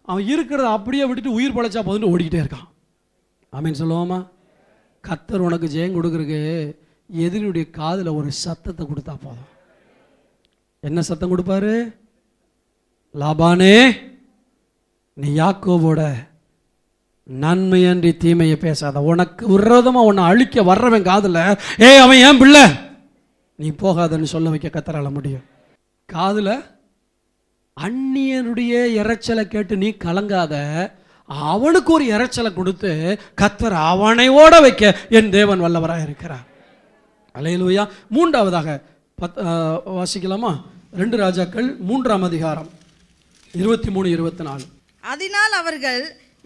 அவன் இருக்கிறத அப்படியே விட்டுட்டு உயிர் பழைச்சா போதுன்னு ஓடிக்கிட்டே இருக்கான். ஆமீன் சொல்லுவோமா? கர்த்தர் உனக்கு ஜெயம் கொடுக்குறக்கு எதிரியுடைய காதில் ஒரு சத்தத்தை கொடுத்தா போதும். என்ன சத்தம் கொடுப்பாரு? லாபானே, நீ யாக்கோவோட நன்மையன்றி தீமையை பேசாத, உனக்கு விரோதமாக உன்னை அழிக்க வர்றவன் காதில், அவன் ஏன் பிள்ளை, நீ போகாதன்னு சொல்ல வைக்க கர்த்தரால முடியும். காதில் அந்நியனுடைய இரைச்சலை கேட்டு நீ கலங்காத, அவனுக்கு ஒரு இரைச்சலை கொடுத்து கர்த்தர் அவனை ஓட வைக்க என் தேவன் வல்லவராக இருக்கிறார். அல்லேலூயா. மூன்றாவதாக வாசிக்கலாமா? 2 ராஜாக்கள் 3ஆம் அதிகாரம் 23-24. அதனால் அவர்கள்,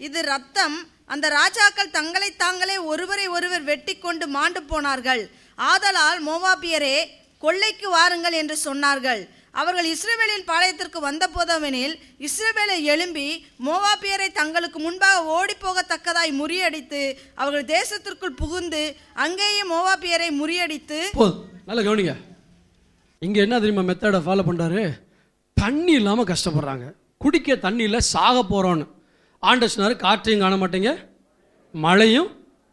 இது ரத்தம், அந்த ராஜாக்கள் தங்களை தாங்களே ஒருவரை ஒருவர் வெட்டி கொண்டு மாண்டு போனார்கள், ஆதலால் மோவாபியரே கொள்ளைக்கு வாருங்கள் என்று சொன்னார்கள். அவர்கள் இஸ்ரவேலின் பாளையத்திற்கு வந்த போதவெனில் இஸ்ரவேலை எழும்பி மோவாபியரை தங்களுக்கு முன்பாக ஓடி போகத்தக்கதாய் முறியடித்து அவர்கள் தேசத்திற்குள் புகுந்து அங்கேயே மோவாபியரை முறியடித்து. நல்ல கவனிங்க, இங்கே என்ன தெரியுமா மெத்தடை ஃபாலோ பண்ணுறாரு? தண்ணி இல்லாமல் கஷ்டப்படுறாங்க, குடிக்க தண்ணி இல்லை, சாக போகிறோன்னு. ஆண்டவர் சொன்னார், காற்றையும் காண மாட்டேங்க, மழையும்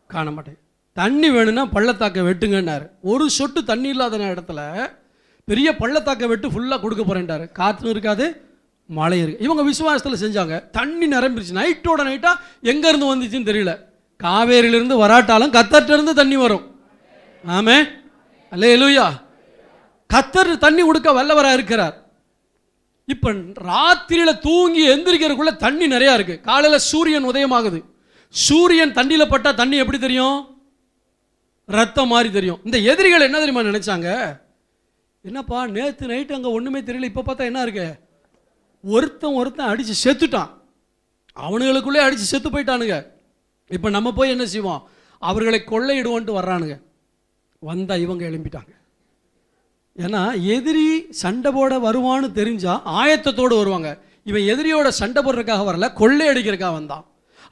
காண மாட்டேங்க, தண்ணி வேணும்னா பள்ளத்தாக்க வெட்டுங்கன்னாரு. ஒரு சொட்டு தண்ணி இல்லாத இடத்துல பெரிய பள்ளத்தாக்க வெட்டு ஃபுல்லாக கொடுக்க போகிறேன்ட்டாரு. காற்றும் இருக்காது, மழை இருக்கு. இவங்க விசுவாசத்தில் செஞ்சாங்க, தண்ணி நிரம்பிடுச்சு. நைட்டோட நைட்டாக எங்கேருந்து வந்துச்சுன்னு தெரியல. காவேரியிலிருந்து வராட்டாலும் கர்த்தர்கிட்டருந்து தண்ணி வரும். ஆமே, அல்லேலூயா. கர்த்தர் தண்ணி கொடுக்க வல்லவராக இருக்கிறார். இப்போ ராத்திரியில் தூங்கி எந்திரிக்கிறதுக்குள்ள தண்ணி நிறையா இருக்கு. காலையில் சூரியன் உதயமாகுது, சூரியன் தண்ணியில் பட்டால் தண்ணி எப்படி தெரியும்? ரத்தம் மாதிரி தெரியும். இந்த எதிரிகள் என்ன தெரியுமா நினைச்சாங்க? என்னப்பா நேற்று நைட்டு அங்கே ஒன்றுமே தெரியல, இப்போ பார்த்தா என்ன இருக்கு? ஒருத்தன் அடித்து செத்துட்டான், அவனுங்களுக்குள்ளே அடித்து செத்து போயிட்டானுங்க. இப்போ நம்ம போய் என்ன செய்வோம்? அவர்களை கொள்ளையிடுவோன்ட்டு வர்றானுங்க. வந்தால் இவங்க எழும்பிட்டாங்க. ஏன்னா எதிரி சண்டை போட வருவான்னு தெரிஞ்சா ஆயத்தத்தோடு வருவாங்க. இவன் எதிரியோட சண்டை போடுறதுக்காக வரல, கொள்ளையடிக்கிறதுக்காக வந்தான்.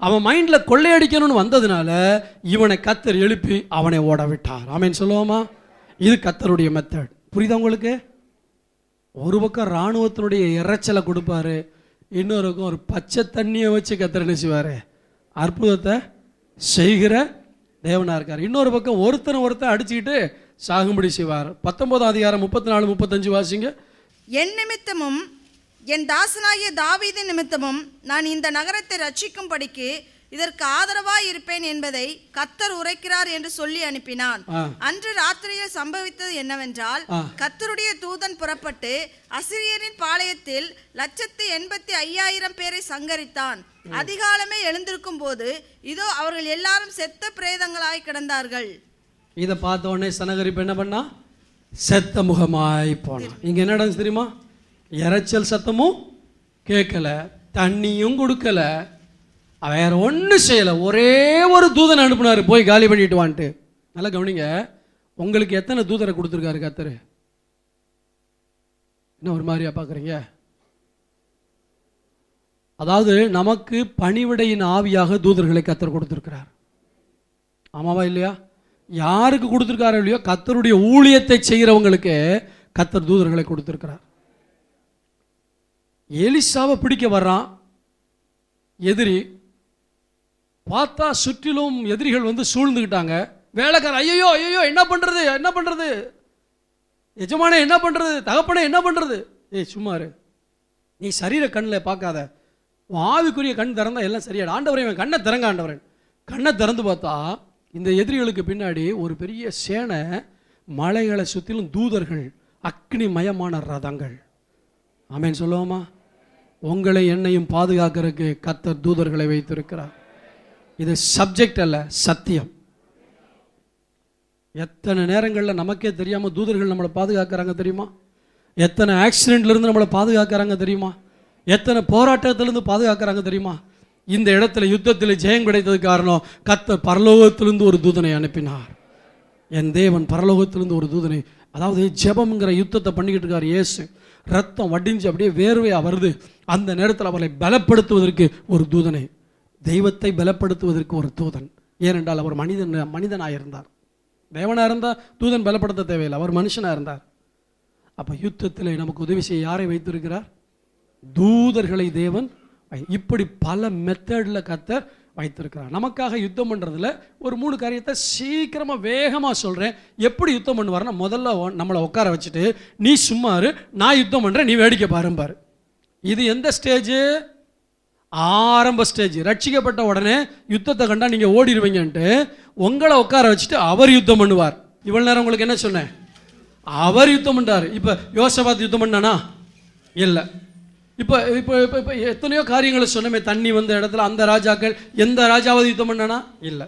அவன் மைண்டில் கொள்ளையடிக்கணும்னு வந்ததுனால இவனை கர்த்தர் எழுப்பி அவனை ஓட விட்டார். ஆமேன் சொல்லுவோமா? இது கர்த்தருடைய மெத்தட். புரியுதா உங்களுக்கு? ஒரு பக்கம் இராணுவத்தினுடைய இரைச்சலை கொடுப்பாரு, இன்னொரு பக்கம் ஒரு பச்சை தண்ணியை வச்சு கர்த்தர் என்ன செய்வார்? அற்புதத்தை செய்கிற தேவனாக இருக்கார். இன்னொரு பக்கம் ஒருத்தன் அடிச்சுக்கிட்டு சாகும்படி செய்வார். 19ஆம் அதிகாரம் 34-35 வாசிங்க. என் நிமித்தமும் என் தாசனாகிய தாவீது நிமித்தமும் நான் இந்த நகரத்தை ரட்சிக்கும்படிக்கு இதற்கு ஆதரவாய் இருப்பேன் என்பதை கர்த்தர் உரைக்கிறார் என்று சொல்லி அனுப்பினான். அன்று ராத்திரியில் சம்பவித்தது என்னவென்றால், கர்த்தருடைய தூதன் புறப்பட்டு அசிரியரின் பாளையத்தில் 185,000 பேரை சங்கரித்தான். அதிகாலமே எழுந்திருக்கும் போது இதோ அவர்கள் எல்லாரும் செத்த பிரேதங்களாய் கிடந்தார்கள். இதை பார்த்த உடனே சனகரிப்பு என்ன பண்ணா? செத்த முகமாய் போனான். இங்க என்ன நடந்துச்சு தெரியுமா? இரைச்சல் சத்தமும் கேட்கல, தண்ணியும் கொடுக்கல, வேற ஒன்றும் செய்யலை. ஒரே ஒரு தூதன் அனுப்புனார், போய் காலி பண்ணிட்டு வான்ட்டு. நல்லா கவனிங்க, உங்களுக்கு எத்தனை தூதரை கொடுத்துருக்காரு கர்த்தர்? என்ன ஒரு மாதிரியா பார்க்குறீங்க? அதாவது நமக்கு பணிவிடையின் ஆவியாக தூதர்களை கர்த்தர் கொடுத்திருக்கிறார். ஆமாவா இல்லையா? யாருக்கு கொடுத்திருக்காரோ இல்லையோ, கர்த்தருடைய ஊழியத்தை செய்கிறவங்களுக்கு கர்த்தர் தூதர்களை கொடுத்திருக்கிறார். எலிசாவை பிடிக்க வர்றான் எதிரி. பார்த்தா சுற்றிலும் எதிரிகள் வந்து சூழ்ந்துக்கிட்டாங்க. வேலைக்கார ஐயோ ஐயோ என்ன பண்றது, என்ன பண்றது, எஜமானே என்ன பண்றது, தகப்பனே என்ன பண்றது. ஏய் சும்மாரு, நீ சரீர கண்ணில் பார்க்காத, ஆவிக்குரிய கண் திறந்தா எல்லாம் சரியாடு. ஆண்டவரே இவன் கண்ணை திறங்க ஆண்டவரன். கண்ணை திறந்து பார்த்தா இந்த எதிரிகளுக்கு பின்னாடி ஒரு பெரிய சேனை, மலைகளை சுற்றிலும் தூதர்கள், அக்னிமயமான ரதங்கள். ஆமேன் சொல்லுவோமா? உங்களை என்னையும் பாதுகாக்கிறதுக்கு கர்த்தர் தூதர்களை வைத்திருக்கிறார். இது சப்ஜெக்ட் அல்ல, சத்தியம். எத்தனை நேரங்களில் நமக்கே தெரியாமல் தூதர்கள் நம்மளை பாதுகாக்கிறாங்க தெரியுமா? எத்தனை ஆக்சிடென்ட்லேருந்து நம்மளை பாதுகாக்கிறாங்க தெரியுமா? எத்தனை போராட்டத்திலிருந்து பாதுகாக்கிறாங்க தெரியுமா? இந்த இடத்துல யுத்தத்தில் ஜெயம் கிடைத்ததுக்கு காரணம் கர்த்தர் பரலோகத்திலிருந்து ஒரு தூதனை அனுப்பினார். என் தேவன் பரலோகத்திலிருந்து ஒரு தூதனை, அதாவது ஜெபம்ங்கிற யுத்தத்தை பண்ணிக்கிட்டு இருக்கார் இயேசு. ரத்தம் வடிஞ்சு அப்படியே வேர்வையா வருது. அந்த நேரத்தில் அவரை பலப்படுத்துவதற்கு ஒரு தூதனை, தெய்வத்தை பலப்படுத்துவதற்கு ஒரு தூதன். ஏனென்றால் அவர் மனிதனாக இருந்தார். தேவனாக இருந்தால் தூதன் பலப்படுத்த தேவையில்லை, அவர் மனுஷனாக இருந்தார். அப்போ யுத்தத்தில் நமக்கு உதவி செய்ய யாரை வைத்திருக்கிறார்? தூதர்களை தேவன் இப்படி பல மெத்தடில் கர்த்தர் வைத்திருக்கிறார். நமக்காக யுத்தம் பண்ணுறதுல ஒரு 3 காரியத்தை சீக்கிரமாக வேகமாக சொல்கிறேன். எப்படி யுத்தம் பண்ணுவார்னா, முதல்ல நம்மளை உட்கார வச்சுட்டு, நீ சும்மாரு, நான் யுத்தம் பண்ணுறேன், நீ வேடிக்கை பாரும்பார். இது எந்த ஸ்டேஜு? ஆரம்ப ஸ்டேஜ். ரட்சிக்கப்பட்ட உடனே யுத்தத்தை கண்டா நீங்கள் ஓடிடுவீங்கன்ட்டு உங்களை உட்கார வச்சுட்டு அவர் யுத்தம் பண்ணுவார். இவ்வளோ நேரம் உங்களுக்கு என்ன சொன்னேன்? அவர் யுத்தம் பண்ணார். இப்போ யோசபாத் யுத்தம் பண்ணானா? இல்லை. இப்போ இப்போ இப்போ இப்போ எத்தனையோ காரியங்களை சொன்னமே. தண்ணி வந்த இடத்துல அந்த ராஜாக்கள் எந்த ராஜாவது யுத்தம் பண்ணானா? இல்லை.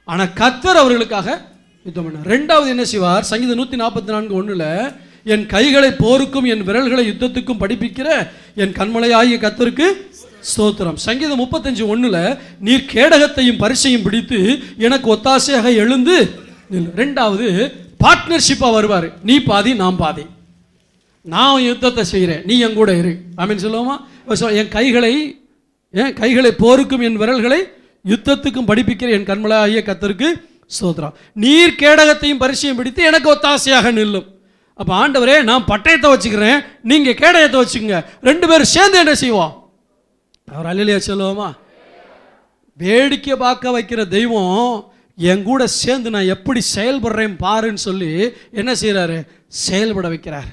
ஆனால் கர்த்தர் அவர்களுக்காக யுத்தம் பண்ணார். ரெண்டாவது என்ன செய்வார்? சங்கீதம் 144:1, என் கைகளை போருக்கும் என் விரல்களை யுத்தத்துக்கும் படிப்பிக்கிற என் கண்மலையாகிய கர்த்தருக்கு ஸ்தோத்திரம். சங்கீதம் 35:1, நீர் கேடகத்தையும் பரிசையும் பிடித்து எனக்கு ஒத்தாசையாக எழுந்து. ரெண்டாவது பார்ட்னர்ஷிப்பாக வருவார். நீ பாதி நான் பாதி, நான் யுத்தத்தை செய்கிறேன், நீ என் கூட இரு. ஆமீன் சொல்லுவோமா? என் கைகளை போருக்கும் என் விரல்களை யுத்தத்துக்கும் படிப்பிக்கிற என் கண்மலையாகிய கர்த்தருக்கு ஸ்தோத்திரம். நீர் கேடகத்தையும் பரிசையும் பிடித்து எனக்கு ஒத்தாசையாக நில்லும். அப்போ ஆண்டவரே, நான் பட்டயத்தை வச்சுக்கிறேன், நீங்கள் கேடகத்தை வச்சுக்கோங்க, 2 பேரும் சேர்ந்து என்ன செய்வோம்? அவர் அல்லேலூயா சொல்லுவோமா? வேடிக்கை பார்க்க வைக்கிற தெய்வம் என் கூட சேர்ந்து நான் எப்படி செயல்படுறேன் பாருன்னு சொல்லி என்ன செய்கிறாரு? செயல்பட வைக்கிறார்.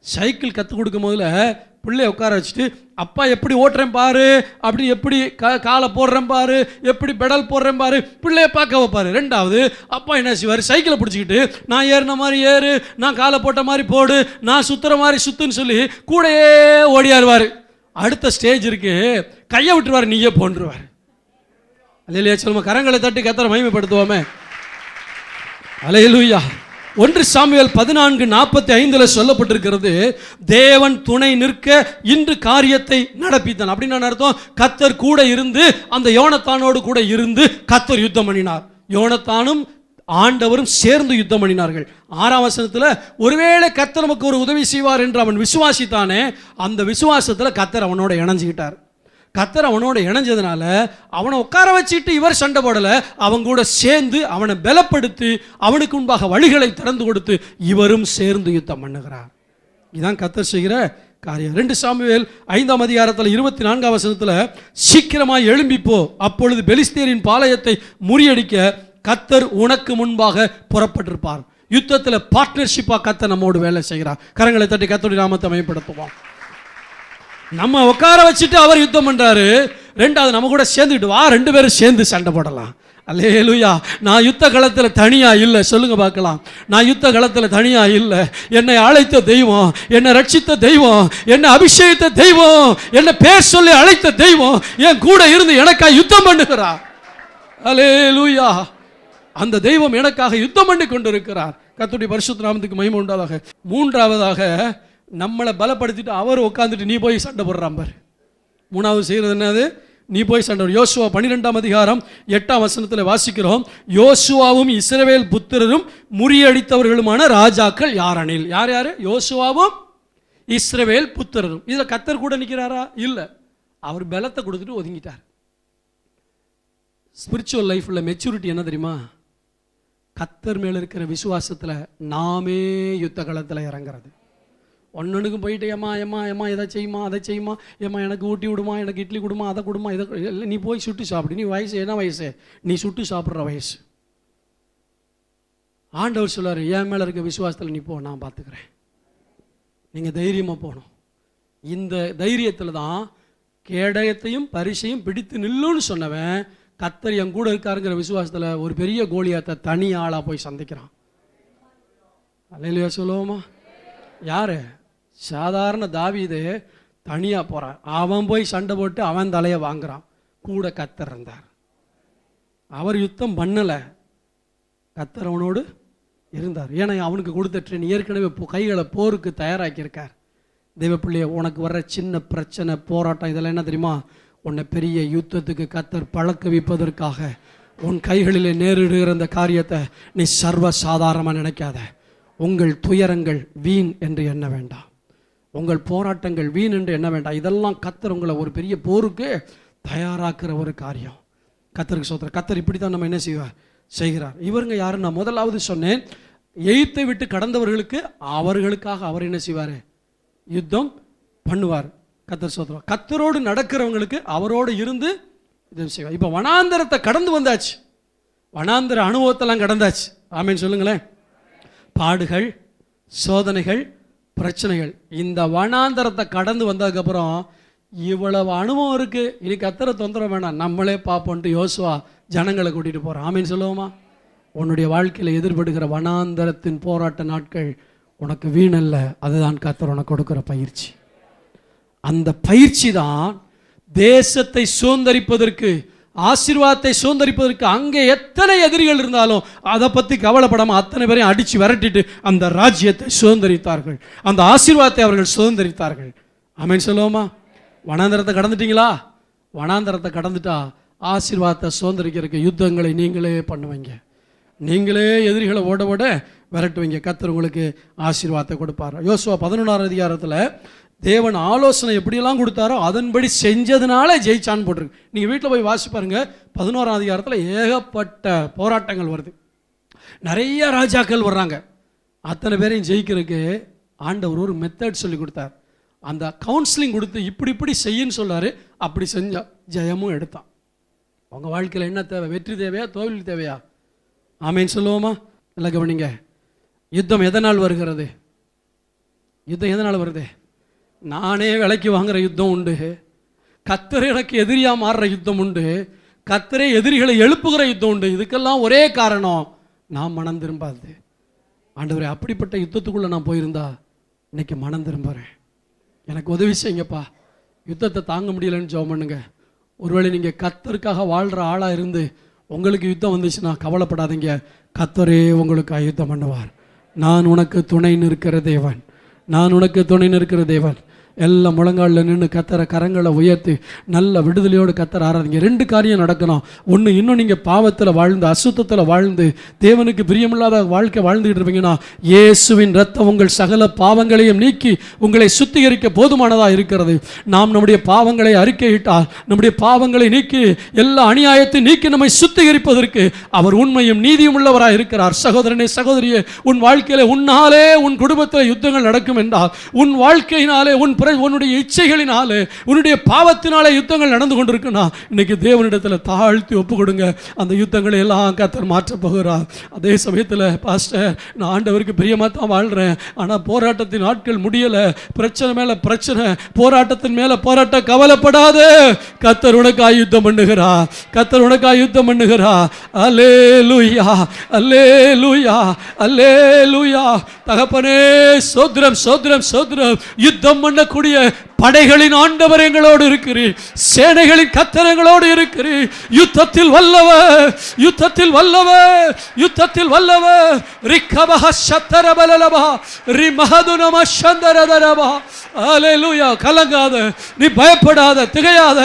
சைக்கிள் கற்றுக் கொடுக்கும் போதில் பிள்ளைய உட்கார வச்சுட்டு, அப்பா எப்படி ஓட்டுறேன் பாரு, அப்படி எப்படி காலை போடுறேன் பாரு, எப்படி பெடல் போடுறேன் பாரு, பிள்ளைய பார்க்க வைப்பார். ரெண்டாவது அப்பா என்ன செய்வார்? சைக்கிளை பிடிச்சிக்கிட்டு, நான் ஏறின மாதிரி ஏறு, நான் காலை போட்ட மாதிரி போடு, நான் சுற்றுற மாதிரி சுற்றுன்னு சொல்லி கூடையே ஓடியாருவார். அடுத்த ஸ்டேஜ் இருக்கு, கையை விட்டுருவார், நீயே போன்றுவார். அல்லேலூயா சொல்லுமா? கரங்களை தட்டி கர்த்தரை மகிமைப்படுத்துவோமே. அல்லேலூயா. 1 சாமுவேல் 14:45 சொல்லப்பட்டிருக்கிறது, தேவன் துணை நிற்க இன்று காரியத்தை நடப்பித்தான். அப்படின்னு அர்த்தம், கர்த்தர் கூட இருந்து அந்த யோனத்தானோடு கூட இருந்து கர்த்தர் யுத்தம் பண்ணினார். யோனத்தானும் ஆண்டவரும் சேர்ந்து யுத்தம் பண்ணினார்கள். 6ஆம் வசனத்தில், ஒருவேளை கர்த்தர் நமக்கு ஒரு உதவி செய்வார் என்று அவன் விசுவாசித்தானே, அந்த விசுவாசத்தில் கர்த்தர் அவனோட இணைஞ்சிக்கிட்டார். கர்த்தர் அவனோட இணைஞ்சதுனால அவனை உட்கார வச்சுட்டு இவர் சண்டை போடலை, அவங்க கூட சேர்ந்து அவனை பலப்படுத்தி அவனுக்கு முன்பாக வழிகளை திறந்து கொடுத்து இவரும் சேர்ந்து யுத்தம் பண்ணுகிறார். இதுதான் கர்த்தர் செய்கிற காரியம். 2 சாமுவேல் 5ஆம் அதிகாரத்தில் 24ஆம் வசனத்தில், சீக்கிரமாய் எழும்பிப்போ, அப்பொழுது பெலிஸ்தேரின் பாளையத்தை முறியடிக்க கர்த்தர் உனக்கு முன்பாக புறப்பட்டிருப்பார். யுத்தத்தில் பார்ட்னர்ஷிப்பாக கர்த்தர் நம்மோடு வேலை செய்கிறார். கரங்களை தட்டி கர்த்தருடைய நாமத்தை மகிமைப்படுத்துவோம். நம்ம உட்கார வச்சுட்டு அவர் யுத்தம் பண்றாரு. ரெண்டாவது நம்ம கூட சேர்ந்துட்டு வா, 2 பேரும் சேர்ந்து சண்டை போடலாம். அல்லேலூயா. நான் யுத்த களத்தில் தனியா இல்லை. சொல்லுங்க பார்க்கலாம். நான் யுத்த களத்தில் தனியா இல்லை. என்னை அழைத்த தெய்வம், என்னை ரட்சித்த தெய்வம், என்னை அபிஷேகித்த தெய்வம், என்னை பேர் சொல்லி அழைத்த தெய்வம் என் கூட இருந்து எனக்காக யுத்தம் பண்ணுகிறார். அல்லேலூயா. அந்த தெய்வம் எனக்காக யுத்தம் பண்ணி கொண்டிருக்கிறார். கர்த்தருடைய பரிசுத்த நாமத்துக்கு மகிமை உண்டாதாக. 3ஆவதாக, நம்மளை பலப்படுத்திட்டு அவர் உட்காந்துட்டு நீ போய் சண்டை போடுறான் பாரு. 3ஆவது செய்கிறது என்னது? நீ போய் சண்டை. யோசுவா 12ஆம் அதிகாரம் 8ஆம் வசனத்தில் வாசிக்கிறோம், யோசுவாவும் இஸ்ரவேல் புத்திரரும் முறியடித்தவர்களுமான ராஜாக்கள் யாரெனில். யார் யாரு? யோசுவாவும் இஸ்ரவேல் புத்திரரும். இதுல கர்த்தர் கூட நிற்கிறாரா? இல்லை, அவர் பலத்தை கொடுத்துட்டு ஒதுங்கிட்டார். ஸ்பிரிச்சுவல் லைஃப்ல மெச்சூரிட்டி என்ன தெரியுமா? கர்த்தர் மேல இருக்கிற விசுவாசத்துல நாமே யுத்த களத்துல இறங்குறது. ஒன்னொன்னுக்கும் போயிட்டு ஏமா ஏமா ஏமா எதை செய்யுமா அதை செய்யுமா, ஏமா எனக்கு ஊட்டி விடுமா, எனக்கு இட்லி கொடுமா, அதை கொடுமா, இதை இல்லை, நீ போய் சுட்டு சாப்பிடு. நீ வயசு என்ன வயசு? நீ சுட்டு சாப்பிட்ற வயசு. ஆண்டவர் சொல்லாரு, என் மேல இருக்க விசுவாசத்தில் நீ போ, நான் பார்த்துக்கிறேன். நீங்க தைரியமா போகணும். இந்த தைரியத்தில் தான் கேடயத்தையும் பரிசையும் பிடித்து நில்லுன்னு சொன்னவன் கர்த்தர் என் கூட இருக்காருங்கிற விசுவாசத்தில் ஒரு பெரிய கோலியாத்தை தனி ஆளா போய் சந்திக்கிறான். அல்லேலூயா சொல்லுவோமா? யாரு? சாதாரண தாவீது தனியா போறான். அவன் போய் சண்டை போட்டு அவன் தலையை வாங்குறான். கூட கர்த்தர் இருந்தார். அவர் யுத்தம் பண்ணல, கர்த்தர் அவனோடு இருந்தார். ஏன்னா அவனுக்கு கொடுத்த ட்ரெயின் ஏற்கனவே கைகளை போருக்கு தயாராக்கியிருக்கார். தெய்வப்பிள்ளைய, உனக்கு வர்ற சின்ன பிரச்சனை போராட்டம் இதெல்லாம் என்ன தெரியுமா? உன்னை பெரிய யுத்தத்துக்கு கர்த்தர் பழக்க வைப்பதற்காக உன் கைகளிலே நேரிடுகிற அந்த காரியத்தை நீ சர்வ சாதாரணமாக நினைக்காத. உங்கள் துயரங்கள் வீண் என்று எண்ண வேண்டாம், உங்கள் போராட்டங்கள் வீண் என்று எண்ண வேண்டாம். இதெல்லாம் கர்த்தர் உங்களை ஒரு பெரிய போருக்கு தயாராக்குற ஒரு காரியம். கர்த்தருக்கு சோத்திரம். கர்த்தர் இப்படி தான் நம்ம என்ன செய்கிறார். இவருங்க யாரு? நான் முதலாவது சொன்னேன், எய்த்தை விட்டு கடந்தவர்களுக்கு அவர்களுக்காக அவர் என்ன செய்வார்? யுத்தம் பண்ணுவார். கர்த்தர் சோத்திரம். கர்த்தரோடு நடக்கிறவங்களுக்கு அவரோடு இருந்து யுத்தம் செய்வார். இப்போ வனாந்தரத்தை கடந்து வந்தாச்சு, வனாந்தர அனுபவத்தெல்லாம் கடந்தாச்சு. ஆமேன்னு சொல்லுங்களேன். பாடுகள், சோதனைகள், பிரச்சனைகள், இந்த வனாந்தரத்தை கடந்து வந்ததுக்கப்புறம் இவ்வளவு அனுபவம் இருக்கு, இனி கர்த்தரை தொந்தரவு வேணாம், நம்மளே பார்ப்போன்ட்டு யோசுவா ஜனங்களை கூட்டிட்டு போறான். ஆமேன்னு சொல்லுவோமா? உன்னுடைய வாழ்க்கையில் எதிர்படுகிற வனாந்தரத்தின் போராட்ட நாட்கள் உனக்கு வீணல்ல, அதுதான் கர்த்தர் உனக்கு கொடுக்கிற பயிற்சி. அந்த பயிற்சி தான் தேசத்தை சுதந்தரிப்பதற்கு, ஆசீர்வாதத்தை சுதந்தரிப்பதற்கு. அங்கே எத்தனை எதிரிகள் இருந்தாலும் அதை பற்றி கவலைப்படாம அத்தனை பேரையும் அடிச்சு விரட்டிட்டு அந்த ராஜ்யத்தை சுதந்தரித்தார்கள், அந்த ஆசீர்வாதத்தை அவர்கள் சுதந்தரித்தார்கள். ஆமென் சொல்லுவோமா? வனாந்தரத்தை கடந்துட்டீங்களா? வனாந்தரத்தை கடந்துட்டா ஆசீர்வாதத்தை சுதந்தரிக்கிறதுக்கு யுத்தங்களை நீங்களே பண்ணுவீங்க, நீங்களே எதிரிகளை ஓட ஓட விரட்டுவீங்க. கர்த்தர் உங்களுக்கு ஆசீர்வாதத்தை கொடுப்பார். யோசுவா 11ஆம் அதிகாரத்தில் தேவன் ஆலோசனை எப்படியெல்லாம் கொடுத்தாரோ அதன்படி செஞ்சதுனால ஜெயிச்சான்னு போட்டிருக்கு. நீங்கள் வீட்டில் போய் வாசி பாருங்க. 11ஆம் அதிகாரத்தில் ஏகப்பட்ட போராட்டங்கள் வருது, நிறைய ராஜாக்கள் வர்றாங்க. அத்தனை பேரையும் ஜெயிக்கிறதுக்கு ஆண்டவர் ஒரு மெத்தட் சொல்லி கொடுத்தார். அந்த கவுன்சிலிங் கொடுத்து இப்படி இப்படி செய்யுன்னு சொல்லாரு. அப்படி செஞ்சா ஜெயமும் எடுத்தான். உங்கள் வாழ்க்கையில் என்ன தேவை? வெற்றி தேவையா, தோல்வி தேவையா? ஆமேன்னு சொல்லுவோமா? இல்லை கவனிங்க. யுத்தம் எதனால் வருகிறது? யுத்தம் எதனால் வருது? நானே விலைக்கு வாங்குற யுத்தம் உண்டு, கர்த்தர் எனக்கு எதிரியா மாறுற யுத்தம் உண்டு, கர்த்தரே எதிரிகளை எழுப்புகிற யுத்தம் உண்டு. இதுக்கெல்லாம் ஒரே காரணம், நான் மனம் திரும்பாது. ஆண்டவரே, அப்படிப்பட்ட யுத்தத்துக்குள்ள நான் போயிருந்தா இன்னைக்கு மனம் திரும்புறேன், எனக்கு உதவி செய்யுங்கப்பா. யுத்தத்தை தாங்க முடியலன்னு ஜெபம் பண்ணுங்க. ஒருவேளை நீங்க கர்த்தருக்காக வாழ்ற ஆளா இருந்து உங்களுக்கு யுத்தம் வந்துச்சுன்னா கவலைப்படாதீங்க, கர்த்தரே உங்களுக்கு யுத்தம் பண்ணுவார். நான் உனக்கு துணை நிற்கிற தேவன், நான் உனக்கு துணை நிற்கிற தேவன். எல்லாம் முழங்காலில் நின்று கர்த்தரை கரங்களை உயர்த்தி நல்ல விடுதலையோடு கர்த்தரை ஆராதிங்க. 2 காரியம் நடக்கணும். ஒன்று, இன்னும் நீங்கள் பாவத்தில் வாழ்ந்து அசுத்தத்தில் வாழ்ந்து தேவனுக்கு பிரியமில்லாத வாழ்க்கை வாழ்ந்துகிட்டு இருப்பீங்கன்னா இயேசுவின் ரத்தம் உங்கள் சகல பாவங்களையும் நீக்கி உங்களை சுத்திகரிக்க போதுமானதாக இருக்கிறது. நாம் நம்முடைய பாவங்களை அறிக்கையிட்டால், நம்முடைய பாவங்களை நீக்கி எல்லா அநியாயத்தை நீக்கி நம்மை சுத்திகரிப்பதற்கு அவர் உண்மையும் நீதியும் உள்ளவராக இருக்கிறார். சகோதரனே, சகோதரியே, உன் வாழ்க்கையில உன்னாலே உன் குடும்பத்தில் யுத்தங்கள் நடக்கும் என்றால், உன் வாழ்க்கையினாலே உன்னுடைய இச்சைகளினாலே உன்னுடைய பாவத்தினாலே யுத்தங்கள் நடந்து கொண்டிருக்குன்னா இன்னைக்கு தேவனிடத்தில் தாழ்த்தி ஒப்பு கொடுங்க. அந்த யுத்தங்களை எல்லாம் கர்த்தர் மாற்றப் போகிறார். அதே சமயத்தில், பாஸ்டர், நான் ஆண்டவருக்கு பிரியமாக தான் வாழ்கிறேன், ஆனால் போராட்டத்தின் நாட்கள் முடியலை, பிரச்சனை மேலே பிரச்சனை, போராட்டத்தின் மேலே போராட்டம், கவலைப்படாதே, கர்த்தர் உனக்காக யுத்தம் பண்ணுகிறார், கர்த்தர் உனக்காக யுத்தம் பண்ணுகிறார். அல்லேலூயா, அல்லேலூயா, அல்லேலூயா. தகப்பனே, சோத்ரம் சோத்ரம் சோத்ரம். யுத்தம் பண்ண வாழக்கூடிய படைகளின் ஆண்டவர் எங்களோடு இருக்கிறீர். சேனைகளின் கர்த்தர் எங்களோடு இருக்கிறீர். யுத்தத்தில் வல்லவர், யுத்தத்தில் வல்லவர், யுத்தத்தில் வல்லவர். ரிக்கபஹ ஷத்தரபலலபா ரிமஹதுனம ஷந்தரதரபா. அல்லேலூயா. கலங்காத, நீ பயப்படாத, திகையாத.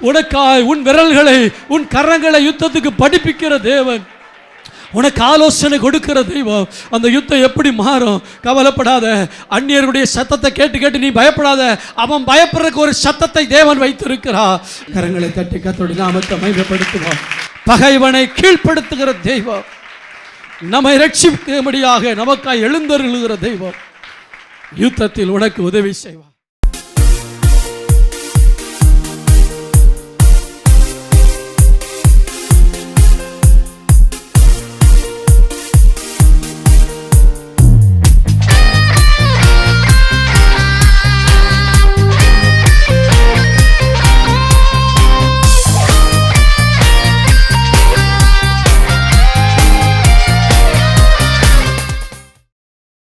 உனக்காய் உன் விரல்களை, உன் கரங்களை யுத்தத்துக்கு படிப்பிக்கிற தேவன், உனக்கு ஆலோசனை கொடுக்கிற தெய்வம். அந்த யுத்தம் எப்படி மாறும் கவலைப்படாத. அந்நியருடைய சத்தத்தை கேட்டு கேட்டு நீ பயப்படாத. அவன் பயப்படுறதுக்கு ஒரு சத்தத்தை தேவன் வைத்திருக்கிறார். கரங்களை தட்டி கர்த்தருடைய நாமத்தை மகிமைப்படுத்துவான். பகைவனை கீழ்ப்படுத்துகிற தெய்வம், நம்மை ரட்சிக்கும்படியாக நமக்காய் எழுந்தருளுகிற தெய்வம் யுத்தத்தில் உனக்கு உதவி செய்வார்.